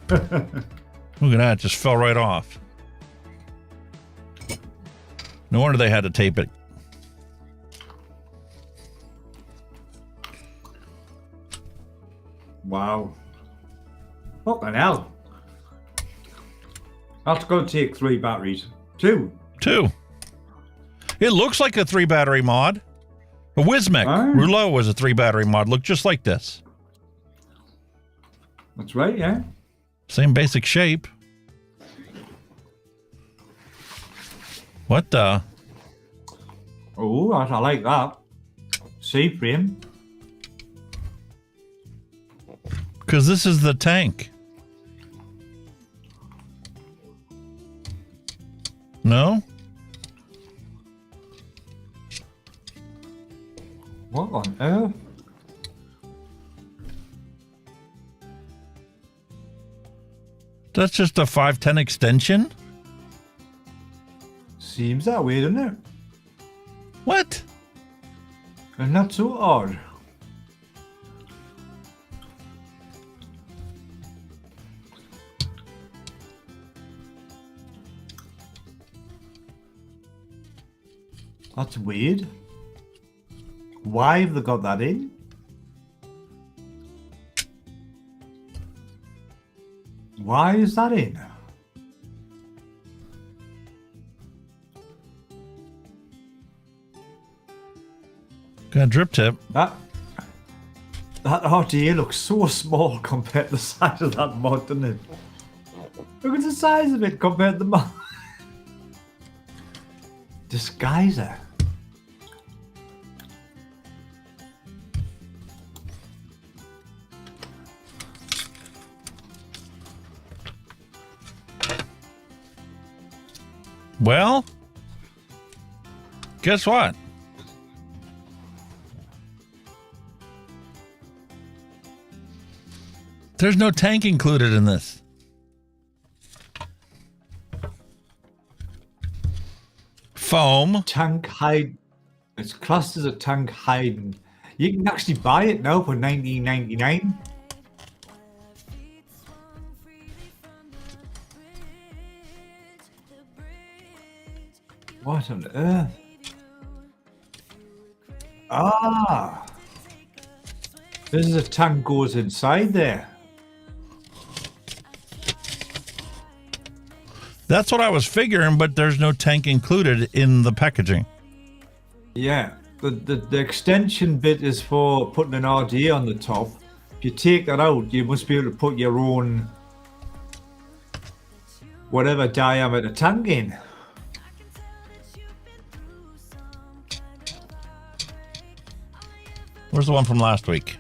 Look at that, it just fell right off. No wonder they had to tape it. Wow. Fucking hell. That's going to take 3 batteries. 2. It looks like a 3-battery mod. A Wismec Rouleau was a 3-battery mod. Looked just like this. That's right, yeah. Same basic shape. What the? Oh, I like that. C-frame. Because this is the tank. No? What on earth? That's just a 510 extension? Seems that way, doesn't it? What? And not so odd. That's weird. Why have they got that in? Why is that in? Got a drip tip. That RDA looks so small compared to the size of that mod, doesn't it? Look at the size of it compared to the mod. Disguiser. Well, guess what? There's no tank included in this. Foam. Tank hide. It's classed as a tank hiding. You can actually buy it now for $19.99. What on earth? Ah! This is a tank goes inside there. That's what I was figuring, but there's no tank included in the packaging. Yeah, the extension bit is for putting an RDA on the top. If you take that out, you must be able to put your own whatever diameter tank in. Where's the one from last week?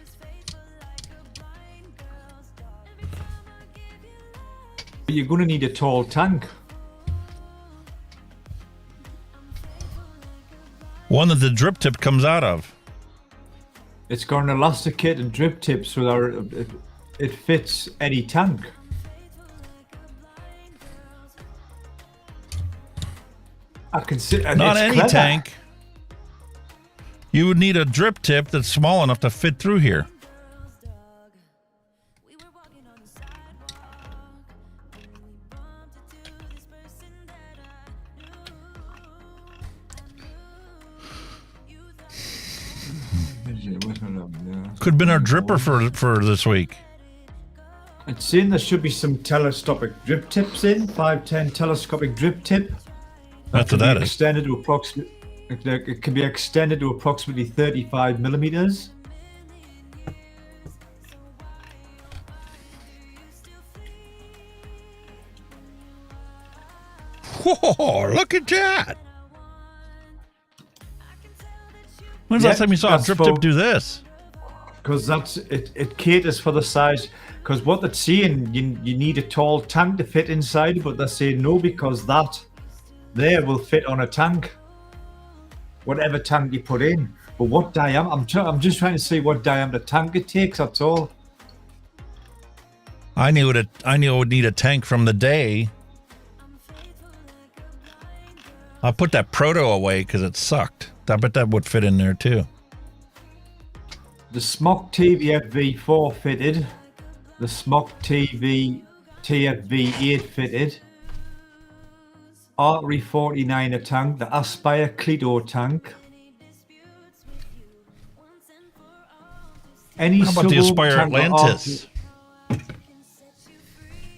You're going to need a tall tank. One that the drip tip comes out of. It's got an elastic kit and drip tip so that it fits any tank. I can see. Not any clever. Tank. You would need a drip tip that's small enough to fit through here. Could have been our dripper for this week. It's saying there should be some telescopic drip tips in. 510 telescopic drip tip. That's what that is. Extended to approximately. It can be extended to approximately 35 millimeters. Whoa, look at that. When's the last time you saw a drip tip do this? Because that's it caters for the size. Because what they're saying, you need a tall tank to fit inside, but they're saying no, because that there will fit on a tank. Whatever tank you put in. But what diameter? I'm just trying to see what diameter tank it takes, that's all. I knew I would need a tank from the day. I'll put that proto away because it sucked. I bet that would fit in there too. The Smock TVF V4 fitted. The Smock TV TFV8 fitted. Artery 49er tank. The Aspire Clito tank. Any How about the Aspire Atlantis?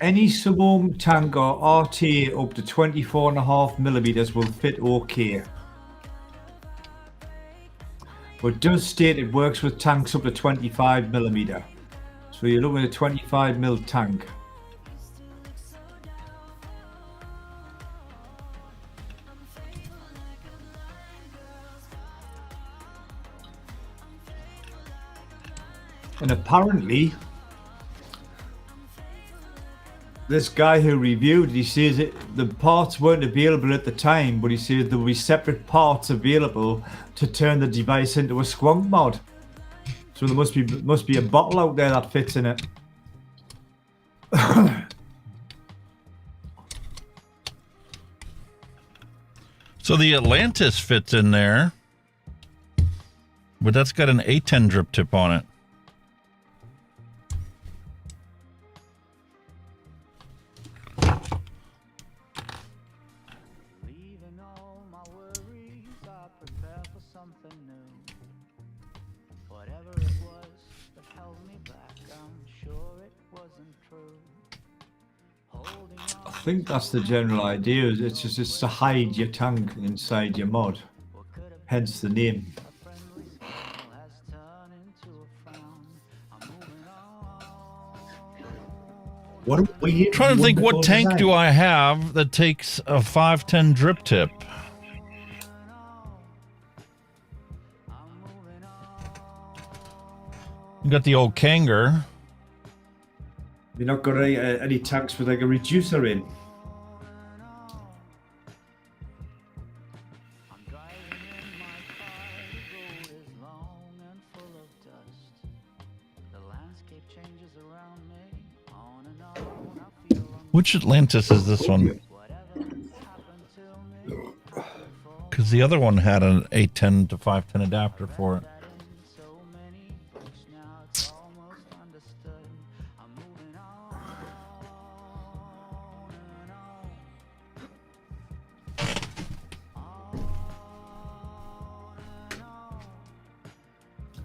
Any sub-ohm tank or RTA up to 24.5 millimeters will fit okay. But it does state it works with tanks up to 25 millimeter. So you're looking at a 25 mil tank. And apparently this guy who reviewed it, he says the parts weren't available at the time, but he says there will be separate parts available to turn the device into a squonk mod. So there must be a bottle out there that fits in it. So the Atlantis fits in there, but that's got an A10 drip tip on it. I think that's the general idea. It's just to hide your tank inside your mod. Hence the name. What are we trying to think, what tank do I have that takes a 510 drip tip? You got the old Kanger. You're not got any tanks with like a reducer in. Which Atlantis is this one? Because the other one had an 810 to 510 adapter for it.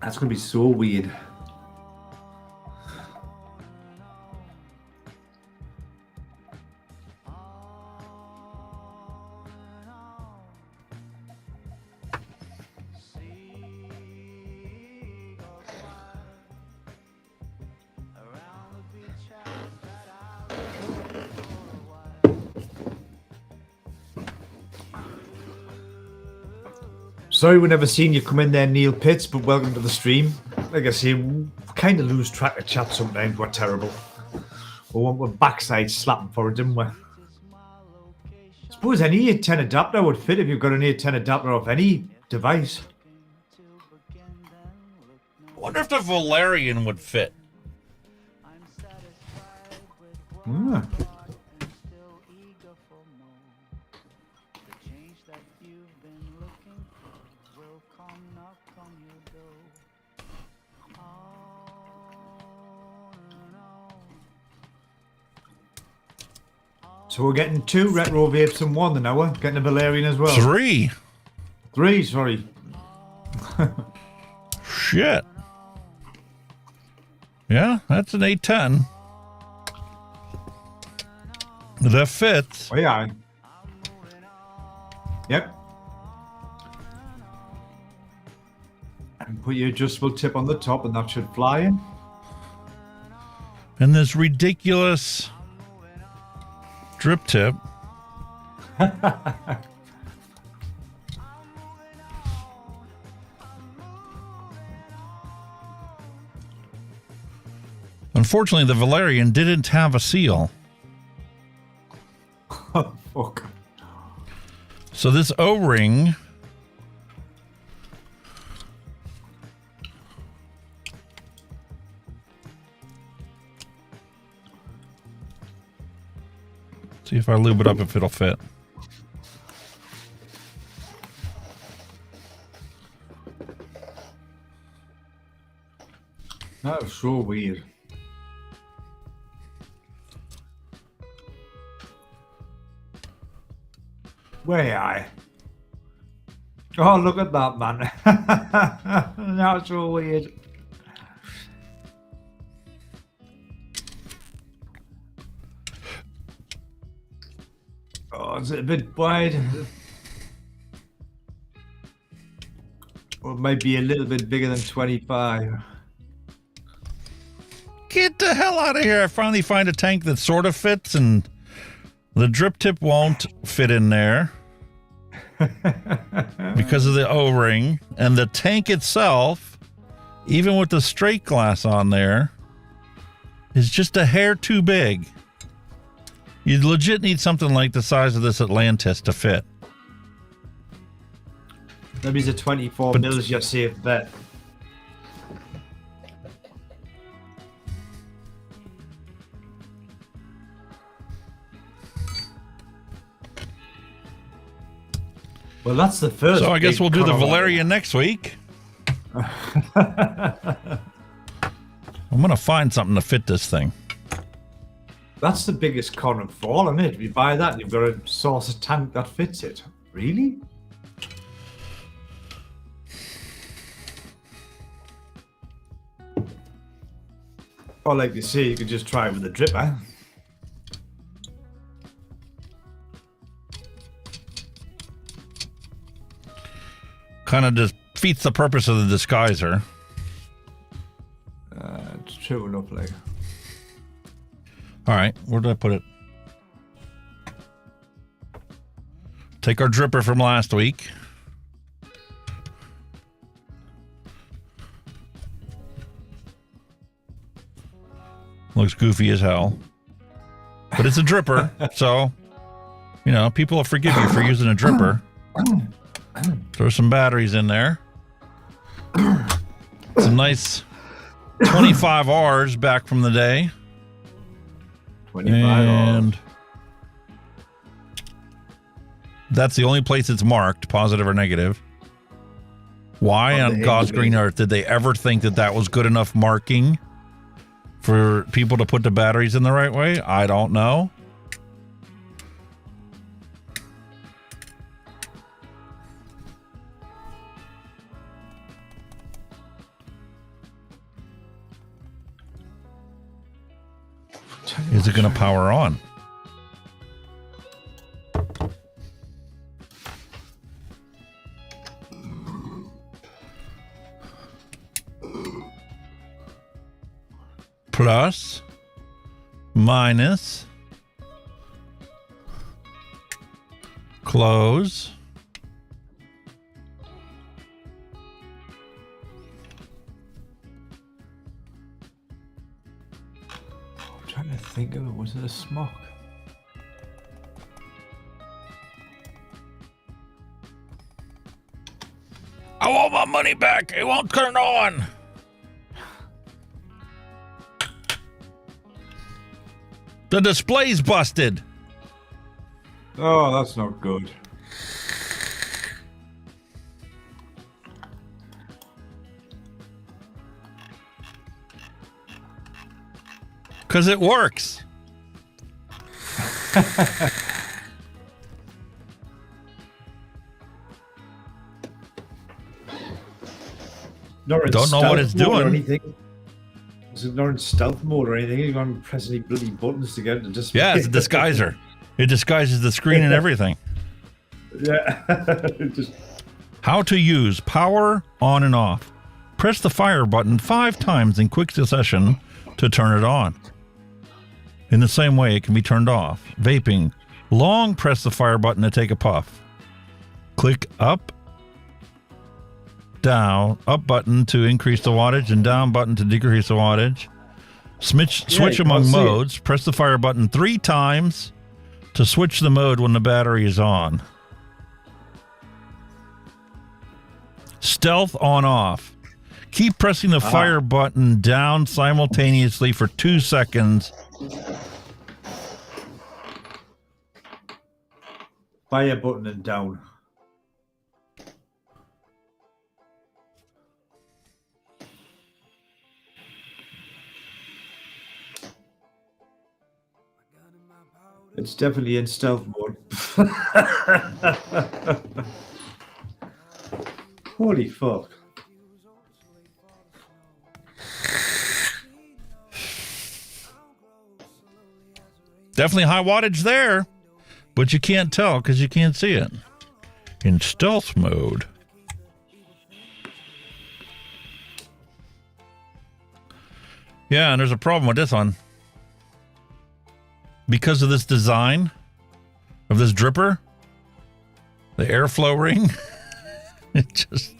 That's going to be so weird. Sorry we never seen you come in there, Neil Pitts, but welcome to the stream. Like I say, we kind of lose track of chat sometimes. We're terrible. We're backside slapping for it, didn't we? I suppose any 810 adapter would fit if you've got an 810 adapter off any device. I wonder if the Valerian would fit. Ah. So we're getting 2 retro vapes and 1 then, are we? Getting a Valerian as well. 3. 3, sorry. Shit. Yeah, that's an 810. That fits. Oh, yeah. Yep. And put your adjustable tip on the top and that should fly in. And this ridiculous drip tip. Unfortunately, the Valerian didn't have a seal. Oh, fuck. So this O-ring see if I lube it up if it'll fit. That was so weird. Where I? Oh, look at that, man. That's so weird. Oh, is it a bit wide? Or maybe a little bit bigger than 25. Get the hell out of here. I finally find a tank that sort of fits and the drip tip won't fit in there because of the O-ring, and the tank itself, even with the straight glass on there, is just a hair too big. You legit need something like the size of this Atlantis to fit. Maybe it's a 24 mils your safe bet. Well, that's the first. So I guess we'll do the Valerian next week. I'm going to find something to fit this thing. That's the biggest con of all, isn't it? If you buy that, you've got a source of tank that fits it. Really? Or like you say, you could just try it with a dripper. Kind of just defeats the purpose of the disguiser. It's true enough, like. All right, where did I put it? Take our dripper from last week. Looks goofy as hell. But it's a dripper, so, you know, people will forgive you for using a dripper. Throw some batteries in there. Some nice 25 Rs back from the day. 25 and Rs. That's the only place it's marked, positive or negative. Why on God's green earth did they ever think that that was good enough marking for people to put the batteries in the right way? I don't know. Is it going to power on? Plus, minus, close. Trying to think of it. Was it a smock? I want my money back. It won't turn on. The display's busted. Oh, that's not good. Because it works. Don't know what it's doing. Is it not in stealth mode or anything? You're going to press any bloody buttons to get it to just. Yeah, it's a disguiser. It disguises the screen and everything. Yeah. Just... How to use power on and off. Press the fire button 5 times in quick succession to turn it on. In the same way, it can be turned off. Vaping. Long press the fire button to take a puff. Click up, down, up button to increase the wattage, and down button to decrease the wattage. Switch among modes. Press the fire button 3 times to switch the mode when the battery is on. Stealth on off. Keep pressing the fire button down simultaneously for 2 seconds. Fire button and down. It's definitely in stealth mode. Holy fuck. Definitely high wattage there, but you can't tell because you can't see it. In stealth mode. Yeah, and there's a problem with this one. Because of this design of this dripper, the airflow ring, it just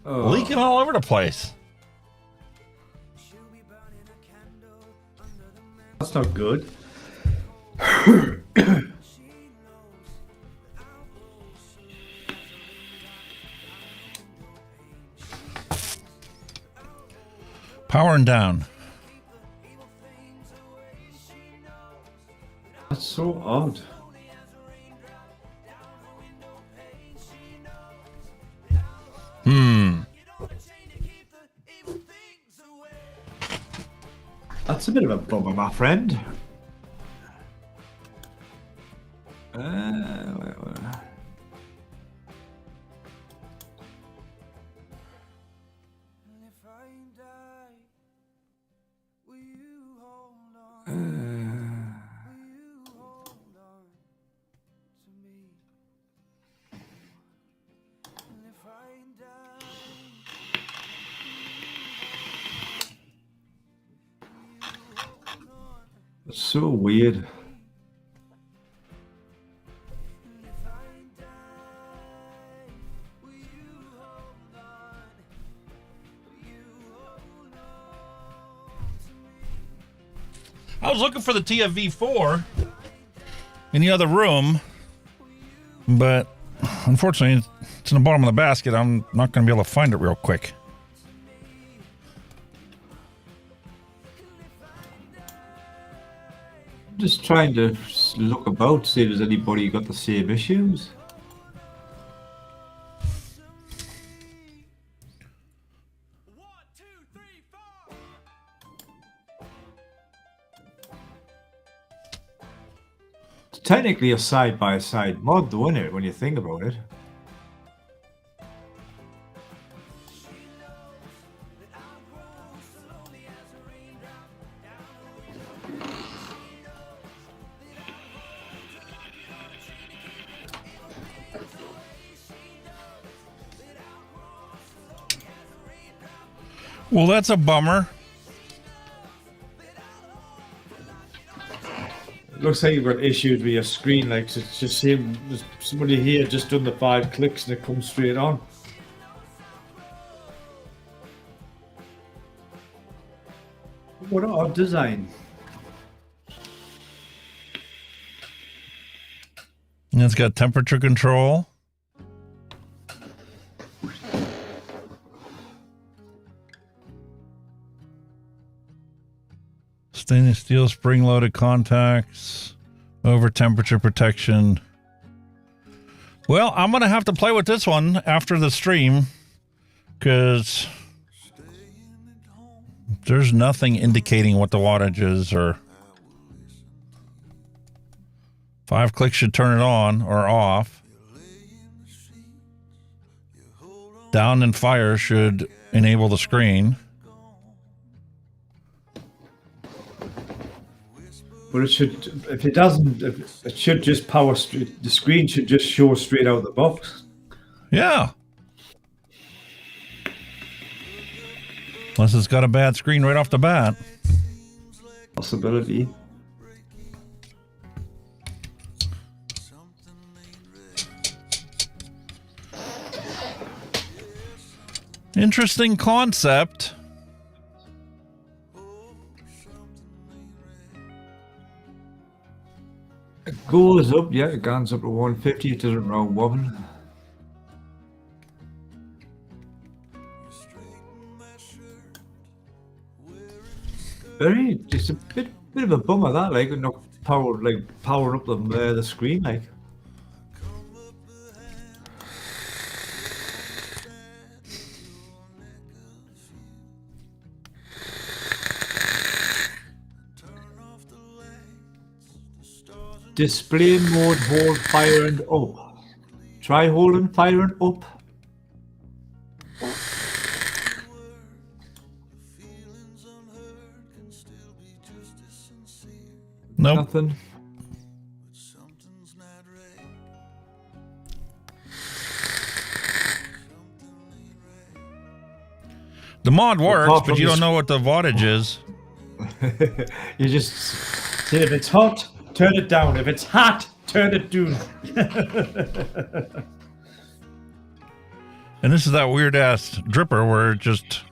leaking all over the place. That's not good. Powering down. That's so odd. That's a bit of a bummer, my friend. It's so weird. I was looking for the TFV4 in the other room, but unfortunately it's in the bottom of the basket. I'm not going to be able to find it real quick. Just trying to look about, see if there's anybody got the same issues. It's technically a side-by-side mod, though, isn't it, when you think about it? Well, that's a bummer. It looks like you've got issues with your screen, like it's just him. There's somebody here just done the 5 clicks and it comes straight on. What an odd design. And it's got temperature control. Stainless steel spring-loaded contacts, over temperature protection. Well, I'm going to have to play with this one after the stream because there's nothing indicating what the wattage is, or 5 clicks should turn it on or off. Down and fire should enable the screen. But it should, if it doesn't, it should just power straight. The screen should just show straight out of the box. Yeah. Unless it's got a bad screen right off the bat. Possibility. Interesting concept. It goes up, yeah, it goes up to 150, it doesn't round wobbin. Very, just a bit of a bummer that, like, not powering up the screen, like. Display mode, hold fire and up. Try holding fire and up. Nope. Nothing. The mod works, but you don't know what the wattage is. You just see if it's hot, turn it down. If it's hot, turn it down. And this is that weird ass dripper where it just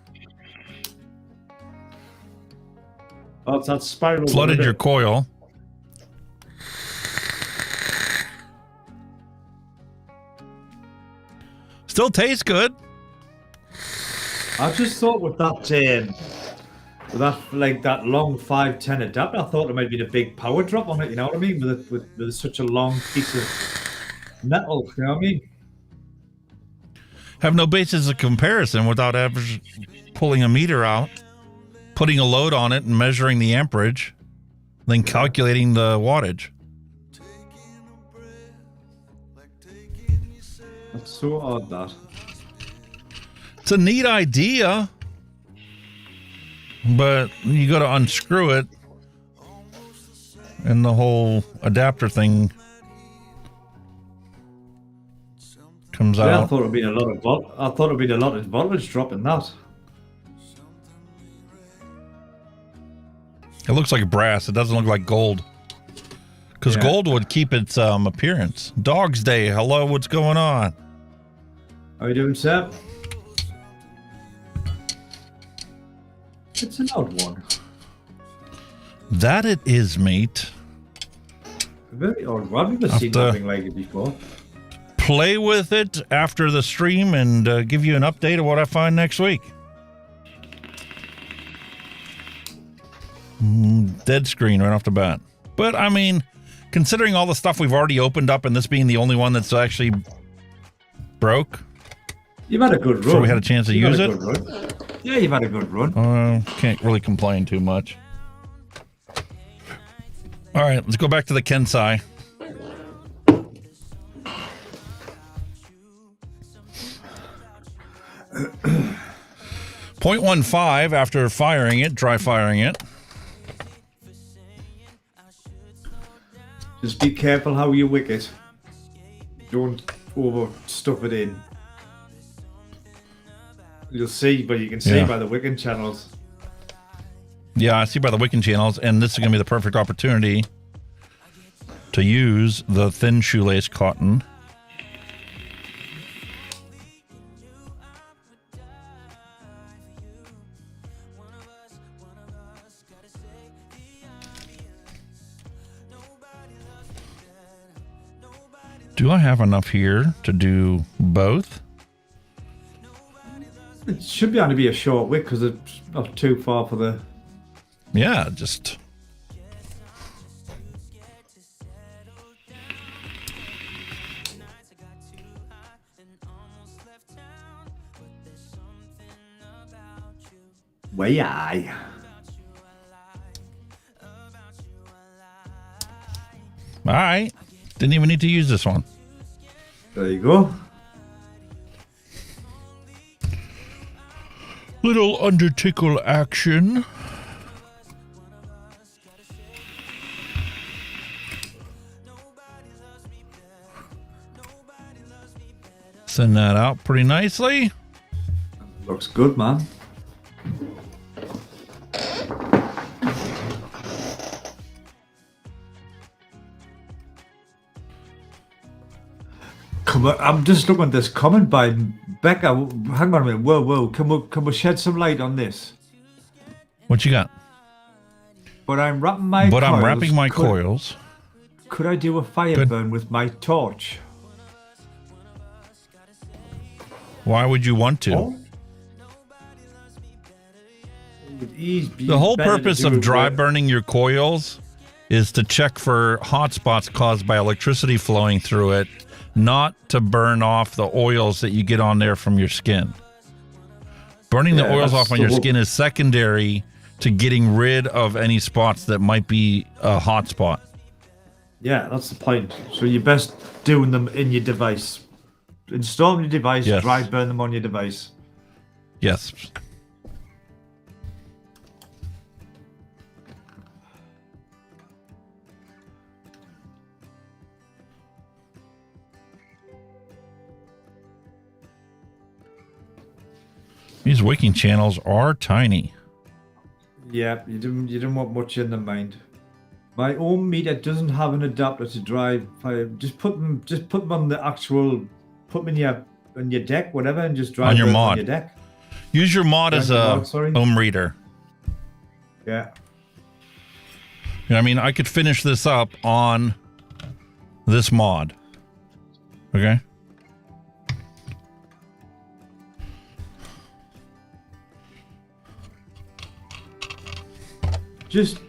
Oh, it's that spiral. flooded your coil. Still tastes good. I just thought with that long 510 adapter, I thought there might be a big power drop on it. You know what I mean? With such a long piece of metal. You know what I mean? Have no basis of comparison without ever pulling a meter out, putting a load on it, and measuring the amperage, then calculating the wattage. That's so odd, that. It's a neat idea, but you got to unscrew it, and the whole adapter thing comes out. I thought it'd been a lot of voltage drop in that. It looks like brass. It doesn't look like gold. Because gold would keep its appearance. Dog's Day. Hello, what's going on? How you doing, Seb? It's an odd one. That it is, mate. Very odd one. I've never seen nothing like it before. Play with it after the stream and give you an update of what I find next week. Dead screen right off the bat. But, I mean, considering all the stuff we've already opened up and this being the only one that's actually broke. You've had a good run. Before we had a chance to use it. Yeah, you've had a good run. Can't really complain too much. All right, let's go back to the Kensei. .15 after firing it, dry firing it. Just be careful how you wick it. Don't over stuff it in. You'll see, but you can see by the wicking channels. Yeah, I see by the wicking channels, and this is going to be the perfect opportunity to use the thin shoelace cotton. Do I have enough here to do both? It should be able to be a short wick because it's not too far for the... Yeah, just... Way aye. All right. Didn't even need to use this one. There you go. Little undertickle action. Send that out pretty nicely. Looks good, man. I'm just looking at this comment by Becca. Hang on a minute. Whoa. Can we shed some light on this? What you got? But I'm wrapping my coils. I'm wrapping my coils. Could I do a fire burn with my torch? Why would you want to? Oh? The whole purpose of dry burning your coils is to check for hot spots caused by electricity flowing through it, not to burn off the oils that you get on there from your skin. Burning the oils off on your skin is secondary to getting rid of any spots that might be a hot spot. Yeah, that's the point. So you're best doing them in your device. Install them in your device, dry burn them on your device. Yes. These wicking channels are tiny. Yeah, you didn't want much in the mind. My own meter doesn't have an adapter to drive fire. Just put them on the actual. Put them on your deck, whatever, and just drive on your them mod. on your deck. Use your mod as a ohm reader. Yeah. I mean, I could finish this up on this mod. Okay. Just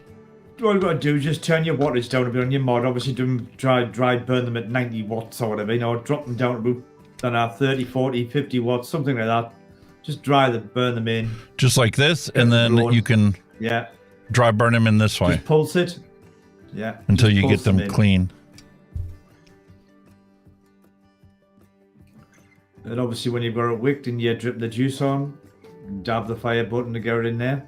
all you've got to do is just turn your wattage down a bit on your mod. Obviously, burn them at 90 watts or whatever. You know, drop them down to about 30, 40, 50 watts, something like that. Just burn them in. Just like this, and then you can dry burn them in this way. Just pulse it. Yeah. Until you get them clean. And obviously, when you've got it wicked and you drip the juice on, dab the fire button to get it in there.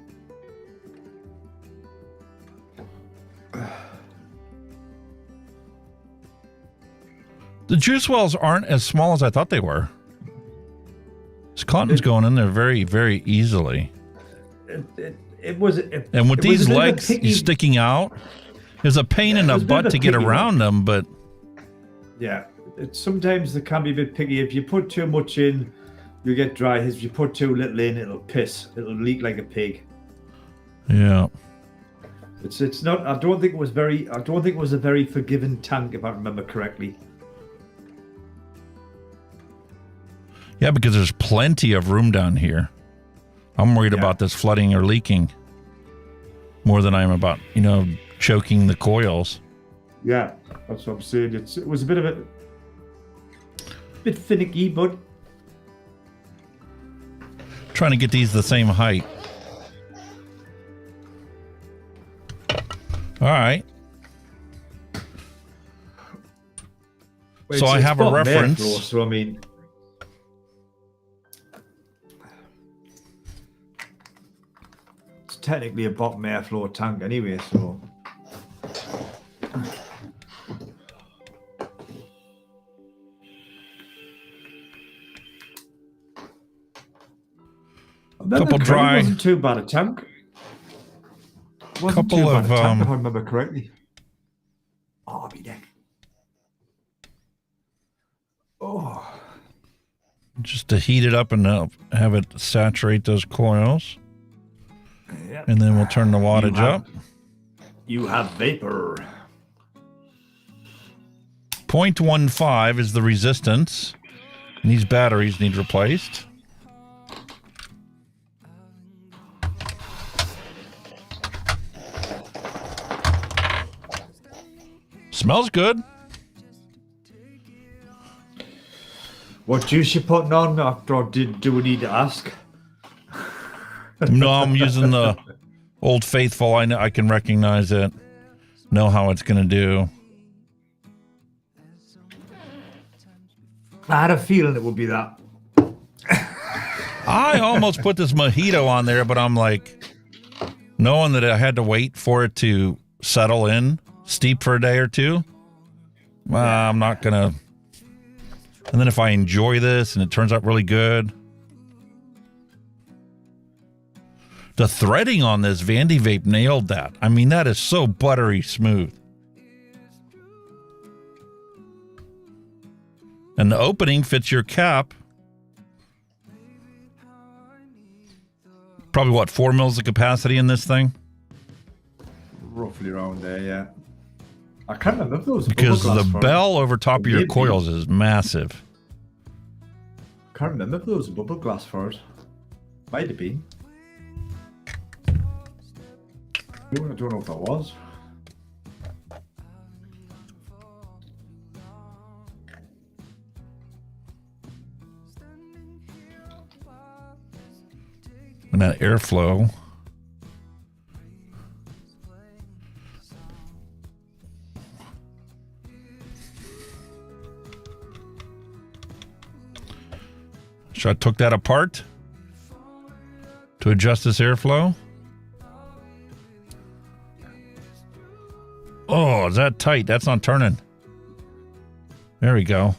The juice wells aren't as small as I thought they were. This cotton's going in there very, very easily. It was. And with these legs sticking out, there's a pain in the butt to get around them, but... Yeah, sometimes they can be a bit picky. If you put too much in, you get dry. If you put too little in, it'll piss. It'll leak like a pig. Yeah. It's not. I don't think it was a very forgiving tank, if I remember correctly. Yeah, because there's plenty of room down here. I'm worried about this flooding or leaking more than I am about, choking the coils. Yeah, that's what I'm saying. It was a bit finicky, but trying to get these the same height. All right. So I have a reference. Floor, so I mean, it's technically a bottom airflow tank anyway, so. Couple dry. It wasn't too bad a tank. Couple of if I remember correctly. Oh, I'll be there. Oh. Just to heat it up and have it saturate those coils. Yep. And then we'll turn the wattage up. You have vapor. 0.15 is the resistance. And these batteries need replaced. Smells good. What juice you putting on? Or do we need to ask? No, I'm using the Old Faithful. I can recognize it. Know how it's going to do. I had a feeling it would be that. I almost put this mojito on there, but I'm like, knowing that I had to wait for it to settle in, steep for a day or two, I'm not going to. And then if I enjoy this and it turns out really good. The threading on this Vandyvape nailed that. I mean, that is so buttery smooth. And the opening fits your cap. Probably, what, 4 mils of capacity in this thing? Roughly around there, yeah. I can't remember if those because the bell over top of your coils is massive. I can't remember if there was a bubble glass for it. Might have been. I don't know if there was. And that airflow. So I took that apart to adjust this airflow. Oh, is that tight? That's not turning. There we go.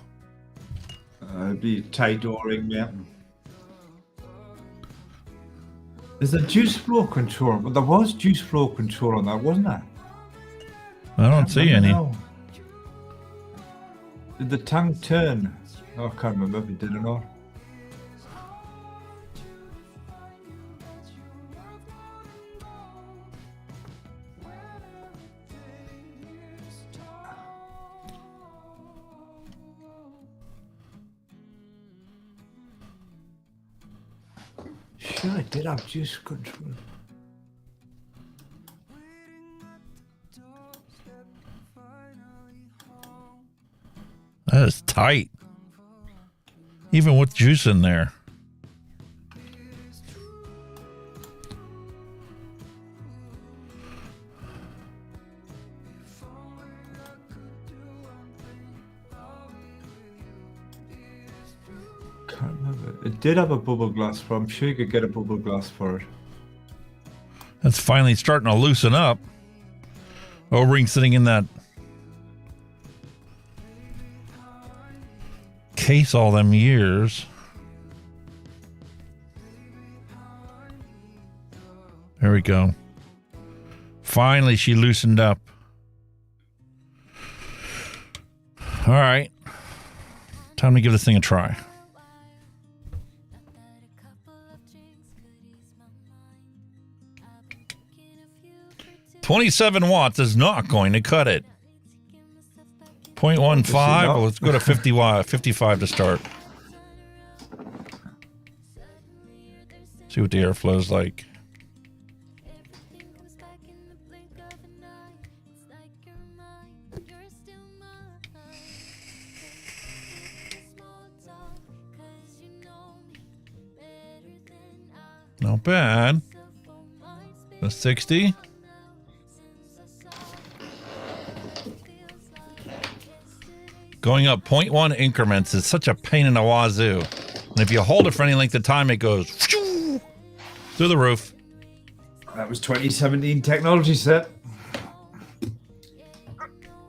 It'd be tight O-ring, yeah. There's a juice flow control, but there was juice flow control on that, wasn't there? I don't see any. Know. Did the tank turn? Oh, I can't remember if it did or not. Sure, I did have juice control. That is tight. Even with juice in there. Can't remember. It did have a bubble glass for. I'm sure you could get a bubble glass for it. That's finally starting to loosen up. O-ring sitting in that case all them years. There we go. Finally, she loosened up. All right. Time to give this thing a try. 27 watts is not going to cut it. 0.15. Well, let's go to 55 to start. See what the airflow's like. Not bad. The 60. Going up 0.1 increments is such a pain in the wazoo. And if you hold it for any length of time, it goes through the roof. That was 2017 technology set.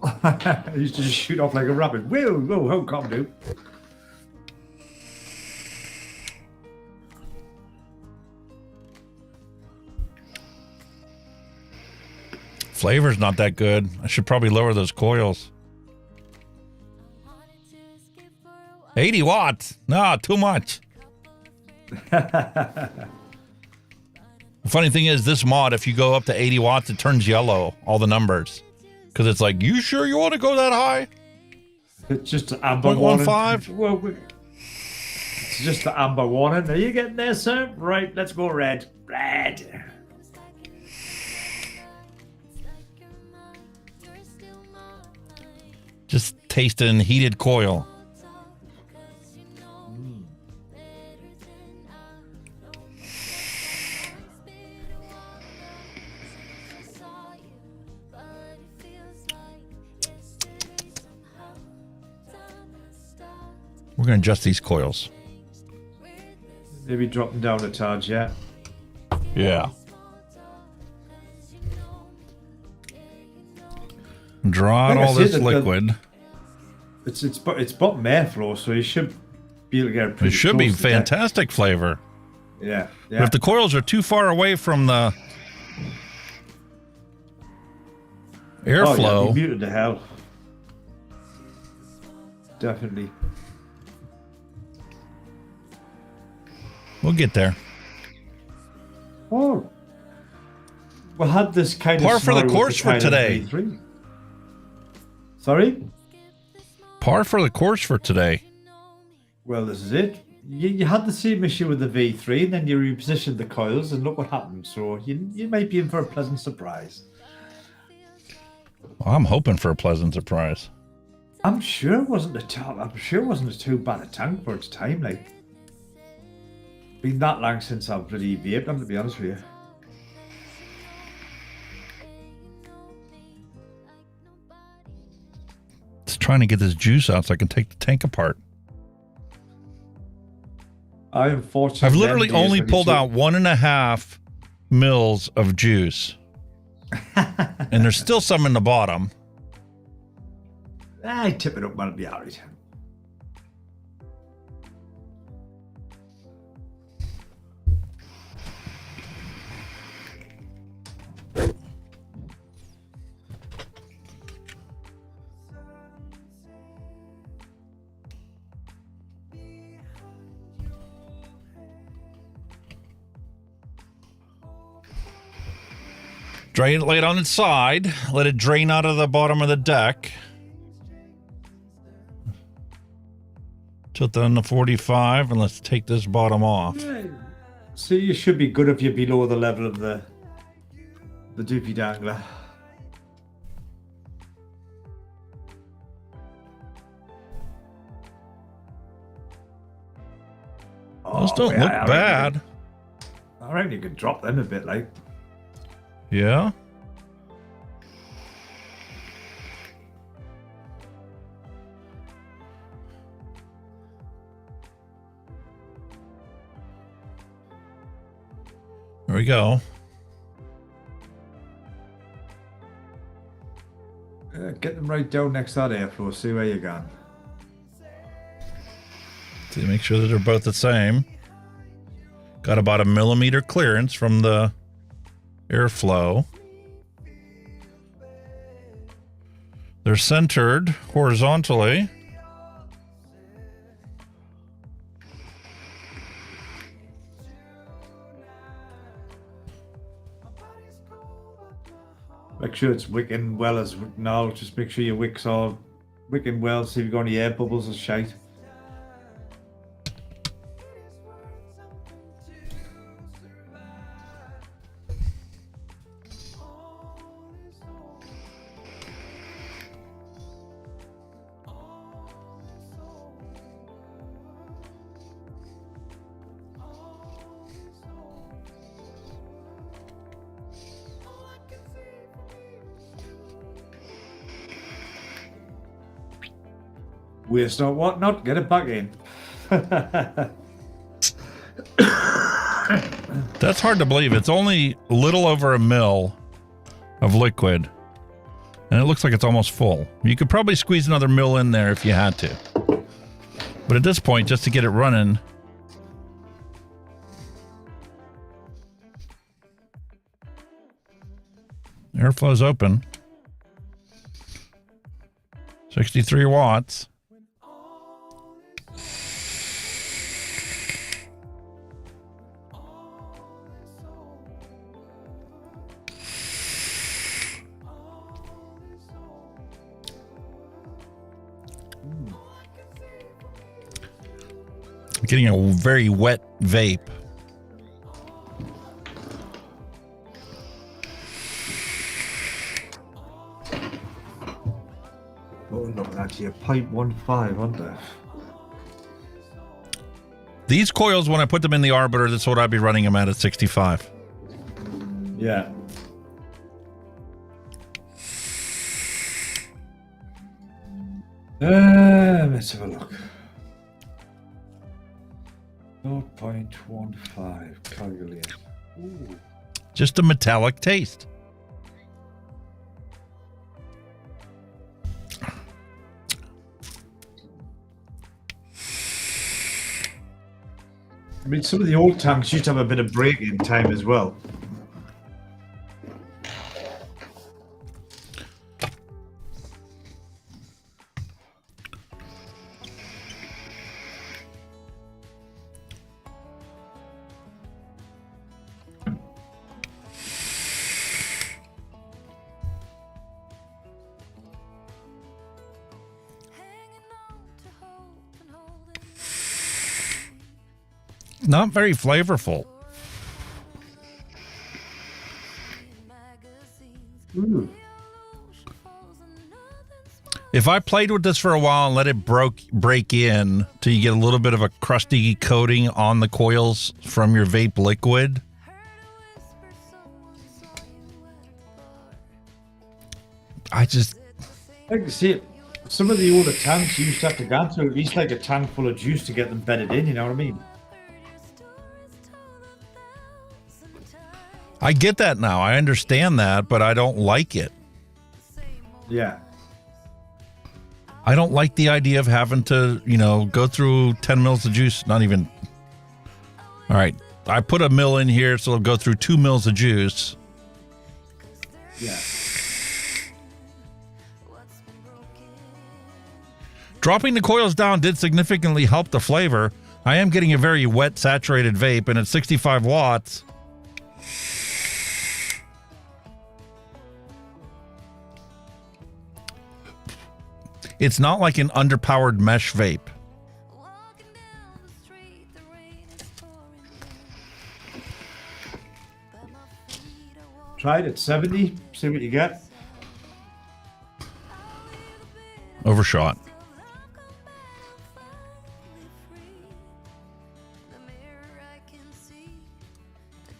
I used to just shoot off like a rabbit. Whoa, whoa, how come, dude? Flavor's not that good. I should probably lower those coils. 80 watts. No, too much. The funny thing is, this mod, if you go up to 80 watts, it turns yellow, all the numbers. Because it's like, you sure you want to go that high? It's just an amber warning. 0.15? Well, it's just the amber warning. Are you getting there, sir? Right, let's go red. Red. Just tasting heated coil. We're going to adjust these coils. Maybe drop them down a touch, yeah. Yeah. Draw out all this liquid. It's bottom airflow, so you should be able to get it should be fantastic flavor. Yeah, yeah. But if the coils are too far away from the airflow, oh, yeah, muted to hell. Definitely. We'll get there. Oh, we had this kind par of for the course for today. Sorry? Par for the course for today. Well, this is it. You had the same issue with the V3, and then you repositioned the coils, and look what happened. So you might be in for a pleasant surprise. Well, I'm hoping for a pleasant surprise. I'm sure it wasn't too bad a tank for its time. Like, been that long since I've bloody vaped, I'm to be honest with you. Just trying to get this juice out so I can take the tank apart. I've literally only pulled out 1.5 mils of juice. And there's still some in the bottom. I tip it up, man, it'll be alright. Lay it on its side. Let it drain out of the bottom of the deck. Tilt on the 45, and let's take this bottom off. Yeah. So you should be good if you're below the level of the doopy dangler. Those don't look bad. I reckon you could drop them a bit, like. Yeah. There we go. Get them right down next to that airflow. See where you're going. To make sure that they're both the same. Got about a millimeter clearance from the airflow. They're centered horizontally. Make sure it's wicking well as now. Just make sure your wicks are wicking well. See if you've got any air bubbles or shite. Waste not, what not? Get it back in. That's hard to believe. It's only a little over a mil of liquid. And it looks like it's almost full. You could probably squeeze another mil in there if you had to. But at this point, just to get it running... Airflow's open. 63 watts. Getting a very wet vape. Oh, looking at you, pipe 1.5, aren't they? These coils, when I put them in the arbiter, that's what I'd be running them at 65. Yeah. Let's have a look. 0.15 calculate. Ooh. Just a metallic taste. I mean, some of the old tanks used to have a bit of break-in time as well. Not very flavorful. Ooh. If I played with this for a while and let it break in till you get a little bit of a crusty coating on the coils from your vape liquid, I can see it. Some of the older tanks you used to have to go through at least like a tank full of juice to get them bedded in, you know what I mean? I get that now. I understand that, but I don't like it. Yeah. I don't like the idea of having to, go through 10 mils of juice. Not even. All right. I put a mil in here, so it'll go through 2 mils of juice. Yeah. Dropping the coils down did significantly help the flavor. I am getting a very wet, saturated vape, and at 65 watts. It's not like an underpowered mesh vape. Try it at 70, see what you get. Overshot.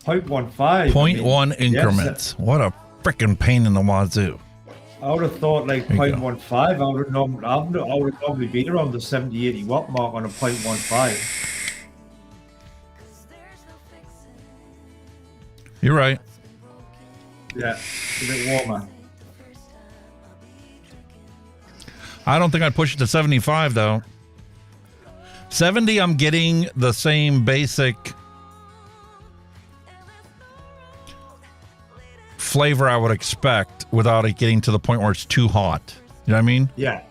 0.15. 0.1 increments. Yes, What a freaking pain in the wazoo. I would have thought like 0.15. I would have normally been around the 70, 80 watt mark on a 0.15. You're right. Yeah, a bit warmer. I don't think I'd push it to 75 though. 70, I'm getting the same basic flavor I would expect without it getting to the point where it's too hot. You know what I mean? Yeah.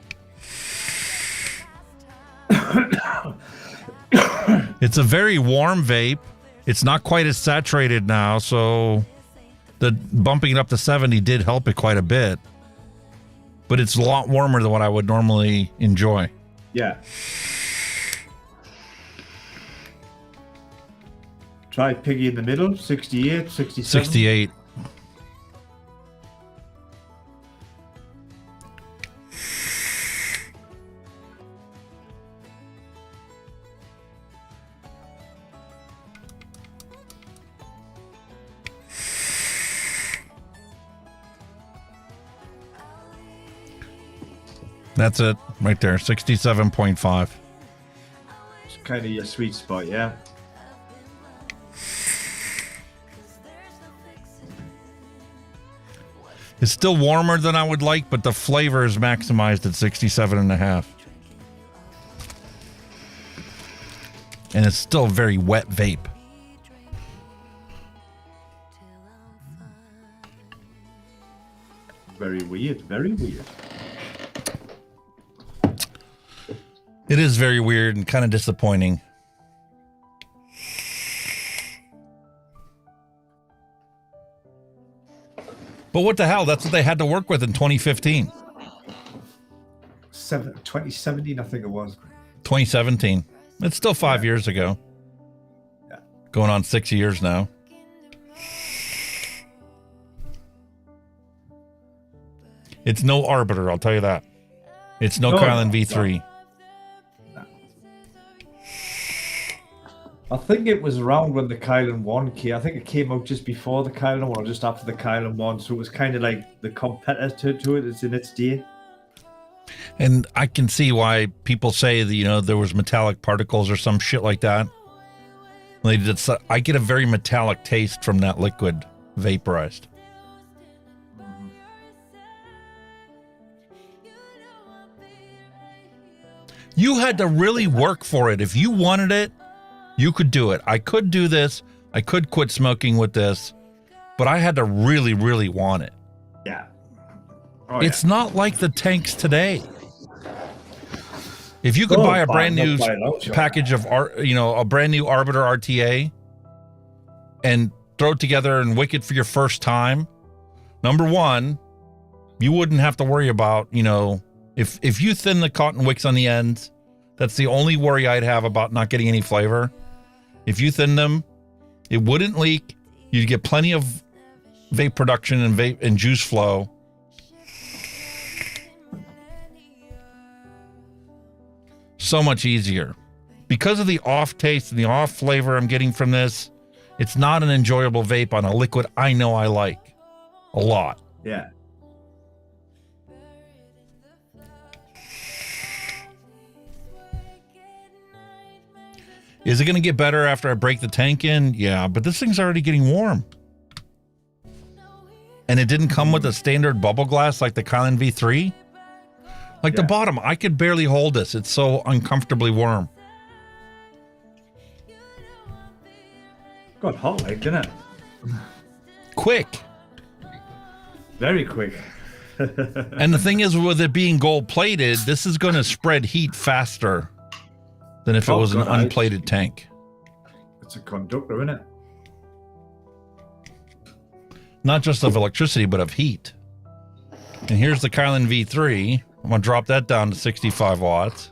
It's a very warm vape. It's not quite as saturated now, so the bumping it up to 70 did help it quite a bit. But it's a lot warmer than what I would normally enjoy. Yeah. Try Piggy in the middle, 68, 67. 68. That's it, right there, 67.5. It's kind of your sweet spot, yeah. It's still warmer than I would like, but the flavor is maximized at 67.5. And it's still a very wet vape. Very weird, very weird. It is very weird and kind of disappointing. But what the hell? That's what they had to work with in 2015. 2017, I think it was. 2017. It's still 5 years ago. Yeah. Going on 6 years now. It's no Arbiter, I'll tell you that. It's no Kylan V3. No. I think it was around when the Kylan 1 came. I think it came out just before the Kylan 1 or just after the Kylan 1. So it was kind of like the competitor to it. It's in its day. And I can see why people say that, you know, there was metallic particles or some shit like that. They did. I get a very metallic taste from that liquid vaporized. You had to really work for it. If you wanted it, you could do it. I could do this. I could quit smoking with this, but I had to really, really want it. Yeah. It's not like the tanks today. If you could buy a brand new package of, a brand new Arbiter RTA and throw it together and wick it for your first time, number one, you wouldn't have to worry about, if you thin the cotton wicks on the ends, that's the only worry I'd have about not getting any flavor. If you thin them, it wouldn't leak. You'd get plenty of vape production and vape and juice flow. So much easier. Because of the off taste and the off flavor I'm getting from this, it's not an enjoyable vape on a liquid I know I like a lot. Yeah. Is it going to get better after I break the tank in? Yeah, but this thing's already getting warm. And it didn't come with a standard bubble glass like the Kylan V3. Like the bottom, I could barely hold this. It's so uncomfortably warm. Got hot like, didn't it? Quick. Very quick. And the thing is, with it being gold plated, this is going to spread heat faster than if it was an unplated tank. It's a conductor, isn't it? Not just of electricity, but of heat. And here's the Kylan V3. I'm going to drop that down to 65 watts.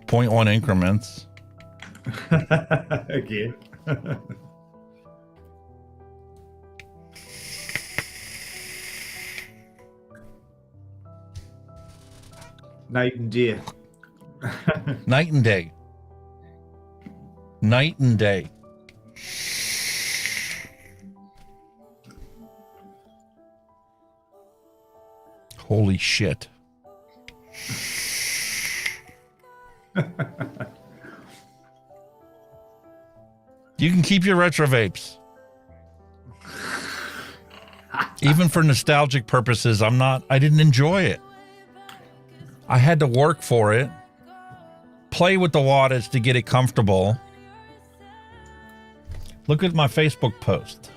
0.1 increments. Again. Night and day. Night and day. Night and day. Holy shit. You can keep your retro vapes. Even for nostalgic purposes, I didn't enjoy it. I had to work for it, play with the wattage to get it comfortable. Look at my Facebook post.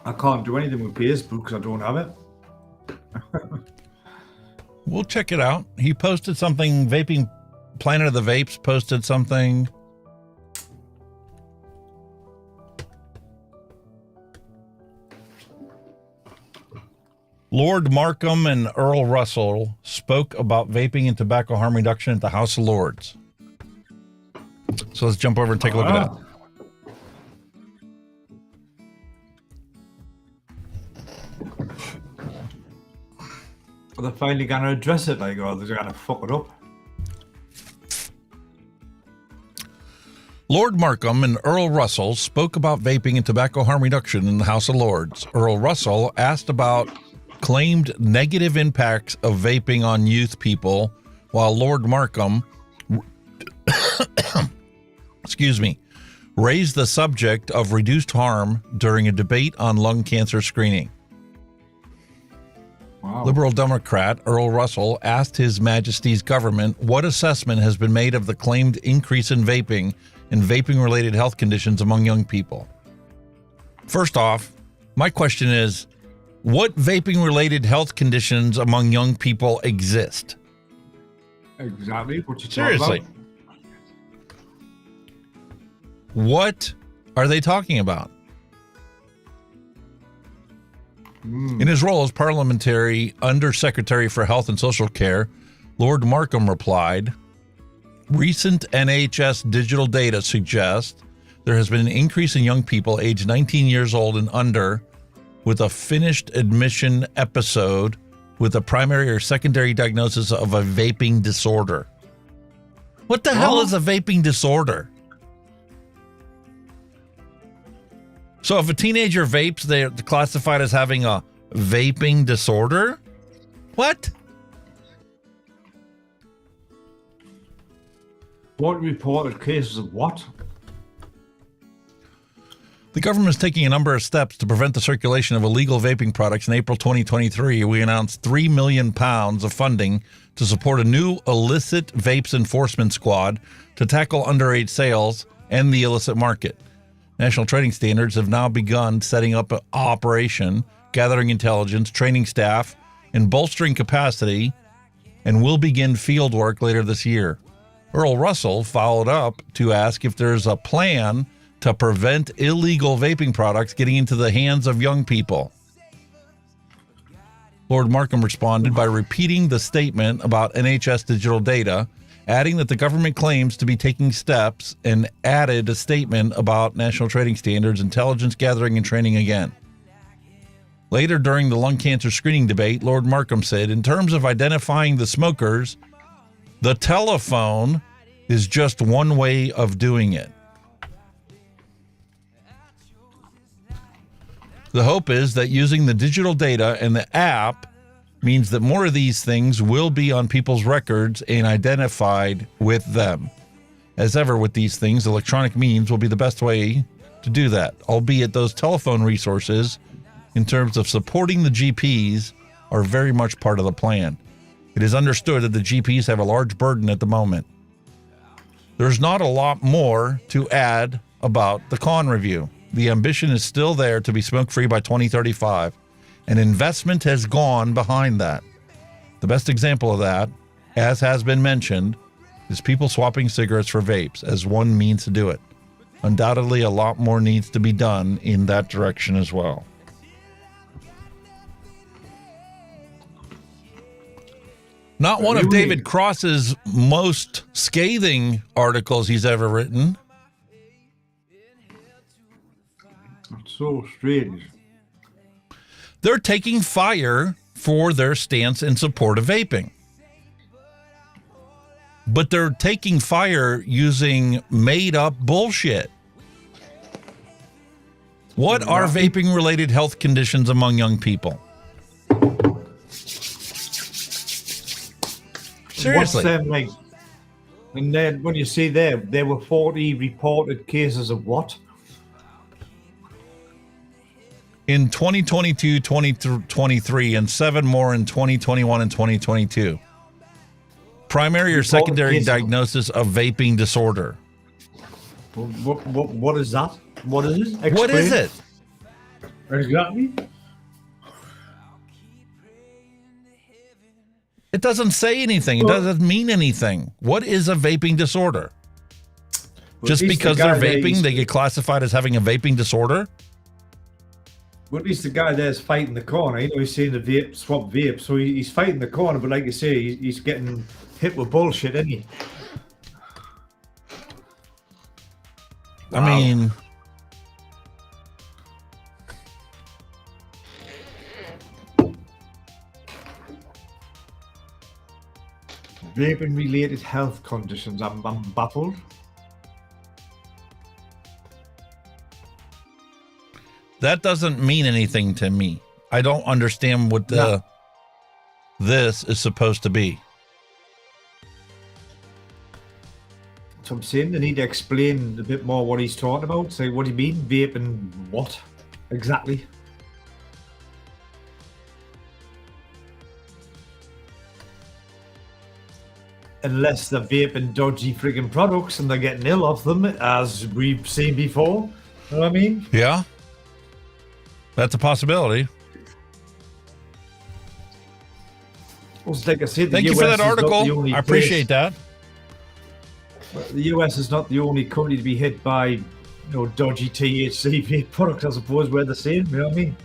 I can't do anything with Facebook because I don't have it. We'll check it out. He posted something, Vaping Planet of the Vapes posted something. Lord Markham and Earl Russell spoke about vaping and tobacco harm reduction at the House of Lords. So let's jump over and take a look at that. Are they finally going to address it, like, or they're going to fuck it up? Lord Markham and Earl Russell spoke about vaping and tobacco harm reduction in the House of Lords. Earl Russell asked about claimed negative impacts of vaping on youth people, while Lord Markham raised the subject of reduced harm during a debate on lung cancer screening. Wow. Liberal Democrat Earl Russell asked His Majesty's government what assessment has been made of the claimed increase in vaping and vaping-related health conditions among young people. First off, my question is, what vaping-related health conditions among young people exist? Exactly. What you Seriously. talking about? What are they talking about? In his role as Parliamentary Undersecretary for Health and Social Care, Lord Markham replied, recent NHS digital data suggests there has been an increase in young people aged 19 years old and under with a finished admission episode with a primary or secondary diagnosis of a vaping disorder. What the hell is a vaping disorder? So if a teenager vapes, they're classified as having a vaping disorder? What? What reported cases of what? The government is taking a number of steps to prevent the circulation of illegal vaping products. In April 2023, we announced £3 million of funding to support a new illicit vapes enforcement squad to tackle underage sales and the illicit market. National trading standards have now begun setting up an operation, gathering intelligence, training staff, and bolstering capacity, and will begin field work later this year. Earl Russell followed up to ask if there's a plan to prevent illegal vaping products getting into the hands of young people. Lord Markham responded by repeating the statement about NHS digital data, adding that the government claims to be taking steps, and added a statement about national trading standards, intelligence gathering, and training again. Later during the lung cancer screening debate, Lord Markham said, in terms of identifying the smokers, the telephone is just one way of doing it. The hope is that using the digital data and the app means that more of these things will be on people's records and identified with them. As ever with these things, electronic means will be the best way to do that, albeit those telephone resources, in terms of supporting the GPs, are very much part of the plan. It is understood that the GPs have a large burden at the moment. There's not a lot more to add about the con review. The ambition is still there to be smoke-free by 2035. An investment has gone behind that. The best example of that as has been mentioned, is people swapping cigarettes for vapes as one means to do it. Undoubtedly, a lot more needs to be done in that direction as well. Not one of David Cross's most scathing articles he's ever written. It's so strange. They're taking fire for their stance in support of vaping. But they're taking fire using made-up bullshit. What are vaping-related health conditions among young people? Seriously. What's like? And then when you see there were 40 reported cases of what? In 2022, 2023, and 7 more in 2021 and 2022. Primary or secondary diagnosis of vaping disorder. What is that? What is it? Explain. What is it? Exactly. It doesn't say anything. It doesn't mean anything. What is a vaping disorder? Just because they're vaping, they get classified as having a vaping disorder? Well, at least the guy there's fighting the corner. You know, he's seeing the vape, swap vape. So he's fighting the corner, but like you say, he's getting hit with bullshit, isn't he? I mean... Vaping-related health conditions. I'm baffled. That doesn't mean anything to me. I don't understand what this is supposed to be. So I'm saying they need to explain a bit more what he's talking about. Say, what do you mean? Vaping what? Exactly. Unless they're vaping dodgy friggin' products and they're getting ill off them, as we've seen before. You know what I mean? Yeah. That's a possibility. Well, like I said, thank you for that article. I appreciate that. The US is not the only country to be hit by, dodgy THC vape products. I suppose we're the same. You know what I mean?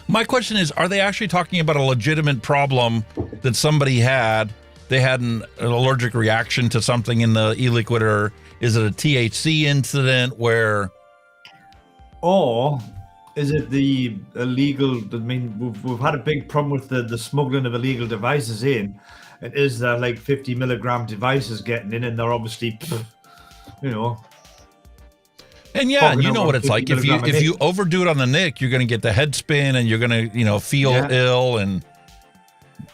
My question is, are they actually talking about a legitimate problem that somebody had? They had an allergic reaction to something in the e-liquid, or is it a THC incident where... Or is it the illegal? I mean, we've had a big problem with the smuggling of illegal devices in. And is there like 50 milligram devices getting in, and they're obviously, And yeah, you know what it's like. If you overdo it on the nick, you're going to get the head spin, and you're going to feel ill. And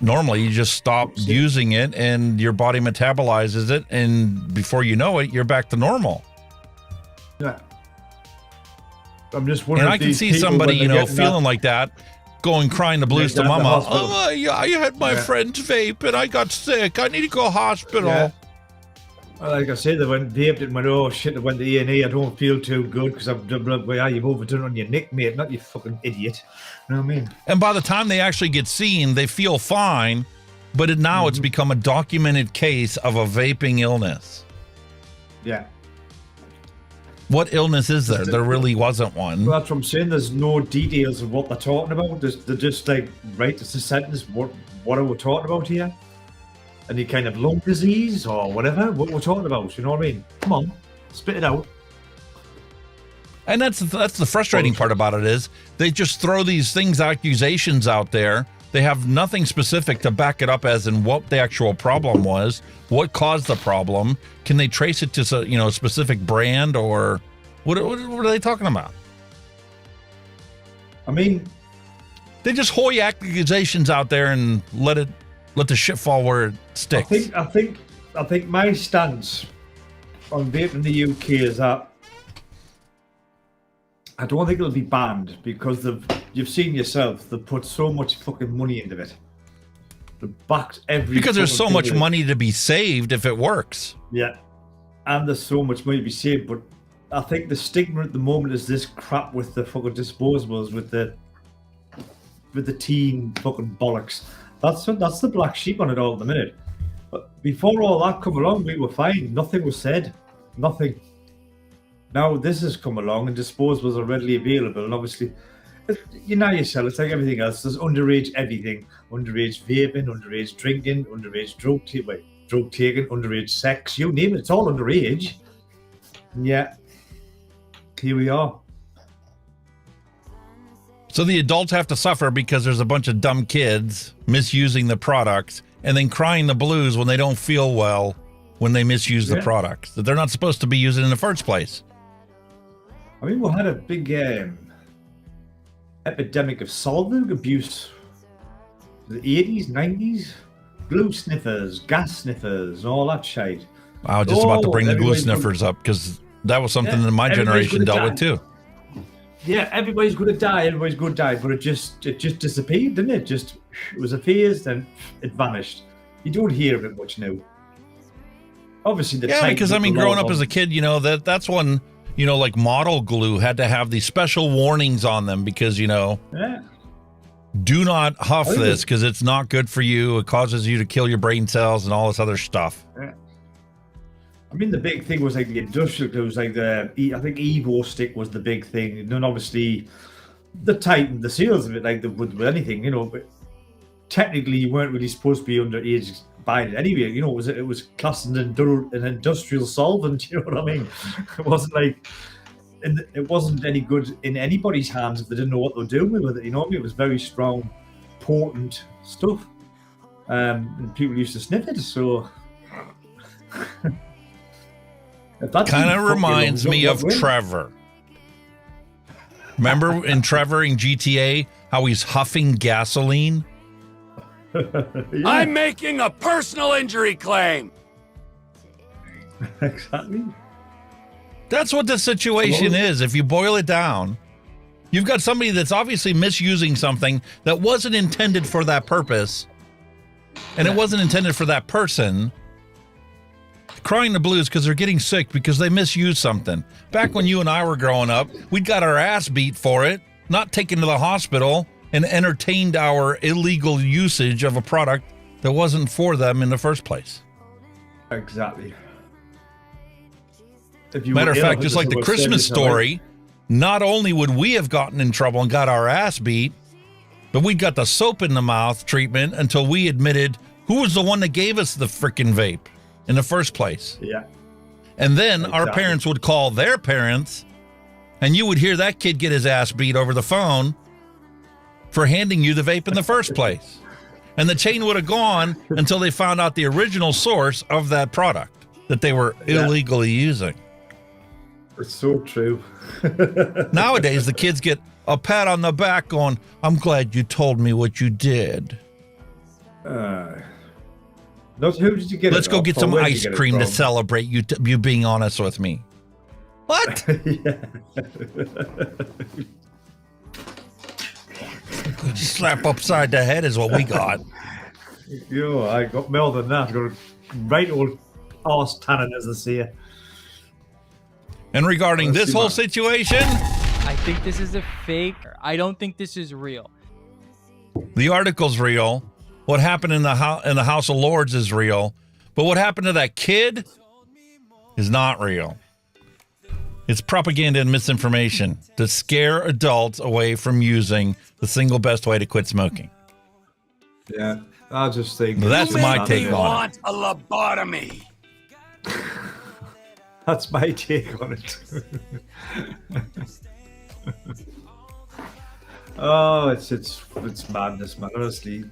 normally, you just stop using it, and your body metabolizes it, and before you know it, you're back to normal. Yeah. I'm just wondering. And I can see somebody, feeling like that, going crying the blues to mama. Oh, yeah, I had my friend's vape and I got sick. I need to go to hospital. Yeah. Well, like I said, they went vaped and went, oh shit, I went to A&E. I don't feel too good because you've overdone it on your nick, mate, not you fucking idiot. You know what I mean? And by the time they actually get seen, they feel fine, but now it's become a documented case of a vaping illness. Yeah. What illness is there? There really wasn't one. Well, that's what I'm saying. There's no details of what they're talking about. They're just like, right, it's a sentence. What are we talking about here? Any kind of lung disease or whatever? What we're talking about? You know what I mean? Come on, spit it out. And that's the frustrating part about it is they just throw these accusations out there. They have nothing specific to back it up as in what the actual problem was, what caused the problem. Can they trace it to a specific brand, or what are they talking about? I mean, they just hoy accusations out there and let the shit fall where it sticks. I think my stance on vape in the UK is that I don't think it'll be banned because you've seen yourself, they've put so much fucking money into it. They've backed every... Because there's so much money to be saved if it works. Yeah. And there's so much money to be saved, but I think the stigma at the moment is this crap with the fucking disposables, with the teen fucking bollocks. That's the black sheep on it all at the minute. But before all that come along, we were fine. Nothing was said. Nothing. Now this has come along and disposables are readily available, and obviously, you know yourself, it's like everything else. There's underage everything. Underage vaping, underage drinking, underage drug taking, underage sex, you name it, it's all underage. And yet, here we are. So the adults have to suffer because there's a bunch of dumb kids misusing the products and then crying the blues when they don't feel well when they misuse the products that they're not supposed to be using in the first place. I mean, we had a big epidemic of solvent abuse in the 80s, 90s. Glue sniffers, gas sniffers, and all that shit. I was just about to bring the glue sniffers up because that was something that my generation dealt with too. Yeah, everybody's going to die. Everybody's going to die, but it just disappeared, didn't it? It was a phase, then it vanished. You don't hear of it much now. Obviously, because I mean, growing up as a kid, you know that's when like model glue had to have these special warnings on them because do not huff this because it's not good for you. It causes you to kill your brain cells and all this other stuff. Yeah. I mean, the big thing was like the industrial glues, like I think Evo stick was the big thing. And then obviously the tightened the sales of it like they would with anything, but technically you weren't really supposed to be underage buying it anyway. It was classed as an industrial solvent, you know what I mean? It wasn't like, it wasn't any good in anybody's hands if they didn't know what they were doing with it. You know what I mean? It was very strong, potent stuff, and people used to sniff it. So kind of reminds me of Trevor. Remember in Trevor in GTA how he's huffing gasoline? I'm making a personal injury claim. Exactly. That's what the situation is. If you boil it down, you've got somebody that's obviously misusing something that wasn't intended for that purpose, and it wasn't intended for that person, crying the blues because they're getting sick because they misused something. Back when you and I were growing up, we'd got our ass beat for it, not taken to the hospital, and entertained our illegal usage of a product that wasn't for them in the first place. Exactly. Matter of fact, just like the Christmas story, not only would we have gotten in trouble and got our ass beat, but we got the soap in the mouth treatment until we admitted who was the one that gave us the freaking vape in the first place. Yeah. And then our parents would call their parents, and you would hear that kid get his ass beat over the phone for handing you the vape in the first place. And the chain would have gone until they found out the original source of that product that they were illegally using. It's so true. Nowadays, the kids get a pat on the back going, I'm glad you told me what you did. Who did you get Let's go get some ice cream to celebrate you being honest with me. What? Slap upside the head is what we got. Yo, I got more than that. I got a right old arse tanning, as they say. And regarding this whole situation, I think this is a fake. I don't think this is real. The article's real. What happened in the House of Lords is real. But what happened to that kid is not real. It's propaganda and misinformation to scare adults away from using the single best way to quit smoking. Yeah, I just think that's my take on it. Want a lobotomy? That's my take on it. Oh, it's madness, man. Honestly.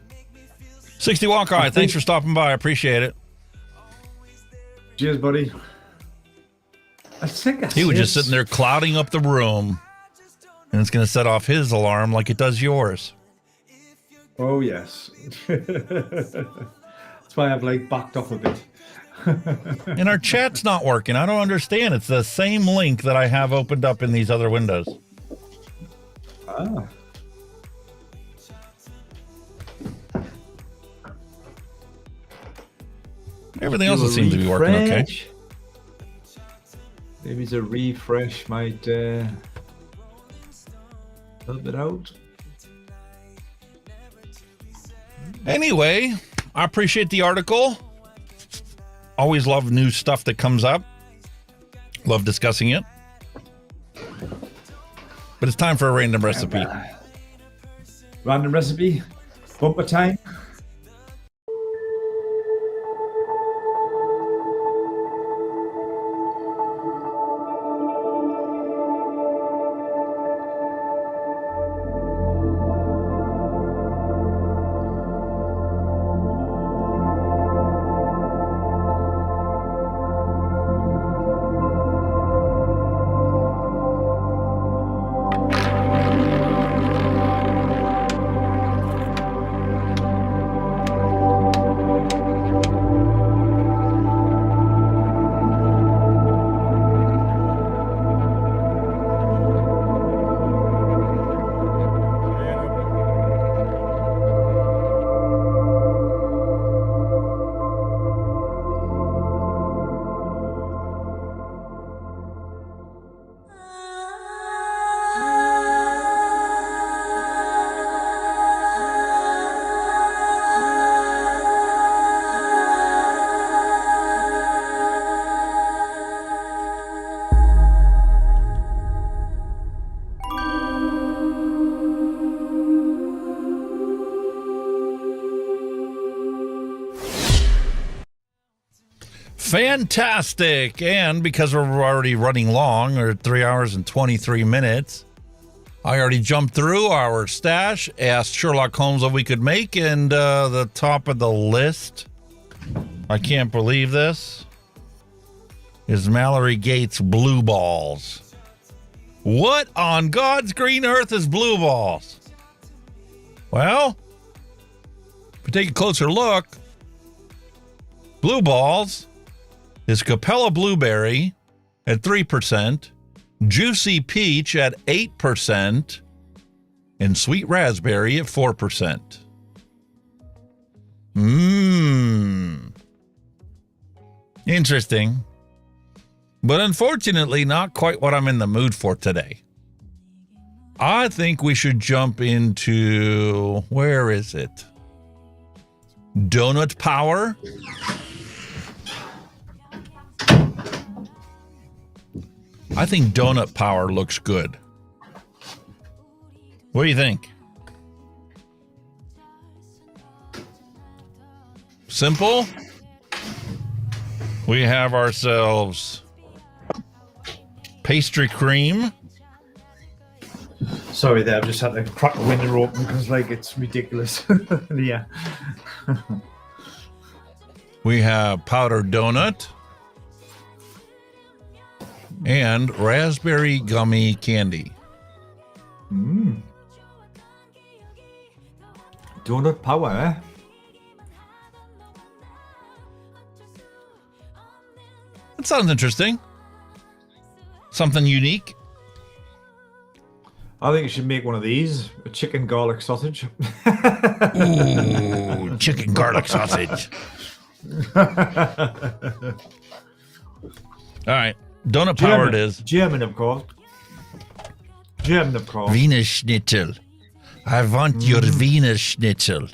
60 Walk-Eye, thanks for stopping by. I appreciate it. Cheers, buddy. I think he was just sitting there clouding up the room, and it's going to set off his alarm like it does yours. Oh, yes. That's why I've backed off a bit. And our chat's not working. I don't understand. It's the same link that I have opened up in these other windows. Ah. Everything else seems to be working okay. Maybe the refresh might help it out. Anyway, I appreciate the article. Always love new stuff that comes up. Love discussing it. But it's time for a random recipe. Random recipe? Bumper time? Fantastic. And because we're already running long, or 3 hours and 23 minutes, I already jumped through our stash, asked Sherlock Holmes what we could make, and the top of the list, I can't believe this, is Mallory Gates Blue Balls. What on God's green earth is Blue Balls? Well, if we take a closer look, Blue Balls is Capella Blueberry at 3%, Juicy Peach at 8%, and Sweet Raspberry at 4%. Interesting. But unfortunately, not quite what I'm in the mood for today. I think we should jump into, where is it? Donut Power. I think Donut Power looks good. What do you think? Simple. We have ourselves pastry cream. Sorry there, I've just had to crack the window open because like it's ridiculous. Yeah. We have powdered donut. And raspberry gummy candy. Donut Power, eh? That sounds interesting. Something unique. I think you should make one of these, a chicken garlic sausage. Ooh, chicken garlic sausage. All right. Donut Power it is. German, of course. German, of course. Wiener Schnitzel. I want your Wiener Schnitzel.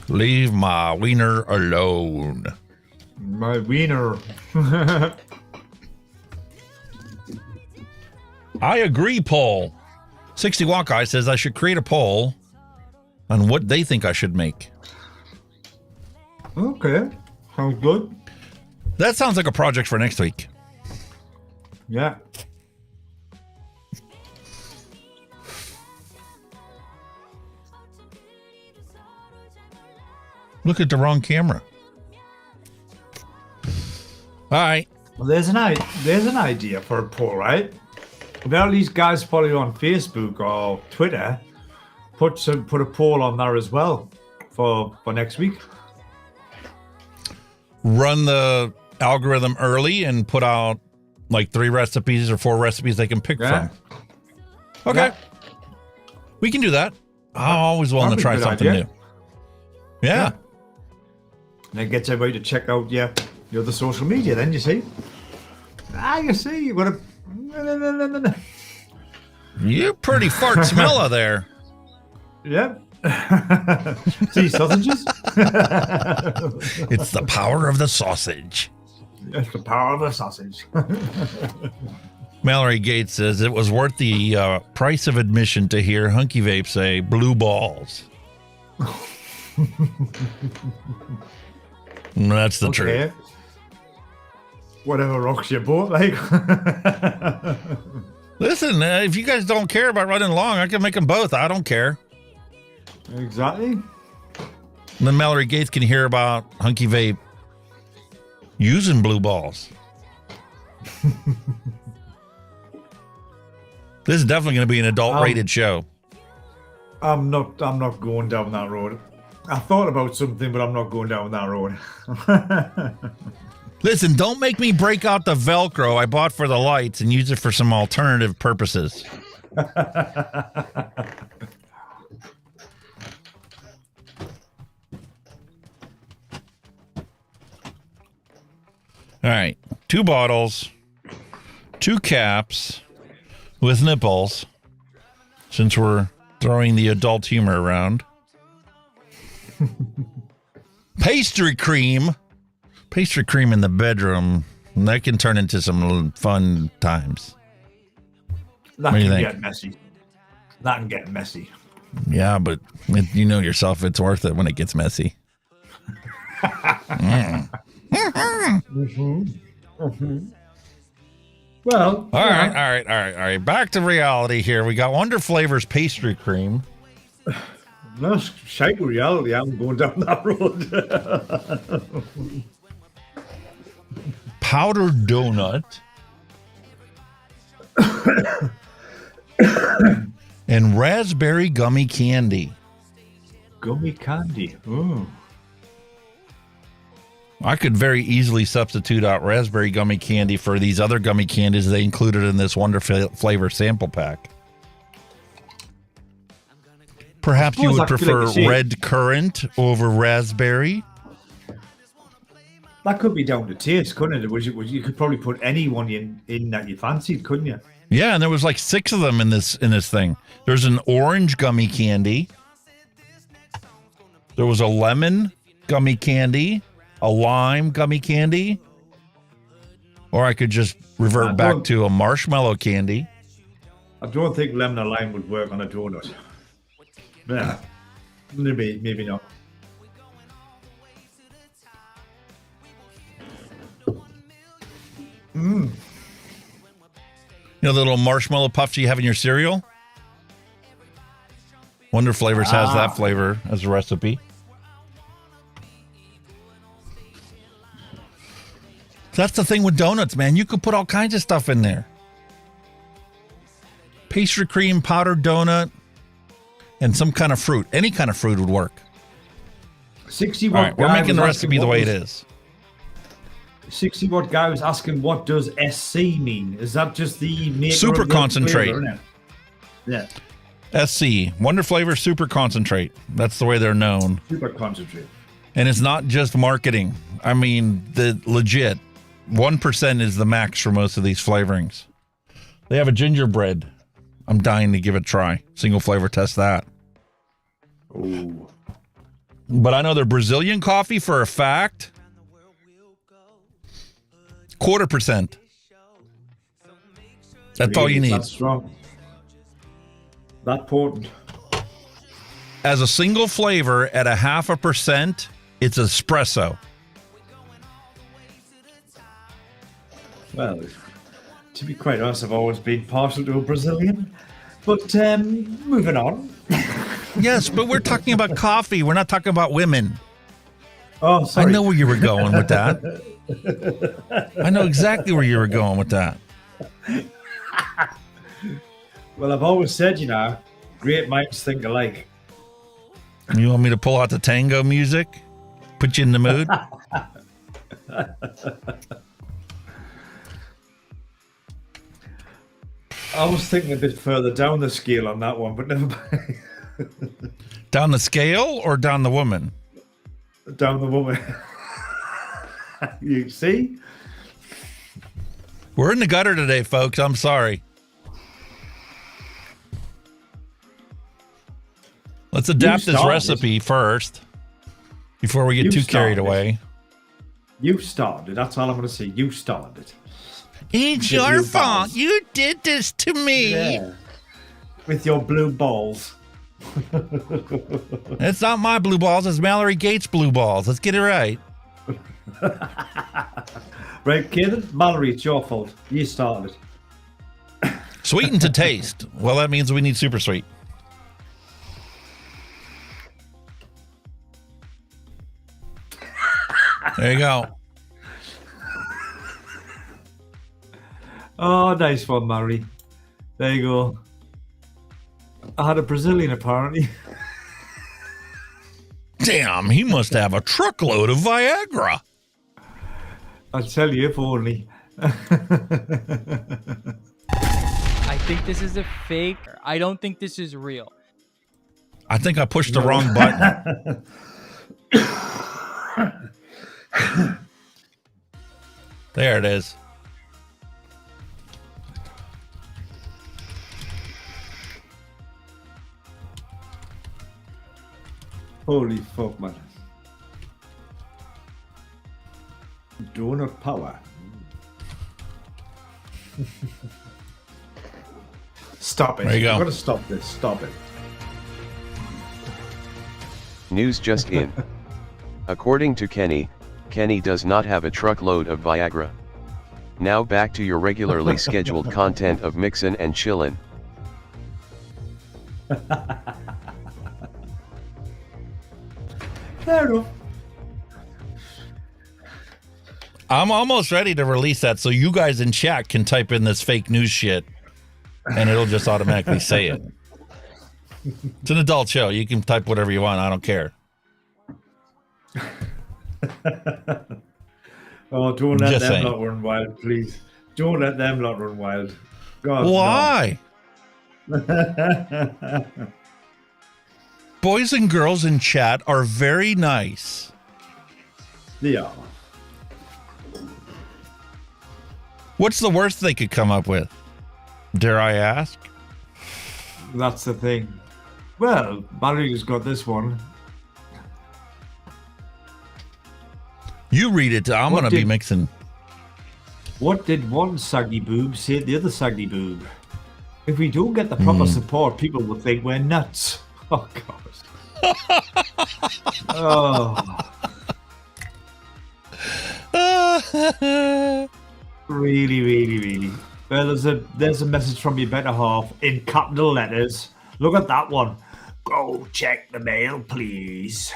Leave my wiener alone. My wiener. I agree, Paul. 60 Watt Guy says I should create a poll on what they think I should make. Okay, sounds good. That sounds like a project for next week. Yeah. Look at the wrong camera. All right. Well, there's an idea for a poll, right? If all these guys follow you on Facebook or Twitter, put a poll on there as well for next week. Run the algorithm early and put out like 3 recipes or 4 recipes they can pick from. Okay. Yeah. We can do that. I'm always willing to try something new. Yeah. And it gets everybody to check out your other social media then, you see. You see, you've got to... You pretty fart smeller there. Yep. See sausages? It's the power of the sausage. It's the power of the sausage. Mallory Gates says it was worth the price of admission to hear Hunky Vape say blue balls. That's the truth. Whatever rocks your boat, like. Listen, if you guys don't care about running long, I can make them both. I don't care. Exactly. And then Mallory Gates can hear about Hunky Vape using blue balls. This is definitely going to be an adult-rated show. I'm not going down that road. I thought about something, but I'm not going down that road. Listen, don't make me break out the Velcro I bought for the lights and use it for some alternative purposes. All right, 2 bottles, 2 caps with nipples, since we're throwing the adult humor around. Pastry cream in the bedroom, that can turn into some fun times. That can get messy. That can get messy. Yeah, but you know yourself, it's worth it when it gets messy. Well, all right. Back to reality here. We got Wonder Flavors pastry cream. No, shite reality. I'm going down that road. Powdered donut. And raspberry gummy candy. Gummy candy. Ooh. I could very easily substitute out raspberry gummy candy for these other gummy candies they included in this Wonder Flavor sample pack. Perhaps you would prefer red currant over raspberry. That could be down to taste, couldn't it? You could probably put anyone in that you fancied, couldn't you? Yeah, and there was like 6 of them in this thing. There's an orange gummy candy. There was a lemon gummy candy, a lime gummy candy, or I could just revert back to a marshmallow candy. I don't think lemon or lime would work on a donut. Yeah, maybe not. You know the little marshmallow puffs you have in your cereal? Wonder Flavors has that flavor as a recipe. That's the thing with donuts, man. You could put all kinds of stuff in there. Pastry cream, powdered donut, and some kind of fruit. Any kind of fruit would work. 60-watt all right, we're making the recipe the way it is. 60-watt guy was asking, what does SC mean? Is that just the super concentrate? Flavor, yeah. SC, Wonder Flavor Super Concentrate. That's the way they're known. Super concentrate. And it's not just marketing. I mean, the legit 1% is the max for most of these flavorings. They have a gingerbread. I'm dying to give it a try. Single flavor test that. Ooh. But I know their Brazilian coffee for a fact. 0.25%. That's all you need. That's strong. That potent. As a single flavor at 0.5%, it's espresso. Well, to be quite honest, I've always been partial to a Brazilian. But moving on. Yes, but we're talking about coffee. We're not talking about women. Oh, sorry. I know where you were going with that. I know exactly where you were going with that. Well, I've always said, great minds think alike. You want me to pull out the tango music? Put you in the mood? I was thinking a bit further down the scale on that one, but never mind. Down the scale or down the woman? Down the woman. You see? We're in the gutter today, folks. I'm sorry. Let's adapt this recipe first before we get too carried away. You started it. That's all I'm going to say. You started it. It's your fault. You did this to me. Yeah. With your blue balls. It's not my blue balls. It's Mallory Gates' blue balls. Let's get it right. Right, kid. Mallory, it's your fault. You started it. Sweetened to taste. Well, that means we need super sweet. There you go. Oh, nice one, Mallory. There you go. I had a Brazilian, apparently. Damn, he must have a truckload of Viagra. I'll tell you, if only. I think this is a fake. I don't think this is real. I think I pushed the wrong button. There it is. Holy fuck, man. Donut power. Stop it. There you go. I'm going to stop this. Stop it. News just in. According to Kenny does not have a truckload of Viagra. Now back to your regularly scheduled content of Mixin and Chillin. Fair enough. I'm almost ready to release that so you guys in chat can type in this fake news shit and it'll just automatically say it. It's an adult show. You can type whatever you want. I don't care. Oh, don't let Just them saying. lot run wild, please. Don't let them lot run wild. God, Why? No. Boys and girls in chat are very nice. They are. What's the worst they could come up with? Dare I ask? That's the thing. Well, Barry's got this one. You read it. I'm going to be mixing. What did one saggy boob say to the other saggy boob? If we don't get the proper support, people will think we're nuts. Oh, God. Oh. Really, really, really. Well, there's a message from your better half in capital letters. Look at that one. Go check the mail, please.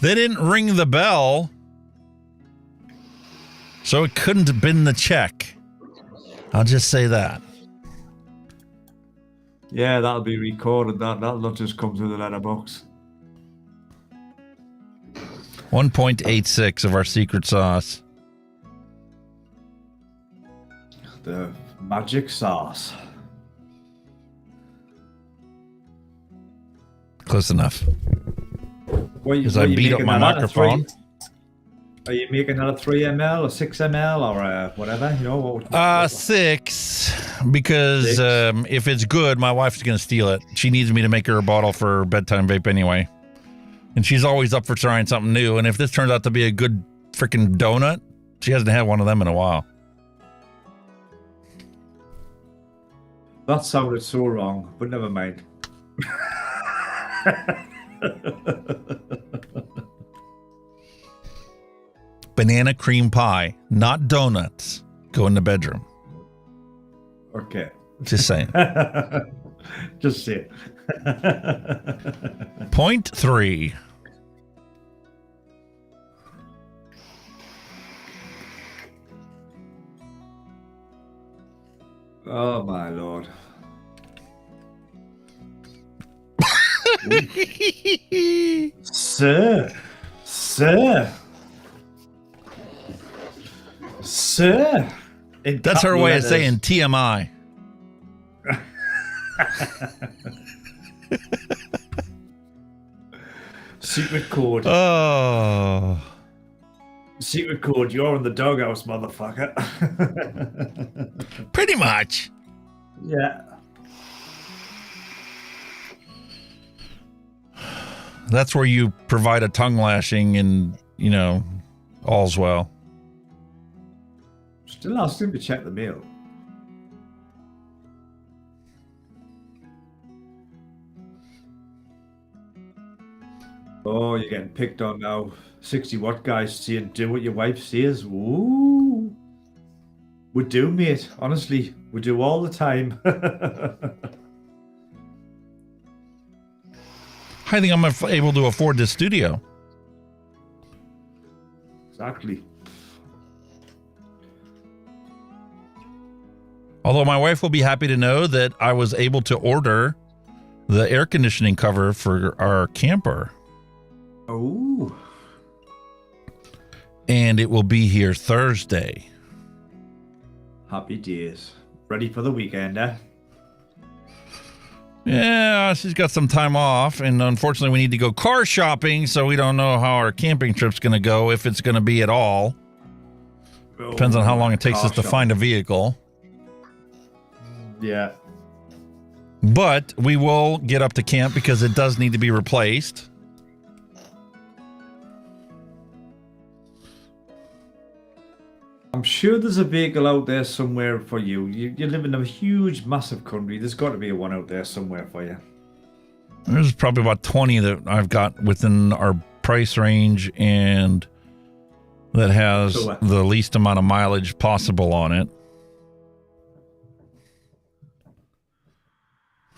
They didn't ring the bell, so it couldn't have been the check. I'll just say that. Yeah, that'll be recorded. That'll not just come through the letterbox. 1.86 of our secret sauce. The magic sauce. Close enough. Because What I you beat up making my that out of microphone. Are you making that a 3 ml or 6 ml or whatever? You know what? 6, because if it's good, my wife's going to steal it. She needs me to make her a bottle for bedtime vape anyway. And she's always up for trying something new. And if this turns out to be a good freaking donut, she hasn't had one of them in a while. That sounded so wrong, but never mind. Banana cream pie, not donuts. Go in the bedroom. Okay. Just saying. Just say it. Point 3. Oh my lord. Sir. That's her way of saying TMI. Secret code. Oh. Secret code. You're in the doghouse, motherfucker. Pretty much. Yeah. That's where you provide a tongue lashing and, you know, all's well. Still ask him to check the mail. Oh, you're getting picked on now. 60-watt guys saying, do what your wife says. Ooh. We do, mate. Honestly, we do all the time. I think I'm able to afford this studio. Exactly. Although my wife will be happy to know that I was able to order the air conditioning cover for our camper. Oh. And it will be here Thursday. Happy days. Ready for the weekend, eh? Yeah, she's got some time off, and unfortunately we need to go car shopping, so we don't know how our camping trip's going to go, if it's going to be at all. Depends on how long it takes us to find a vehicle. Yeah. But we will get up to camp because it does need to be replaced. I'm sure there's a vehicle out there somewhere for you. You live in a huge, massive country. There's got to be one out there somewhere for you. There's probably about 20 that I've got within our price range and that has the least amount of mileage possible on it.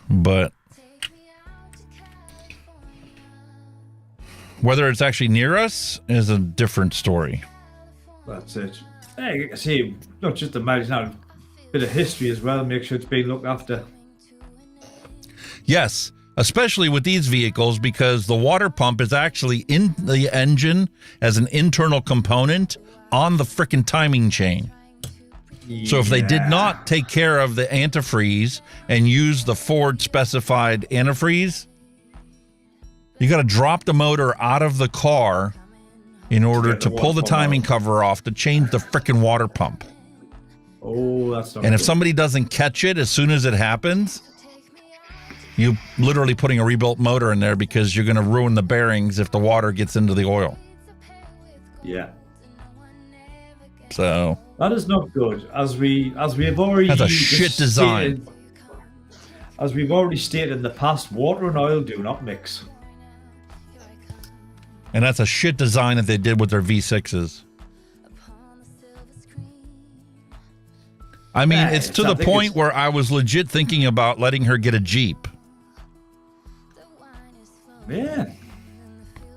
But whether it's actually near us is a different story. That's it. Hey, I see, not just the mileage, now a bit of history as well. Make sure it's being looked after. Yes, especially with these vehicles, because the water pump is actually in the engine as an internal component on the frickin' timing chain. So if they did not take care of the antifreeze and use the Ford specified antifreeze, you got to drop the motor out of the car in order to pull the timing cover off to change the frickin' water pump. Oh, that's not And if good. somebody doesn't catch it as soon as it happens, you literally putting a rebuilt motor in there because you're going to ruin the bearings if the water gets into the oil. Yeah. So that is not good. As we have already that's a shit design. As we've already stated in the past, water and oil do not mix. And that's a shit design that they did with their V6s. I mean, it's to the point where I was legit thinking about letting her get a Jeep. Man.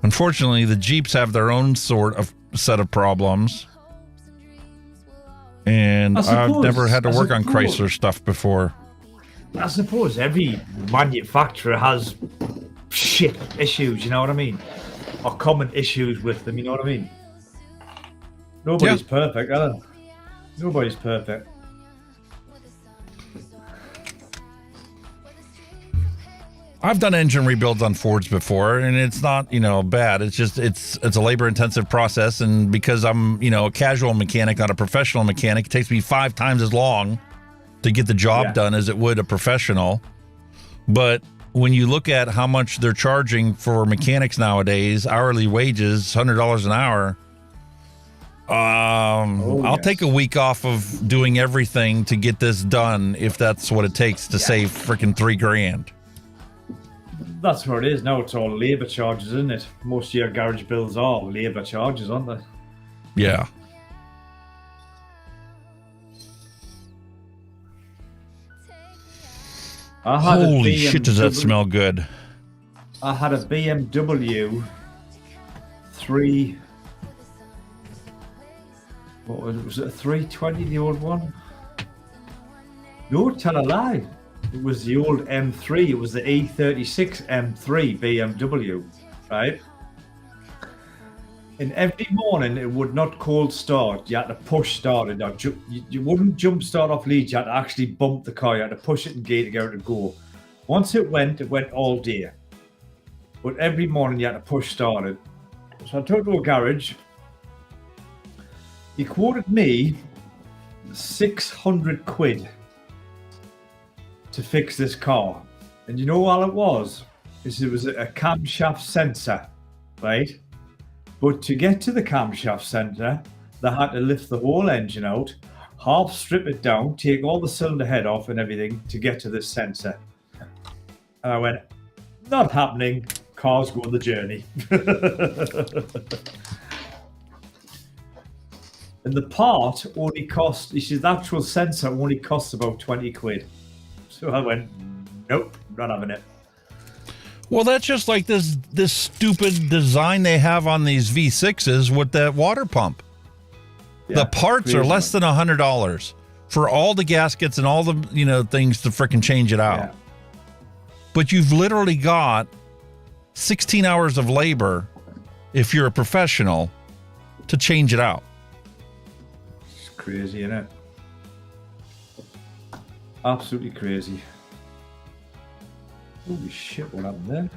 Unfortunately, the Jeeps have their own sort of set of problems. And I've never had to work on Chrysler stuff before. I suppose every manufacturer has shit issues, you know what I mean? Or common issues with them, you know what I mean? Nobody's perfect, are they? Nobody's perfect. I've done engine rebuilds on Fords before, and it's not, you know, bad. It's just it's a labor-intensive process, and because I'm, you know, a casual mechanic, not a professional mechanic, it takes me 5 times as long to get the job done as it would a professional. But when you look at how much they're charging for mechanics nowadays, hourly wages, $100 an hour, I'll take a week off of doing everything to get this done if that's what it takes to save freaking $3,000. That's what it is now. It's all labour charges, isn't it? Most of your garage bills are labour charges, aren't they? Yeah. Holy shit, does that smell good? I had a BMW 3. What was it? A 320, the old one? No, tell a lie. It was the old M3. It was the E36 M3 BMW, right? And every morning it would not cold start. You had to push start it. You wouldn't jump start off lead. You had to actually bump the car. You had to push it in gear to get it to go. Once it went all day. But every morning you had to push start it. So I took it to a garage. He quoted me 600 quid to fix this car. And you know what it was? is it was a camshaft sensor, right? But to get to the camshaft sensor, they had to lift the whole engine out, half strip it down, take all the cylinder head off and everything to get to this sensor. And I went, not happening. Cars go on the journey. And the part only cost, the actual sensor only costs about 20 quid. So I went, nope, not having it. Well, that's just like this stupid design they have on these V6s with that water pump. Yeah, the parts are less than $100 for all the gaskets and all the things to frickin' change it out. Yeah. But you've literally got 16 hours of labor, if you're a professional, to change it out. It's crazy, isn't it? Absolutely crazy. Holy shit, what happened there?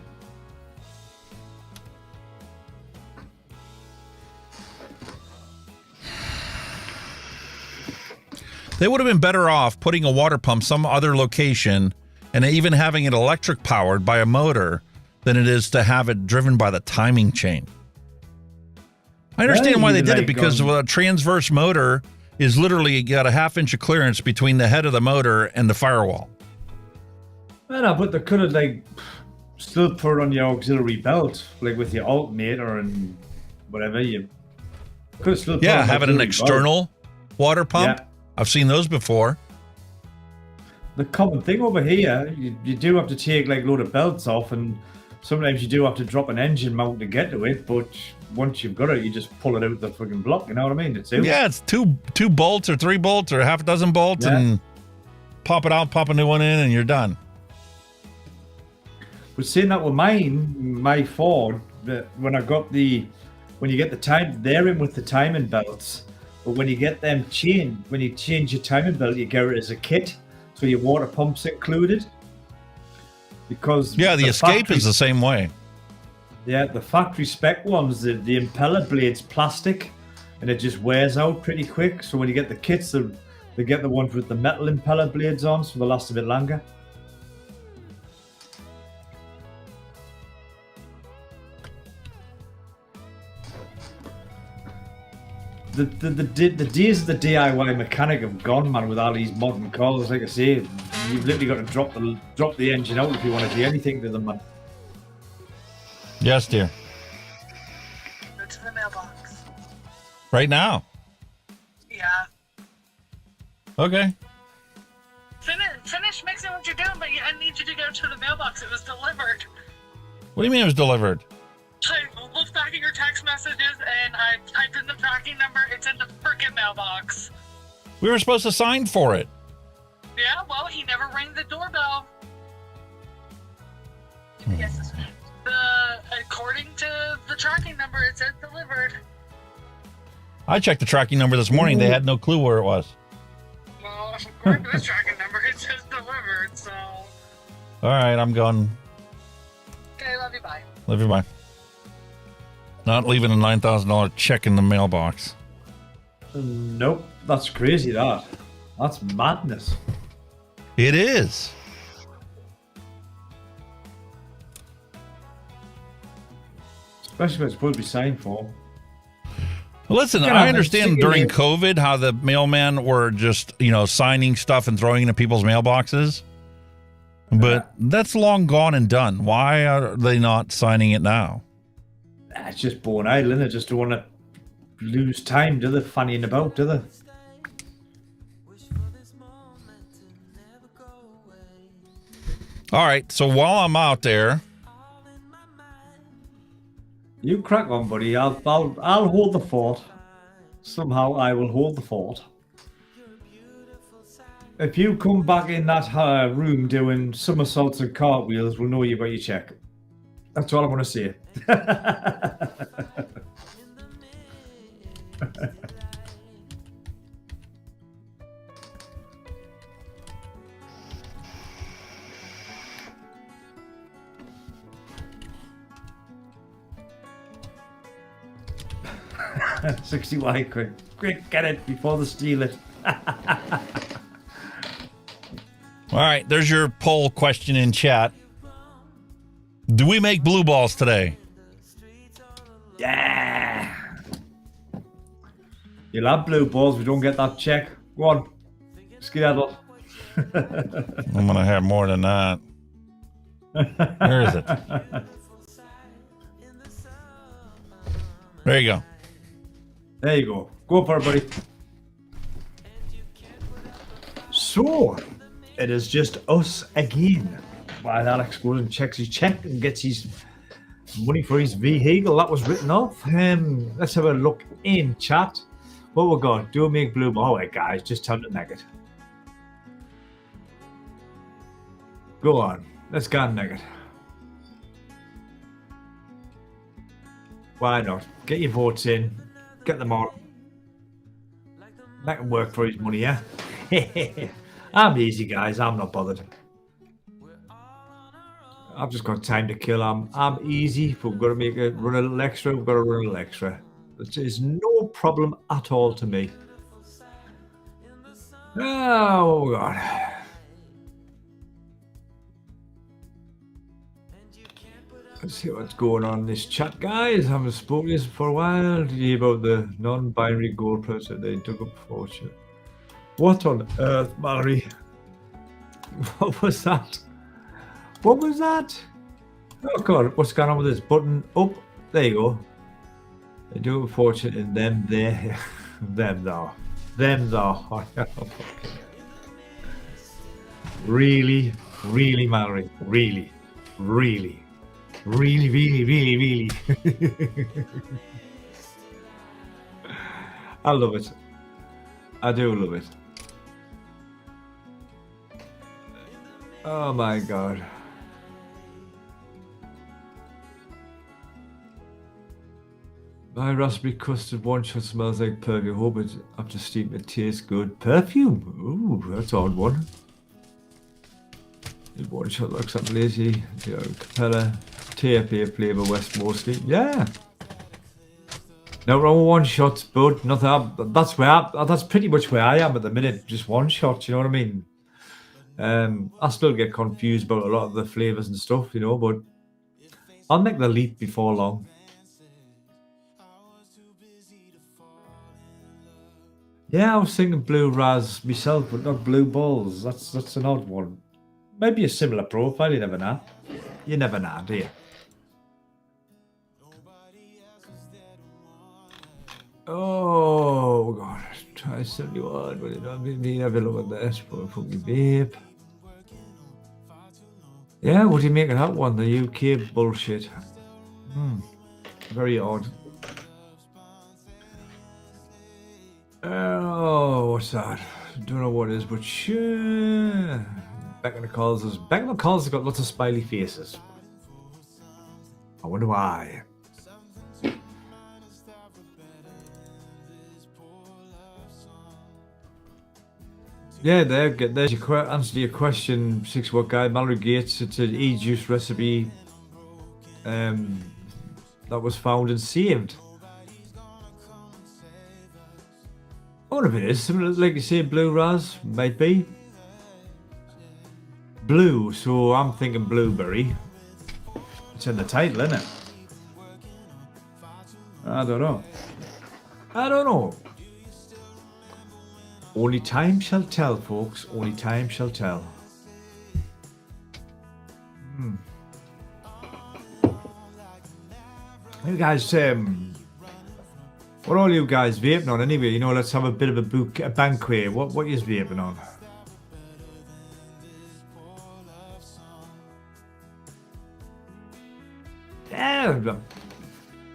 They would have been better off putting a water pump some other location and even having it electric powered by a motor than it is to have it driven by the timing chain. I understand why they did it, because a transverse motor is literally got a half-inch of clearance between the head of the motor and the firewall. I know, but they could have still put it on your auxiliary belt, like with your alternator and whatever. You could have still put having an external water pump. Yeah. I've seen those before. The common thing over here, you do have to take like a load of belts off, and sometimes you do have to drop an engine mount to get to it, but once you've got it, you just pull it out the fucking block, you know what I mean? It's two bolts or 3 bolts or half a dozen bolts and pop it out, pop a new one in, and you're done. But saying that with my Ford, that when you get the time, they're in with the timing belts, but when you get them chained, when you change your timing belt, you get it as a kit, so your water pump's included. Because the Escape is the same way. Yeah, the factory spec ones, the impeller blade's plastic, and it just wears out pretty quick. So when you get the kits, they get the ones with the metal impeller blades on, so they last a bit longer. The days of the DIY mechanic have gone, man, with all these modern cars. Like I say, you've literally got to drop the engine out if you want to do anything to them, man. Yes, dear. Go to the mailbox. Right now? Yeah. Okay. Finish mixing what you're doing, but I need you to go to the mailbox. It was delivered. What do you mean it was delivered? I looked back at your text messages and I typed in the tracking number. It's in the freaking mailbox. We were supposed to sign for it. Yeah, well, he never rang the doorbell. Yes, according to the tracking number, it said delivered. I checked the tracking number this morning. They had no clue where it was. Well, according to this tracking number, it says delivered, so... All right, I'm going. Okay, love you, bye. Love you, bye. Not leaving a $9,000 check in the mailbox. Nope, that's crazy, that's madness. It is. Especially when it's supposed to be signed for. Well, listen, I understand during COVID how the mailmen were just, signing stuff and throwing it in people's mailboxes. But that's long gone and done. Why are they not signing it now? It's just born idle, and they just don't want to lose time, do they? Fannying about, do they? All right, so while I'm out there, you crack on, buddy. I'll hold the fort. Somehow I will hold the fort. If you come back in that room doing somersaults and cartwheels, we'll know you got your check. That's all I want to say. $60 quick, get it before they steal it. All right, there's your poll question in chat. Do we make blue balls today? Yeah. You'll have blue balls if we don't get that check. Go on. Skedaddle. I'm going to have more than that. Where is it? There you go. There you go. Go for it, buddy. So, it is just us again. While Alex goes and checks his check and gets his money for his vehicle, that was written off. Let's have a look in chat. What we got? Do make blue ball. Oh, wait, guys, just tell them to make it. Go on. Let's go and make it. Why not? Get your votes in. Get them on. Make him work for his money, yeah? I'm easy, guys. I'm not bothered. I've just got time to kill. I'm easy. If we've got to make it run a little extra, we've got to run a little extra. It's no problem at all to me. Oh, God. Let's see what's going on in this chat, guys. I haven't spoken to this for a while. Did you hear about the non-binary gold plus that they took up fortune? What on earth, Mallory? What was that? What was that? Oh God, what's going on with this button? Up, there you go. They do a fortune in them there. Them though. Them though. Really, really, Mallory. Really, really. Really, really, really, really. I love it. I do love it. Oh my God. My raspberry custard one shot smells like perfume. Hope it after steam it tastes good. Perfume? Ooh, that's an odd one. One shot looks up lazy. Capella. TFA flavour West mostly. Yeah. No wrong with one shots, bud. Nothing. That's pretty much where I am at the minute. Just one shot, you know what I mean? I still get confused about a lot of the flavours and stuff, you know, but I'll make the leap before long. Yeah, I was thinking blue raz myself, but not blue balls. That's an odd one. Maybe a similar profile, you never know. You never know, do you? Oh God, try 71, but it don't be have a look at this for a Funky Vape. Yeah, what do you make of that one? The UK bullshit. Very odd. Oh, what's that? Don't know what it is, but sure. Becca McCall's has got lots of smiley faces. I wonder why. Yeah, there's your answer to your question, 6 Watt Guy. Mallory Gates, it's an e-juice recipe that was found and saved. I wonder if it is similar, like you say, blue raz, might be. Blue, so I'm thinking blueberry. It's in the title, isn't it? I don't know. Only time shall tell, folks. Only time shall tell. Hey guys, what are all you guys vaping on anyway? You know, let's have a bit of a banquet. What is vaping on? Yeah,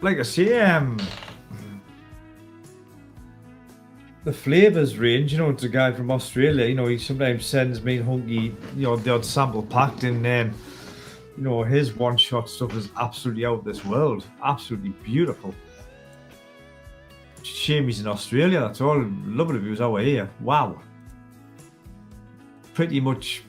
like I say, the flavours range, you know, it's a guy from Australia, you know, he sometimes sends me Hunky, you know, the odd sample packed in, you know, his one-shot stuff is absolutely out of this world. Absolutely beautiful. Shame he's in Australia, that's all. Lovely if he was over here. Wow. Pretty much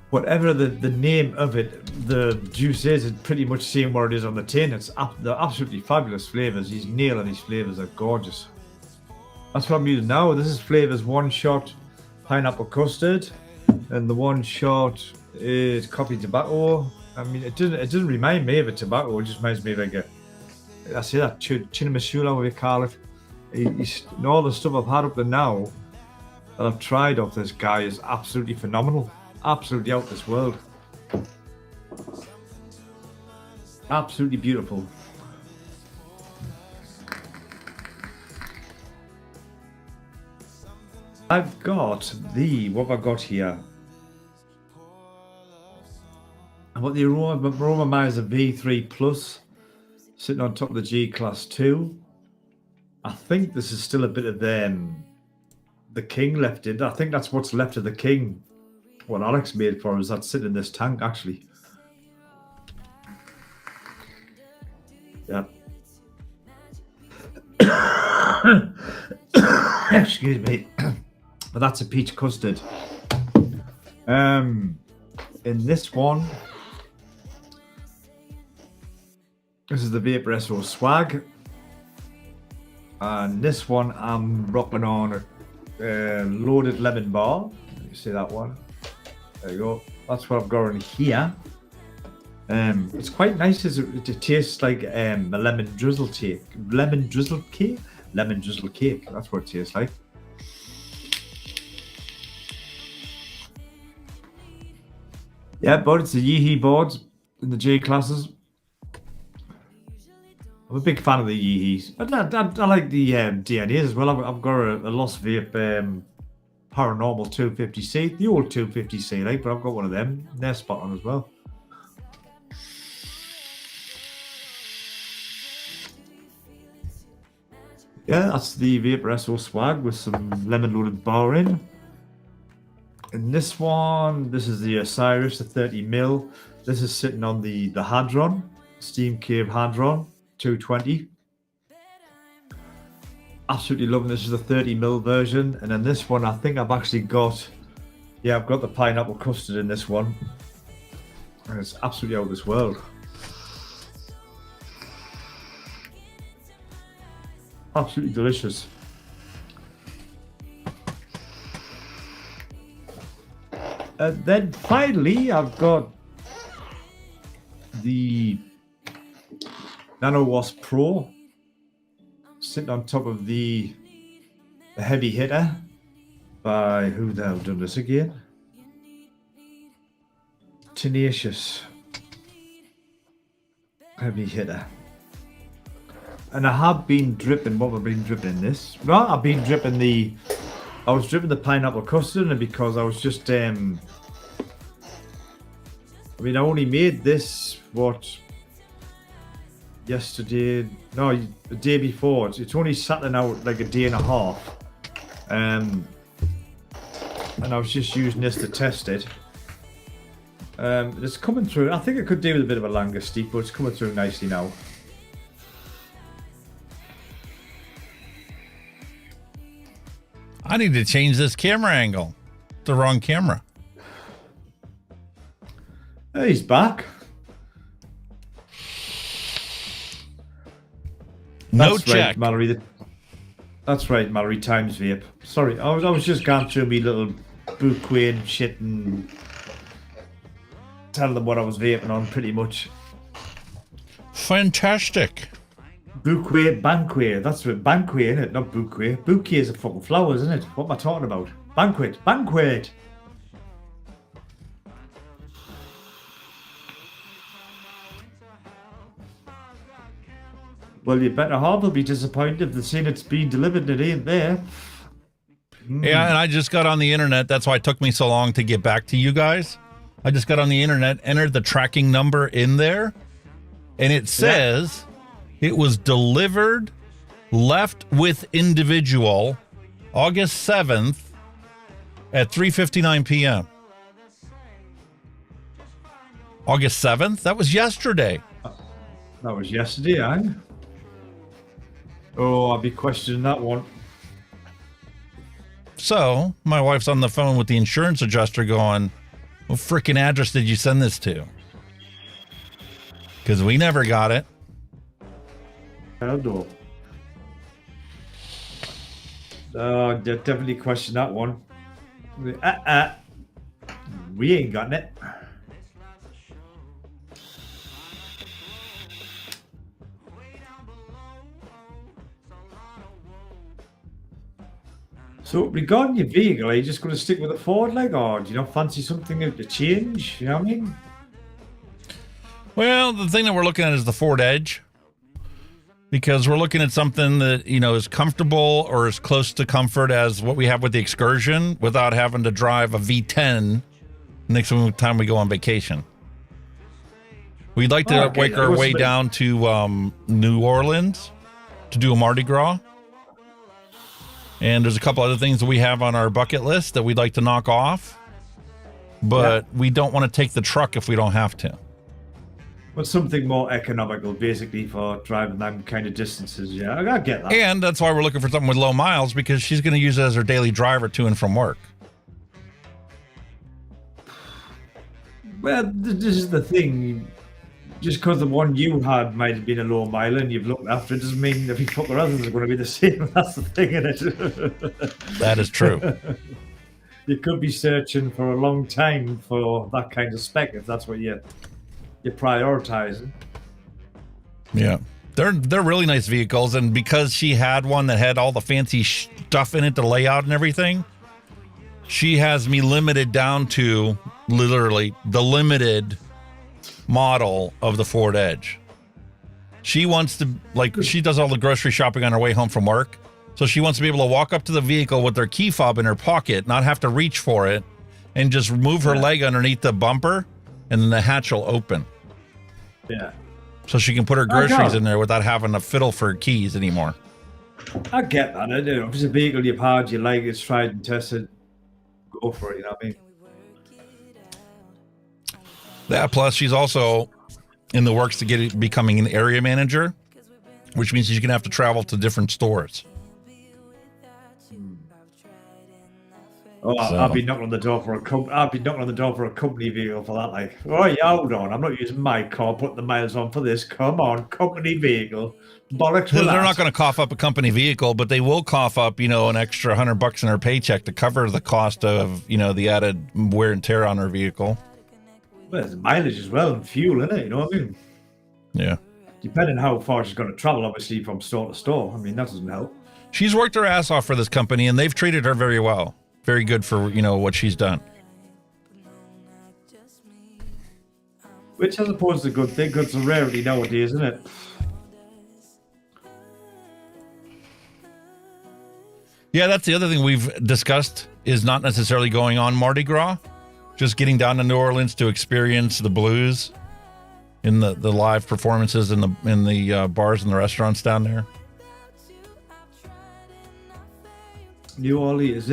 whatever the name of it, the juice is, it's pretty much seeing what it is on the tin. They're absolutely fabulous flavours. He's nailing these flavours, they're gorgeous. That's what I'm using now. This is flavours one shot pineapple custard, and the one shot is coffee tobacco, I mean, it doesn't remind me of a tobacco. It just reminds me of like I say that Chinamasula, what we call it. And all the stuff I've had up to now that I've tried off this guy is absolutely phenomenal. Absolutely out of this world. Absolutely beautiful. I've got what have I got here? I've got the Aroma Miser V3 Plus sitting on top of the G Class 2. I think this is still a bit of the King left in. I think that's what's left of the King. What Alex made for us, that's sitting in this tank actually. Yeah. Excuse me. But that's a peach custard. In this one, this is the Vape Resto Swag. And this one, I'm rocking on a loaded lemon bar. You see that one? There you go. That's what I've got in here. It's quite nice. It tastes like a lemon drizzle cake. Lemon drizzle cake? Lemon drizzle cake. That's what it tastes like. Yeah, but it's the Yeehee boards in the J classes. I'm a big fan of the Yeehees. I like the DNAs as well. I've got a Lost Vape Paranormal 250C, the old 250C, like, but I've got one of them. They're spot on as well. Yeah, that's the Vape Resto Swag with some lemon loaded bar in. And this one, this is the Osiris, the 30mm. This is sitting on the Hadron, Steam Cave Hadron 220. Absolutely loving this. Is the 30mm version. And then this one, I think I've actually got, yeah, I've got the pineapple custard in this one. And it's absolutely out of this world. Absolutely delicious. And then finally, I've got the Nano Wasp Pro sitting on top of the Heavy Hitter by who the hell done this again? Tenacious Heavy Hitter. And I have been dripping, what have I been dripping in this? Well, I've been dripping I was dripping the pineapple custard in it because I was just, I mean, I only made this, yesterday, no, the day before. It's only sat now like a day and a half. And I was just using this to test it. It's coming through. I think it could do with a bit of a longer steep, but it's coming through nicely now. I need to change this camera angle. The wrong camera. Hey, he's back. No That's check. Right, Mallory. That's right, Mallory. Times Vape. Sorry, I was just going through me little bouquet and shit and telling them what I was vaping on, pretty much. Fantastic. Bouquet, banquet. That's what banquet, isn't it? Not bouquet. Bouquet is a fucking flower, isn't it? What am I talking about? Banquet. Banquet. Well, you better hardly be disappointed if they're saying it's been delivered and it ain't there. Yeah, and I just got on the internet. That's why it took me so long to get back to you guys. I just got on the internet, entered the tracking number in there, and it says it was delivered, left with individual, August 7th at 3:59 p.m. August 7th? That was yesterday. That was yesterday, eh? Oh, I'll be questioning that one. So, my wife's on the phone with the insurance adjuster going, what freaking address did you send this to? Because we never got it. No. Definitely question that one. We ain't gotten it. So regarding your vehicle, are you just going to stick with a Ford leg, or do you not fancy something to change? You know what I mean? Well, the thing that we're looking at is the Ford Edge, because we're looking at something that, you know, is comfortable or as close to comfort as what we have with the Excursion without having to drive a V10 next time we go on vacation. We'd like to make our way down to New Orleans to do a Mardi Gras. And there's a couple other things that we have on our bucket list that we'd like to knock off. But we don't want to take the truck if we don't have to. But something more economical, basically, for driving them kind of distances. Yeah, I get that. And that's why we're looking for something with low miles, because she's going to use it as her daily driver to and from work. Well, this is the thing. Just because the one you had might have been a low mile and you've looked after it doesn't mean every couple of others are going to be the same. That's the thing, isn't it? That is true. You could be searching for a long time for that kind of spec if that's what you're prioritizing. Yeah, they're really nice vehicles, and because she had one that had all the fancy stuff in it, the layout and everything, she has me limited down to literally the limited model of the Ford Edge. She wants to, like, she does all the grocery shopping on her way home from work, so she wants to be able to walk up to the vehicle with her key fob in her pocket, not have to reach for it, and just move her leg underneath the bumper, and then the hatch will open. Yeah. So she can put her groceries in there without having to fiddle for keys anymore. I get that. I do. If it's a vehicle you've had, you like, it's tried and tested, go for it, you know what I mean? That plus she's also in the works to get it becoming an area manager, which means she's going to have to travel to different stores. Oh, so. I'll be knocking on the door for a company vehicle for that. Like, oh yeah, hold on, I'm not using my car, putting the miles on for this. Come on, company vehicle. Bollocks. They're not going to cough up a company vehicle, but they will cough up, you know, an extra $100 in her paycheck to cover the cost of, you know, the added wear and tear on her vehicle. Well, there's mileage as well and fuel, isn't it? You know what I mean? Yeah. Depending how far she's going to travel, obviously, from store to store. I mean, that doesn't help. She's worked her ass off for this company, and they've treated her very well. Very good for, you know, what she's done. Which I suppose is a good thing, because it's a rarity nowadays, isn't it? Yeah, that's the other thing we've discussed, is not necessarily going on Mardi Gras. Just getting down to New Orleans to experience the blues in the live performances in the bars and the restaurants down there. New Orleans,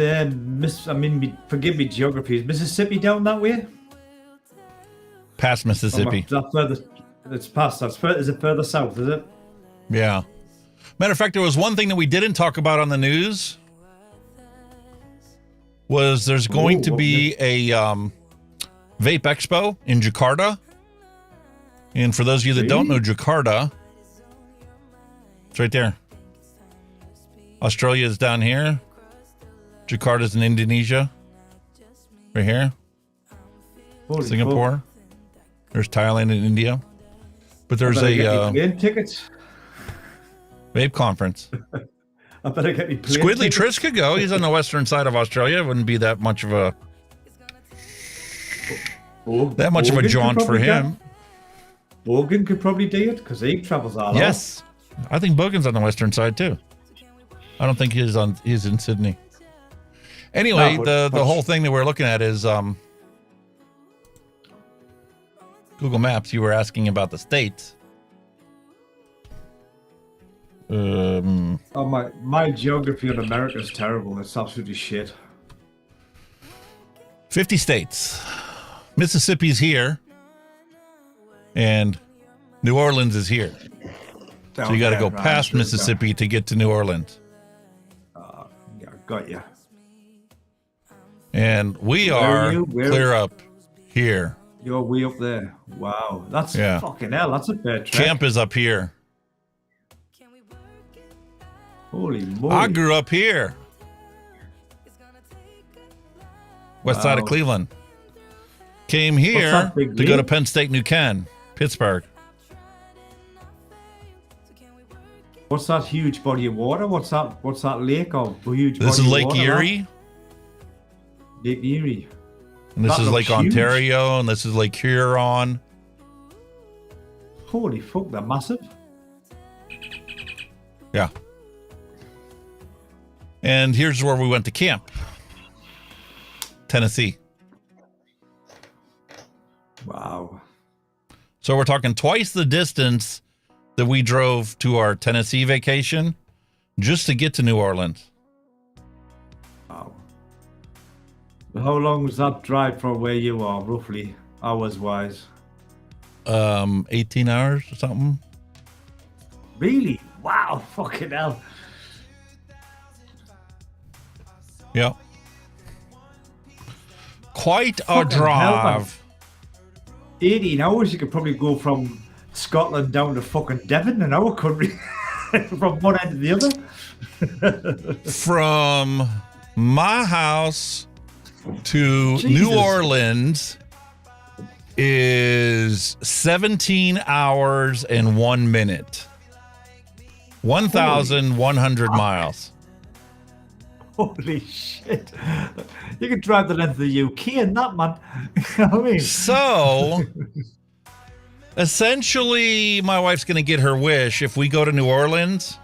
forgive me, geography. Is Mississippi down that way? Past Mississippi. It's past. Is it further south? Is it? Yeah. Matter of fact, there was one thing that we didn't talk about on the news. Was there's going to be a Vape Expo in Jakarta. And for those of you that don't know Jakarta, it's right there. Australia is down here. Jakarta's in Indonesia. Right here. Holy Singapore. Fuck. There's Thailand and India. But there's a plane tickets. Vape conference. I better get me plane Squidly tickets. Trish could go. He's on the western side of Australia. It wouldn't be that much of a jaunt for him. Bogan could probably do it because he travels all over. Yes. I think Bogan's on the western side too. I don't think he's in Sydney. Anyway, the whole thing that we're looking at is Google Maps. You were asking about the states. My geography of America is terrible. It's absolutely shit. 50 states. Mississippi's here. And New Orleans is here. So you got to go past Mississippi to get to New Orleans. Yeah, got you. And we are clear up here. You're way up there. Wow. That's fucking hell. That's a fair trek. Camp is up here. Holy moly. I grew up here. West side of Cleveland. Came here to go to Penn State, New Ken, Pittsburgh. What's that huge body of water? What's that lake or huge This body is of Lake water, Erie. Lake Erie. And this That is Lake looks huge. Ontario, and this is Lake Huron. Holy fuck, they're massive. Yeah. And here's where we went to camp. Tennessee. Wow. So we're talking twice the distance that we drove to our Tennessee vacation just to get to New Orleans. Wow. How long was that drive from where you are, roughly, hours-wise? 18 hours or something. Really? Wow, fucking hell. Yeah. Quite a Fucking hell, man. drive. 18 hours, you could probably go from Scotland down to fucking Devon in our country. From one end to the other. From my house to Jesus. New Orleans is 17 hours and 1 minute. 1,100 miles. Holy shit. You could drive the length of the UK in that, man. You know what I mean? So, essentially, my wife's going to get her wish. If we go to New Orleans,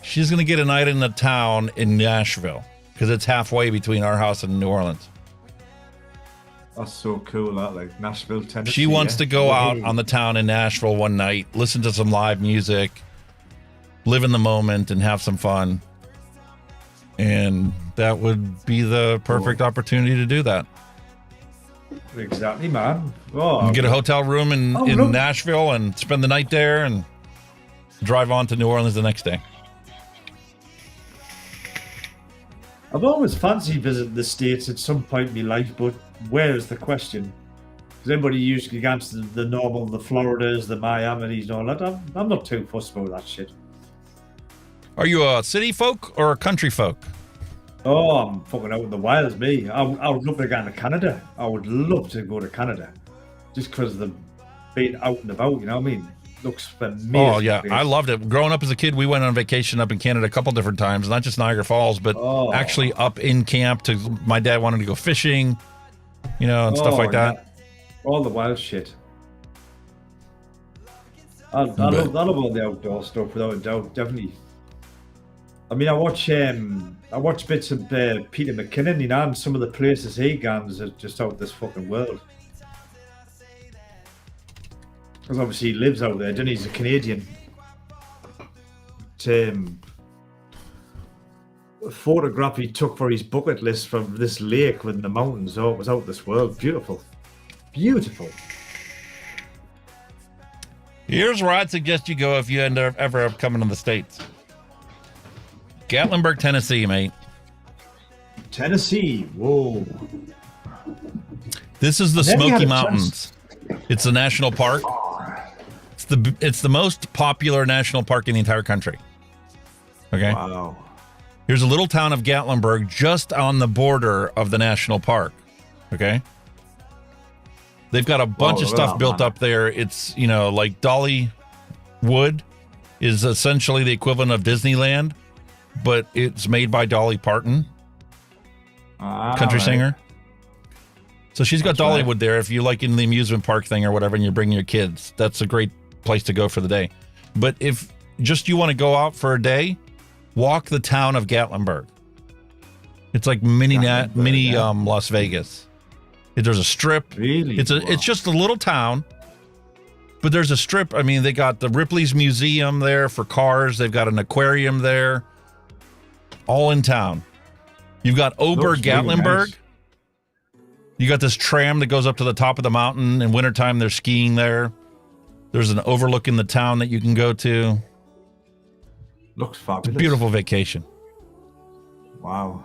she's going to get a night in the town in Nashville because it's halfway between our house and New Orleans. That's so cool, that, like Nashville, Tennessee. She wants to go out on the town in Nashville one night, listen to some live music, live in the moment, and have some fun. And that would be the perfect opportunity to do that. Exactly, man. Oh, Get a hotel room in look. Nashville and spend the night there and drive on to New Orleans the next day. I've always fancied visiting the States at some point in my life, but where is the question? Because everybody usually answers the normal, the Floridas, the Miamis, and all that. I'm not too fussed about that shit. Are you a city folk or a country folk? Oh, I'm fucking out in the wilds, me. I would love to go to Canada. I would love to go to Canada. Just because of the being out and about, you know what I mean? Looks amazing. Oh, yeah. place. I loved it. Growing up as a kid, we went on vacation up in Canada a couple different times, not just Niagara Falls, but actually up in camp. My dad wanted to go fishing, you know, and stuff like that. Yeah. All the wild shit. I love all the outdoor stuff, without a doubt, definitely. I mean, I watch bits of Peter McKinnon, you know, and some of the places he goes are just out of this fucking world. Because obviously he lives out there, doesn't he? He's a Canadian. A photograph he took for his bucket list from this lake within the mountains. Oh, it was out of this world. Beautiful. Beautiful. Here's where I'd suggest you go if you ever coming to the States. Gatlinburg, Tennessee, mate. Tennessee. Whoa. This is the Smoky Mountains. It's a national park. It's the most popular national park in the entire country. Okay. Wow. Here's a little town of Gatlinburg just on the border of the national park. Okay. They've got a bunch of stuff built up there. It's, you know, like Dollywood is essentially the equivalent of Disneyland, but it's made by Dolly Parton, country singer. So she's got Dollywood there. If you like in the amusement park thing or whatever, and you bring your kids, that's a great place to go for the day. But if just you want to go out for a day, walk the town of Gatlinburg. It's like mini Las Vegas. There's a strip. Really? It's just a little town, but there's a strip. I mean, they got the Ripley's Museum there for cars. They've got an aquarium there, all in town. You've got Ober Gatlinburg. Really nice. You got this tram that goes up to the top of the mountain. In wintertime, they're skiing there. There's an overlooking the town that you can go to. Looks fabulous. It's a beautiful vacation. Wow.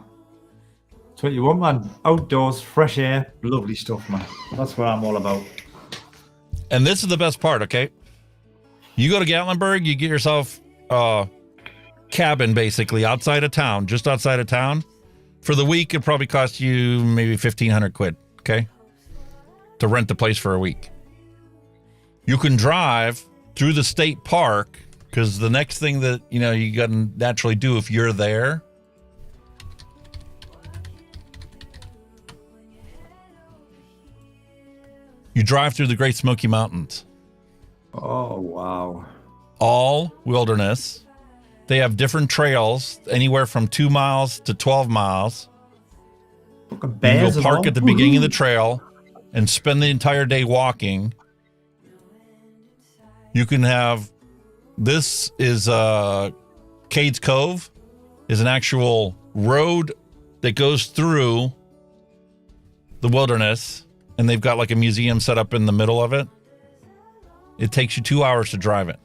21, man. Outdoors, fresh air, lovely stuff, man. That's what I'm all about. And this is the best part, okay? You go to Gatlinburg, you get yourself a cabin, basically, outside of town, just outside of town. For the week, it probably costs you maybe 1,500 quid, okay? To rent the place for a week. You can drive through the state park, Because the next thing that, you got to naturally do if you're there, you drive through the Great Smoky Mountains. Oh, wow. All wilderness. They have different trails, anywhere from 2 miles to 12 miles. You can go park at the beginning of the trail and spend the entire day walking. You can have, this is Cades Cove, is an actual road that goes through the wilderness, and they've got like a museum set up in the middle of it. It takes you 2 hours to drive it.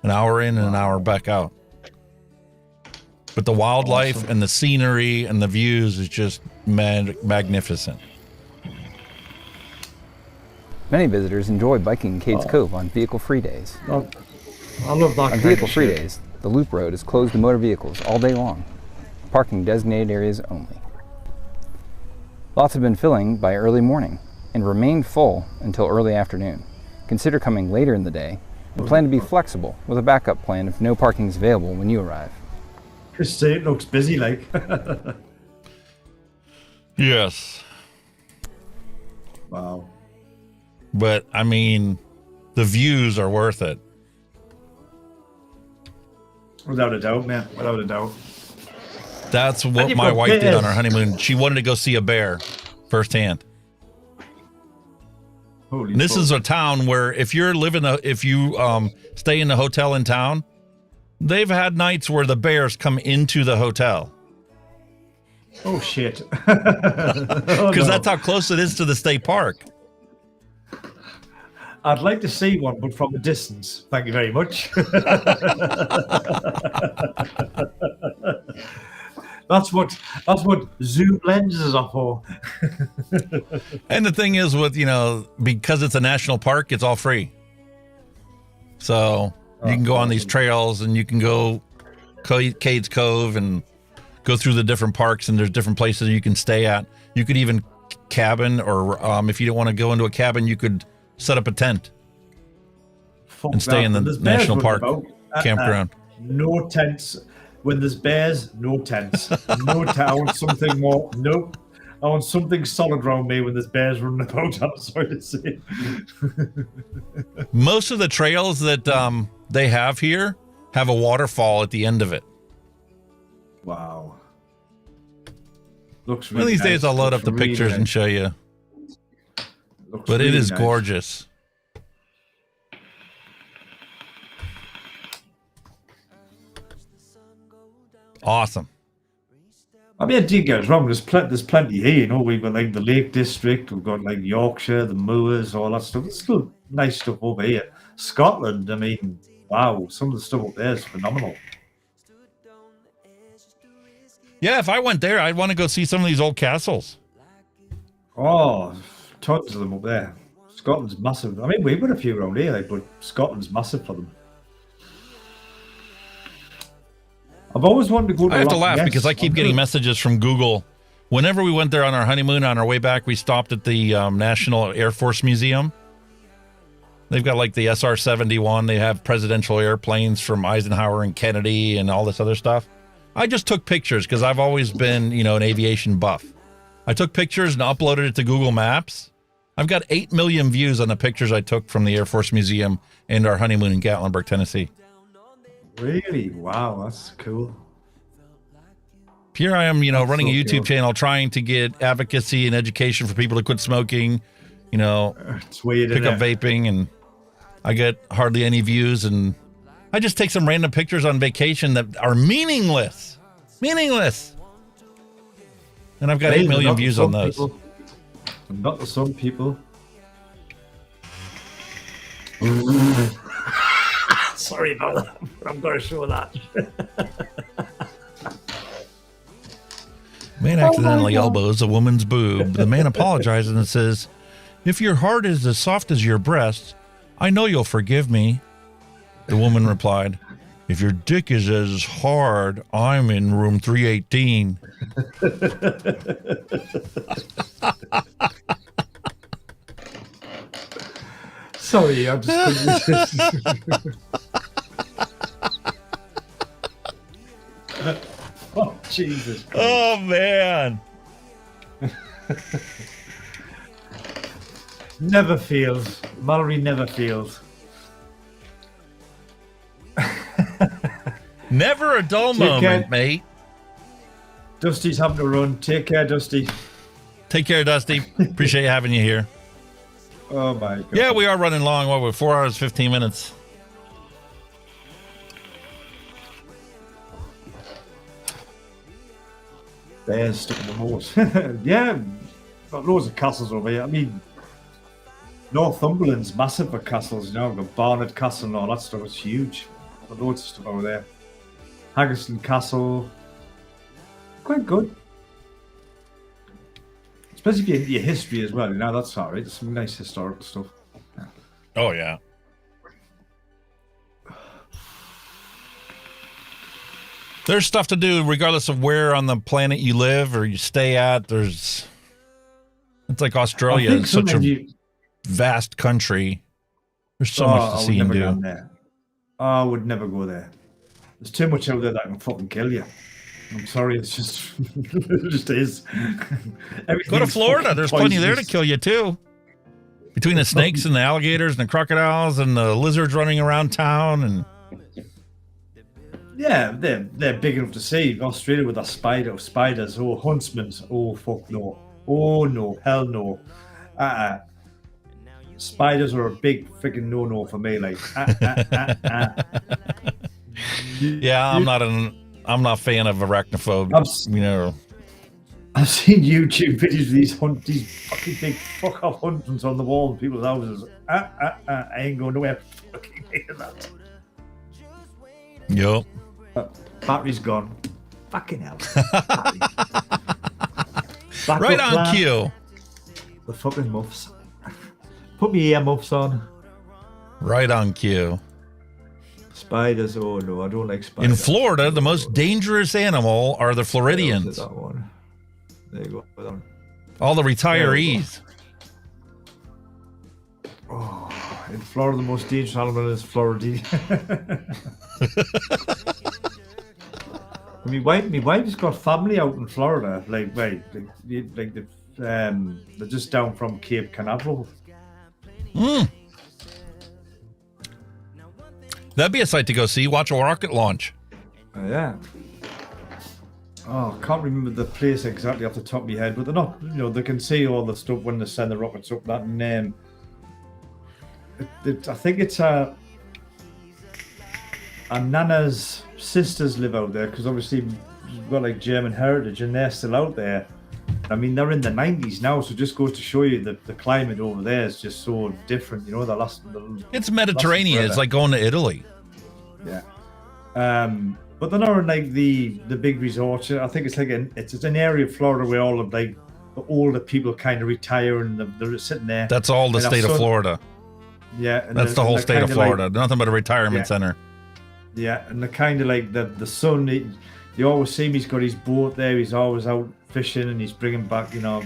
An hour in and an hour back out. But the wildlife and the scenery and the views is just magnificent. Many visitors enjoy biking in Cades Cove on vehicle-free days. I love that. On vehicle-free days, the loop road is closed to motor vehicles all day long. Parking designated areas only. Lots have been filling by early morning and remain full until early afternoon. Consider coming later in the day and plan to be flexible with a backup plan if no parking is available when you arrive. Just say it looks busy, like. Yes. Wow. But, I mean, the views are worth it. Without a doubt, man. Without a doubt. That's what my wife did on our honeymoon. She wanted to go see a bear firsthand. Holy this is a town where if you stay in the hotel in town, they've had nights where the bears come into the hotel. Oh, shit. Because that's how close it is to the state park. I'd like to see one, but from a distance. Thank you very much. That's what zoom lenses are for. And the thing is with, because it's a national park, it's all free. So you can go on these trails and you can go Cades Cove and go through the different parks, and there's different places you can stay at. You could even cabin, or if you don't want to go into a cabin, you could set up a tent and stay in the national park campground. No tents. When there's bears, no tents. No tent. I want something more. Nope. I want something solid around me when there's bears running about. I'm sorry to say. Most of the trails that they have here have a waterfall at the end of it. Wow. Looks One really of these days I'll load up the really pictures and show you. But it is gorgeous. Awesome. I mean, I did get us wrong. There's plenty here. We've got like the Lake District, we've got like Yorkshire, the Moors, all that stuff. There's still nice stuff over here. Scotland, I mean, wow, some of the stuff up there is phenomenal. Yeah, if I went there, I'd want to go see some of these old castles. Oh, tons of them up there. Scotland's massive. I mean, we've got a few around here, but Scotland's massive for them. I've always wanted to go to I have to laugh because I keep getting messages from Google. Whenever we went there on our honeymoon, on our way back, we stopped at the National Air Force Museum. They've got like the SR-71. They have presidential airplanes from Eisenhower and Kennedy and all this other stuff. I just took pictures because I've always been, an aviation buff. I took pictures and uploaded it to Google Maps. I've got 8 million views on the pictures I took from the Air Force Museum and our honeymoon in Gatlinburg, Tennessee. Really? Wow, that's cool. Here I am, running a YouTube channel, trying to get advocacy and education for people to quit smoking, it's weird, pick up vaping, and I get hardly any views, and I just take some random pictures on vacation that are meaningless. And I've got 8 million views on those. Not to some people. Sorry about that. I'm going to show that. Man accidentally elbows a woman's boob. The man apologizes and says, "If your heart is as soft as your breast, I know you'll forgive me." The woman replied, "If your dick is as hard, I'm in room 318. Sorry, I'm just Jesus Christ. Oh, man. Never fails. Mallory never fails. Never a dull moment, mate. Dusty's having to run. Take care, Dusty. Take care, Dusty. Appreciate having you here. Oh, my God. Yeah, we are running long. What, we're 4 hours, 15 minutes. Bears stuck in the moat. Yeah, got loads of castles over here. I mean, Northumberland's massive for castles. You know, we've got Barnet Castle and all that stuff. It's huge. Got loads of stuff over there. Haggerston Castle. Quite good. Especially if you're into your history as well. You know, that's all right. Some nice historical stuff. Yeah. Oh, yeah. There's stuff to do regardless of where on the planet you live or you stay at. It's like Australia. It's such a vast country. There's so much to see and do. I would never go there. There's too much out there that can fucking kill you. I'm sorry, it's just it just is. Go to Florida. There's plenty there to kill you too. Between the snakes and the alligators and the crocodiles and the lizards running around town and yeah, they're big enough to see. Australia with their spiders, oh huntsmen, oh fuck no, oh no, hell no, Spiders are a big freaking no for me. Like, yeah, I'm not a fan of arachnophobe. I've seen YouTube videos of these fucking big fuck off huntsmen on the wall in people's houses. I ain't going nowhere. Fucking hear that. Yup. Battery's gone. Fucking hell. Right on cue. The fucking muffs. Put me ear muffs on. Right on cue. Spiders, oh no, I don't like spiders. In Florida, the most dangerous animal are the Floridians. That one. There you go. All the retirees. Oh, in Florida, the most dangerous animal is Florida. My wife's got family out in Florida. They're just down from Cape Canaveral. That'd be a sight to go see. Watch a rocket launch. Yeah. Oh, I can't remember the place exactly off the top of my head, but they're not. You know, they can see all the stuff when they send the rockets up. That name. I think it's a Nana's sisters live out there because obviously we've got like German heritage and they're still out there. I mean, they're in the 90s now, so just goes to show you that the climate over there is just so different. You know, it's Mediterranean. It's like going to Italy. Yeah. But they're not in like the big resorts. I think it's like it's an area of Florida where all of like the older people kind of retire and they're sitting there. That's all the state of Florida. Yeah, and that's the whole state of Florida. Nothing but a retirement center. Yeah, and they're kind of like the son. You always see him. He's got his boat there. He's always out fishing, and he's bringing back, you know,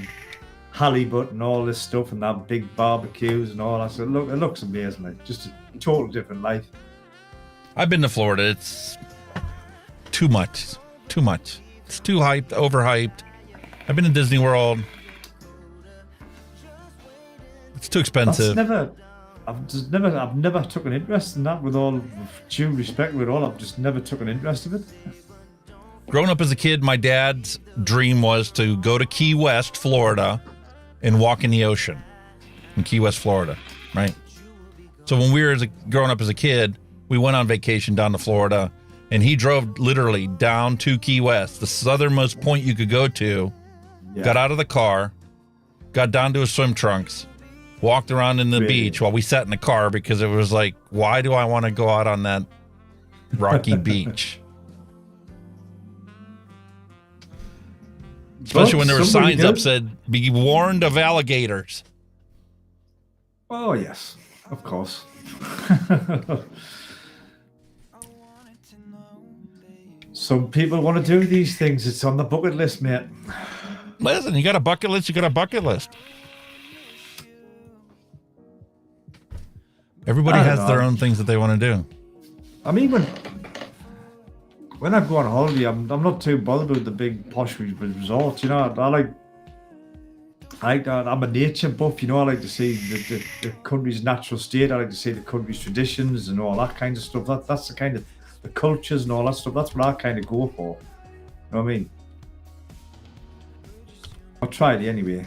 halibut and all this stuff, and that big barbecues and all that. So it looks amazing. Like just a total different life. I've been to Florida. It's too much. It's too hyped, overhyped. I've been to Disney World. It's too expensive. I've never took an interest in that. With all due respect, I've just never took an interest in it. Growing up as a kid, my dad's dream was to go to Key West, Florida, and walk in the ocean in Key West, Florida, right? So when we were growing up as a kid, we went on vacation down to Florida, and he drove literally down to Key West, the southernmost point you could go to, got out of the car, got down to his swim trunks, walked around in the beach while we sat in the car because it was like, why do I want to go out on that rocky beach? Especially when there were signs up said, be warned of alligators. Oh, yes, of course. Some people want to do these things. It's on the bucket list, mate. Listen, you got a bucket list, you got a bucket list. Everybody has their own things that they want to do. I mean, when I go on holiday, I'm not too bothered with the big posh resorts. You know, I'm a nature buff. You know, I like to see the country's natural state. I like to see the country's traditions and all that kind of stuff. That's the kind of the cultures and all that stuff. That's what I kind of go for. You know what I mean? I'll try it anyway.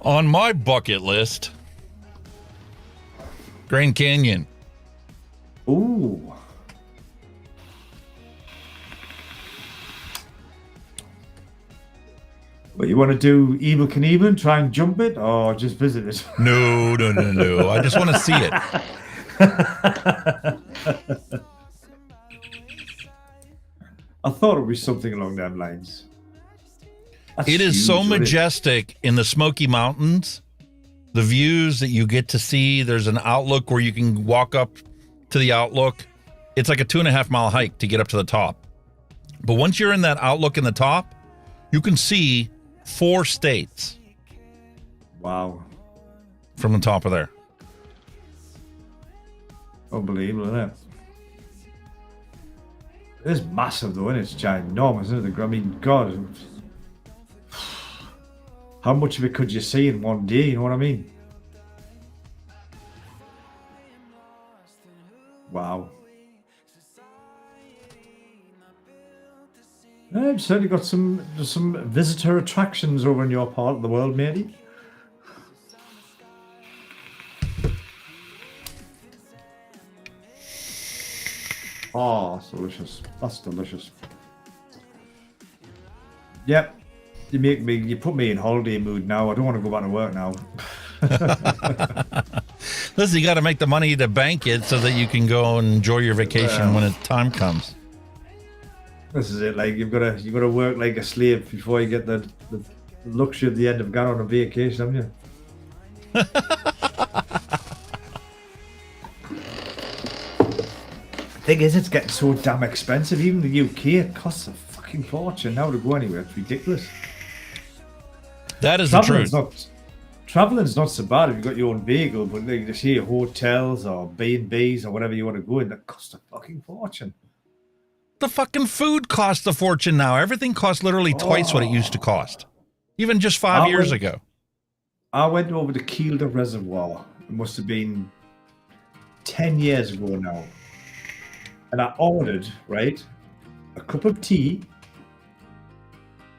On my bucket list, Grand Canyon. Ooh. What, you want to do Evel Knievel, try and jump it, or just visit it? No. I just want to see it. I thought it would be something along them lines. That's It is huge, so isn't it? majestic in the Smoky Mountains. The views that you get to see, there's an outlook where you can walk up to the outlook. It's like a 2.5 mile hike to get up to the top. But once you're in that outlook in the top, you can see 4 states. Wow. From the top of there. Unbelievable, isn't it? It's massive though, and it's ginormous, isn't it? I mean, God, how much of it could you see in one day? You know what I mean? Wow. Yeah, you've certainly got some visitor attractions over in your part of the world, matey. Oh, that's delicious. That's delicious. Yep. You put me in holiday mood now. I don't want to go back to work now. Listen, you got to make the money to bank it so that you can go and enjoy your vacation when time comes. This is it. Like you've got to work like a slave before you get the luxury of the end of going on a vacation, haven't you? Thing is, it's getting so damn expensive. Even the UK, it costs a fucking fortune now to go anywhere. It's ridiculous. That is the truth. Traveling's not so bad if you've got your own vehicle, but like to see hotels or B&Bs or whatever you want to go in, that costs a fucking fortune. The fucking food costs a fortune now. Everything costs literally twice what it used to cost. Even just 5 years ago. I went over to Kielder Reservoir. It must have been 10 years ago now. And I ordered, right, a cup of tea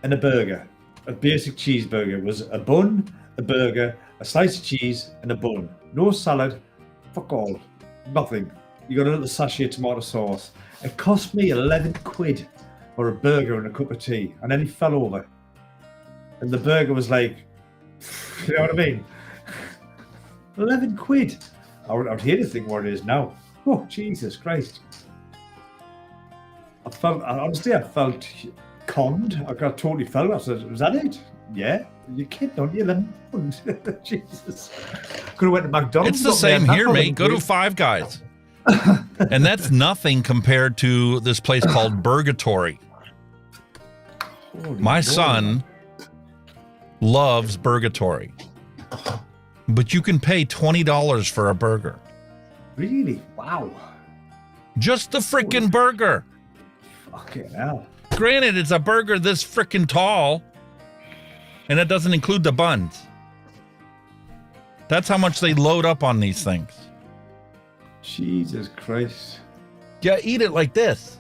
and a burger. A basic cheeseburger was a bun, a burger, a slice of cheese, and a bun. No salad, fuck all, nothing. You got a little sachet of tomato sauce. It cost me 11 quid for a burger and a cup of tea. And then he fell over. And the burger was like, you know what I mean? 11 quid. I would hate to think what it is now. Oh, Jesus Christ. I felt conned. I totally felt. I said, was that it? Yeah. You're kidding, don't you? 11 quid. Jesus. Could have went to McDonald's. It's the same here, mate. Go to Five Guys. And that's nothing compared to this place called Burgatory. My son loves Burgatory. But you can pay $20 for a burger. Really? Wow. Just the frickin' burger. Fucking hell. Granted, it's a burger this frickin' tall, and it doesn't include the buns. That's how much they load up on these things. Jesus Christ. Yeah, eat it like this.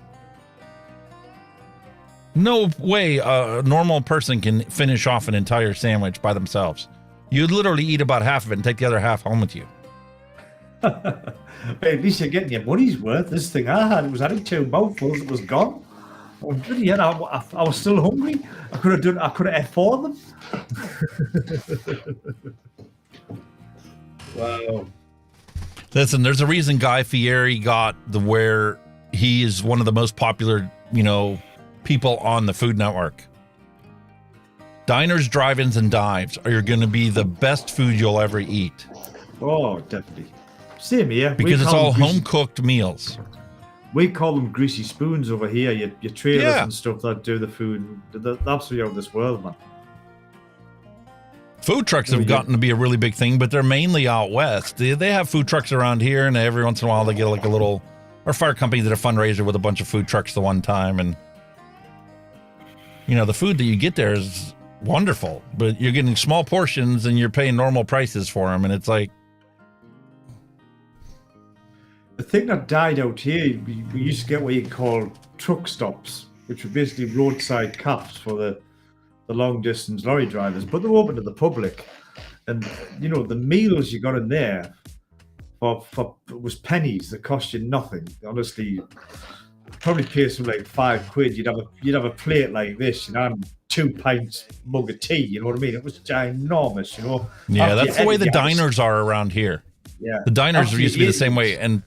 No way a normal person can finish off an entire sandwich by themselves. You literally eat about half of it and take the other half home with you. Hey, at least you're getting your money's worth. This thing I had, it was only 2 mouthfuls, it was gone. Oh, bloody hell, I was still hungry. I could have ate 4 of them. Wow. Listen, there's a reason Guy Fieri got where he is one of the most popular, people on the Food Network. Diners, drive-ins, and dives are going to be the best food you'll ever eat. Oh, definitely. Same here. Because it's all home-cooked meals. We call them greasy spoons over here. Your trailers and stuff that do the food. They're absolutely out of this world, man. Food trucks have gotten to be a really big thing, but they're mainly out west. They have food trucks around here, and every once in a while they get like a Our fire company did a fundraiser with a bunch of food trucks the one time, and the food that you get there is wonderful, but you're getting small portions and you're paying normal prices for them, and it's like the thing that died out here. We used to get what you call truck stops, which were basically roadside cafes for the long distance lorry drivers, but they were open to the public. And the meals you got in there for was pennies that cost you nothing. Honestly, probably pay some like £5. You'd have a plate like this, and 2 pints mug of tea. You know what I mean? It was ginormous. Yeah, that's the way the diners are around here. Yeah, the diners used to be the same way, and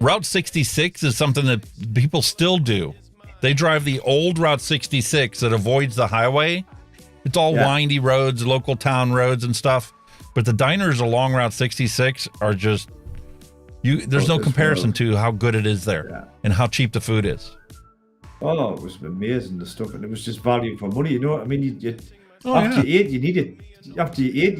Route 66 is something that people still do. They drive the old Route 66 that avoids the highway. It's all windy roads, local town roads and stuff. But the diners along Route 66 are just, there's no comparison to how good it is there and how cheap the food is. Oh, it was amazing, the stuff. And it was just value for money. You know what I mean? After you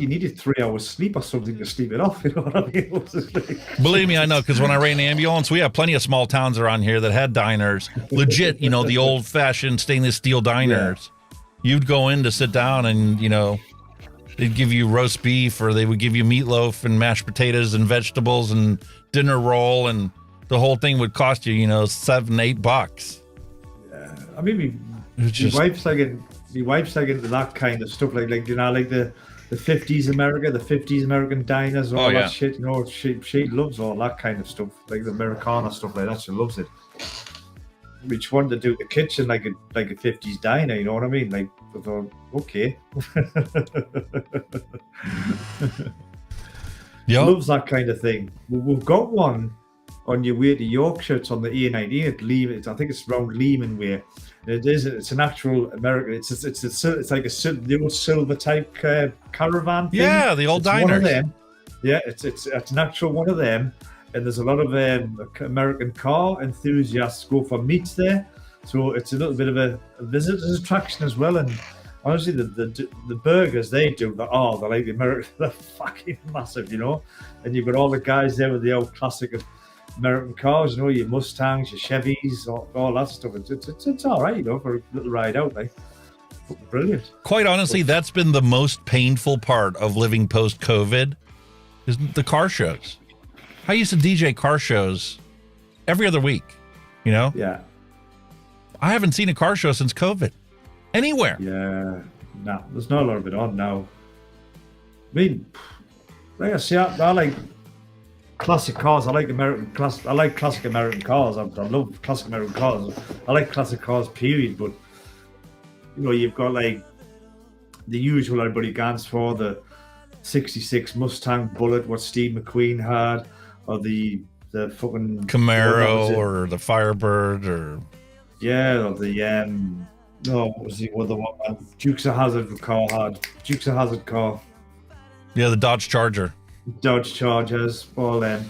needed 3 hours sleep or something to sleep it off. You know what I mean? It was like... Believe me, I know, because when I ran the ambulance, we have plenty of small towns around here that had diners. Legit, the old-fashioned stainless steel diners. Yeah. You'd go in to sit down and, they'd give you roast beef, or they would give you meatloaf and mashed potatoes and vegetables and dinner roll, and the whole thing would cost you, $7-8. Yeah, I mean, my wife's like into that kind of stuff, like the 50s America, the 50s American diners, all that shit. She loves all that kind of stuff, like the Americana stuff like that. She loves it. We just wanted to do the kitchen like a 50s diner. You know what I mean? Like, I thought, okay. Yeah, loves that kind of thing. We've got one on your way to Yorkshire. It's on the A19 at Lehman. I think it's around Lehman way. It's an actual American. It's like the old silver type caravan thing. Yeah, the old diners. One of them. Yeah, it's an actual one of them. And there's a lot of American car enthusiasts go for meats there, so it's a little bit of a visitor's attraction as well. And honestly, the burgers they do, they're like the American, they're fucking massive, And you've got all the guys there with the old classic of American cars, your Mustangs, your Chevys, all that stuff. It's all right, for a little ride out, like. Brilliant. Quite honestly, that's been the most painful part of living post-COVID, is the car shows. I used to DJ car shows every other week, Yeah. I haven't seen a car show since COVID. Anywhere. Yeah. Nah, there's not a lot of it on now. I mean, like I say, I like classic cars. I like classic American cars. I love classic American cars. I like classic cars, period. But, you've got like the usual everybody gans for, the 66 Mustang Bullet, what Steve McQueen had. Or the fucking Camaro, or the Firebird, or or the what was the other one? Dukes of Hazzard car. Yeah, the Dodge Charger. Dodge Chargers, all them.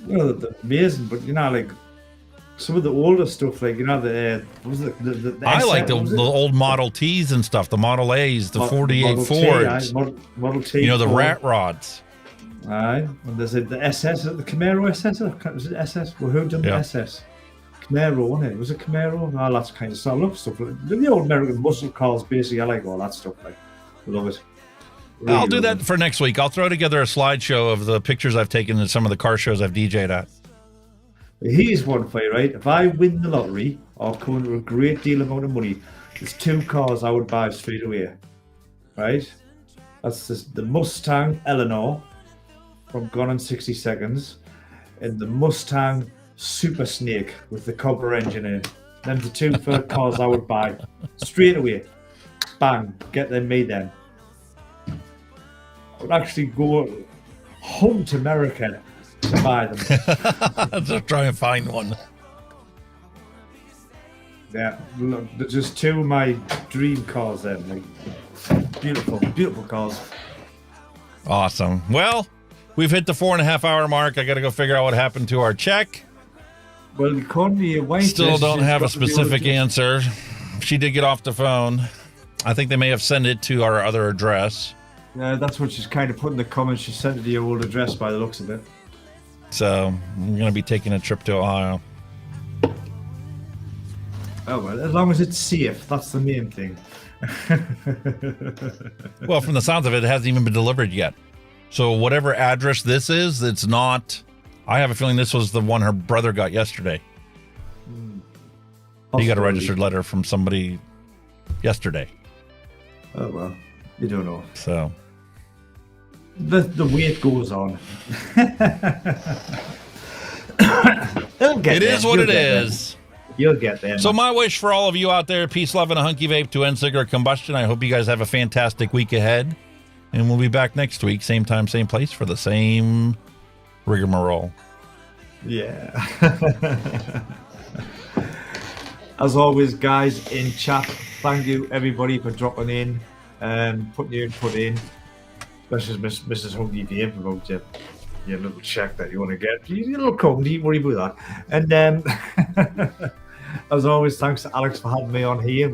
They're amazing, but like some of the older stuff, like the I like the old Model Ts and stuff, the Model A's, the 48 Fords, Model T, the rat rods. Aye, and there's the SS, the Camaro SS. Was it SS? Well, who done the SS? Camaro, wasn't it? Was it Camaro? Oh, that's kind of stuff. I love stuff. The old American muscle cars, basically. I like all that stuff. Like, I love it. Really I'll do that for next week. I'll throw together a slideshow of the pictures I've taken in some of the car shows I've DJ'd at. Here's one for you, right? If I win the lottery or come into a great deal amount of money, there's 2 cars I would buy straight away. Right? That's the Mustang Eleanor from Gone in 60 Seconds, and the Mustang Super Snake with the copper engine in it. Them the 2 first cars I would buy straight away. Bang, get them made then. I would actually go home to America to buy them. Just try and find one. Yeah, look, there's just 2 of my dream cars then. Like, beautiful cars. Awesome. Well, we've hit the 4.5 hour mark. I got to go figure out what happened to our check. Well, according to your wife, still don't have a specific answer. She did get off the phone. I think they may have sent it to our other address. Yeah, that's what she's kind of put in the comments. She sent it to your old address by the looks of it. So I'm going to be taking a trip to Ohio. Oh, well, as long as it's safe, that's the main thing. Well, from the sounds of it, it hasn't even been delivered yet. So whatever address this is, it's not. I have a feeling this was the one her brother got yesterday. He got a registered letter from somebody yesterday. Oh, well, you don't know. So the wait goes on. It is what it is. You'll get there. So my wish for all of you out there, peace, love, and a hunky vape to end cigarette combustion. I hope you guys have a fantastic week ahead. And we'll be back next week, same time, same place, for the same rigmarole. Yeah. As always, guys, in chat, thank you, everybody, for dropping in and putting your input in. Especially Mrs. Hunky Vape about your little check that you want to get. Your little code, don't worry about that. And as always, thanks to Alex for having me on here.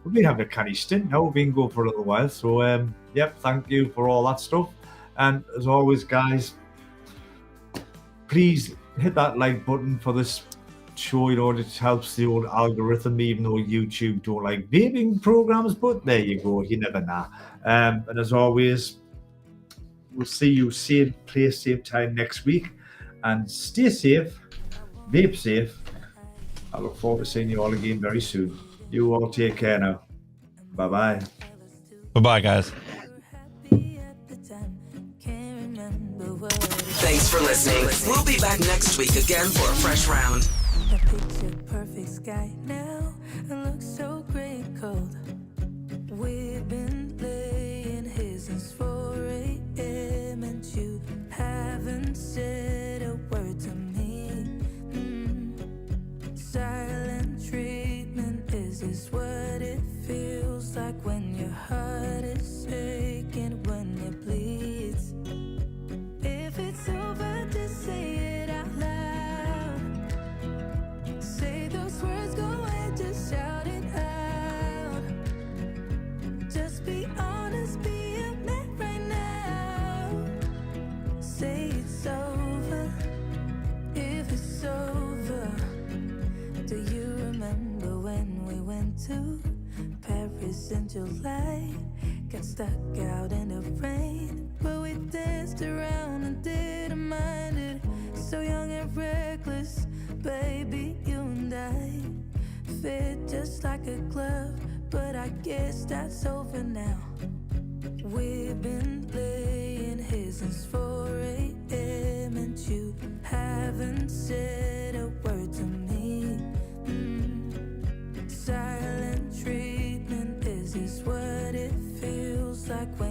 We've been having a canny stint now. We've been going for a little while. So, yep, thank you for all that stuff. And as always, guys, please hit that like button for this show. You know, it helps the old algorithm, even though YouTube don't like vaping programs. But there you go. You never know. And as always, we'll see you same place, same time next week. And stay safe, vape safe. I look forward to seeing you all again very soon. You all take care now. Bye-bye. Bye-bye, guys. Thanks for listening. We'll be back next week again for a fresh round. A picture perfect sky now and looks so great cold. We've been laying here since 4 a.m. and you haven't said a word to me. Silent treatment, is this what it feels like when your heart is aching, when it bleeds? If it's over, just say it out loud. Say those words, go ahead, just shout it out. Just be honest, be a man right now. Say it's over, if it's over. Do you remember when we went to Paris in July? Got stuck out in the rain, but we danced around and didn't mind it. So young and reckless, baby, you and I fit just like a glove, but I guess that's over now. We've been laying here since 4 a.m. and you haven't said a word to me. Silent treatment, is this what it feels like when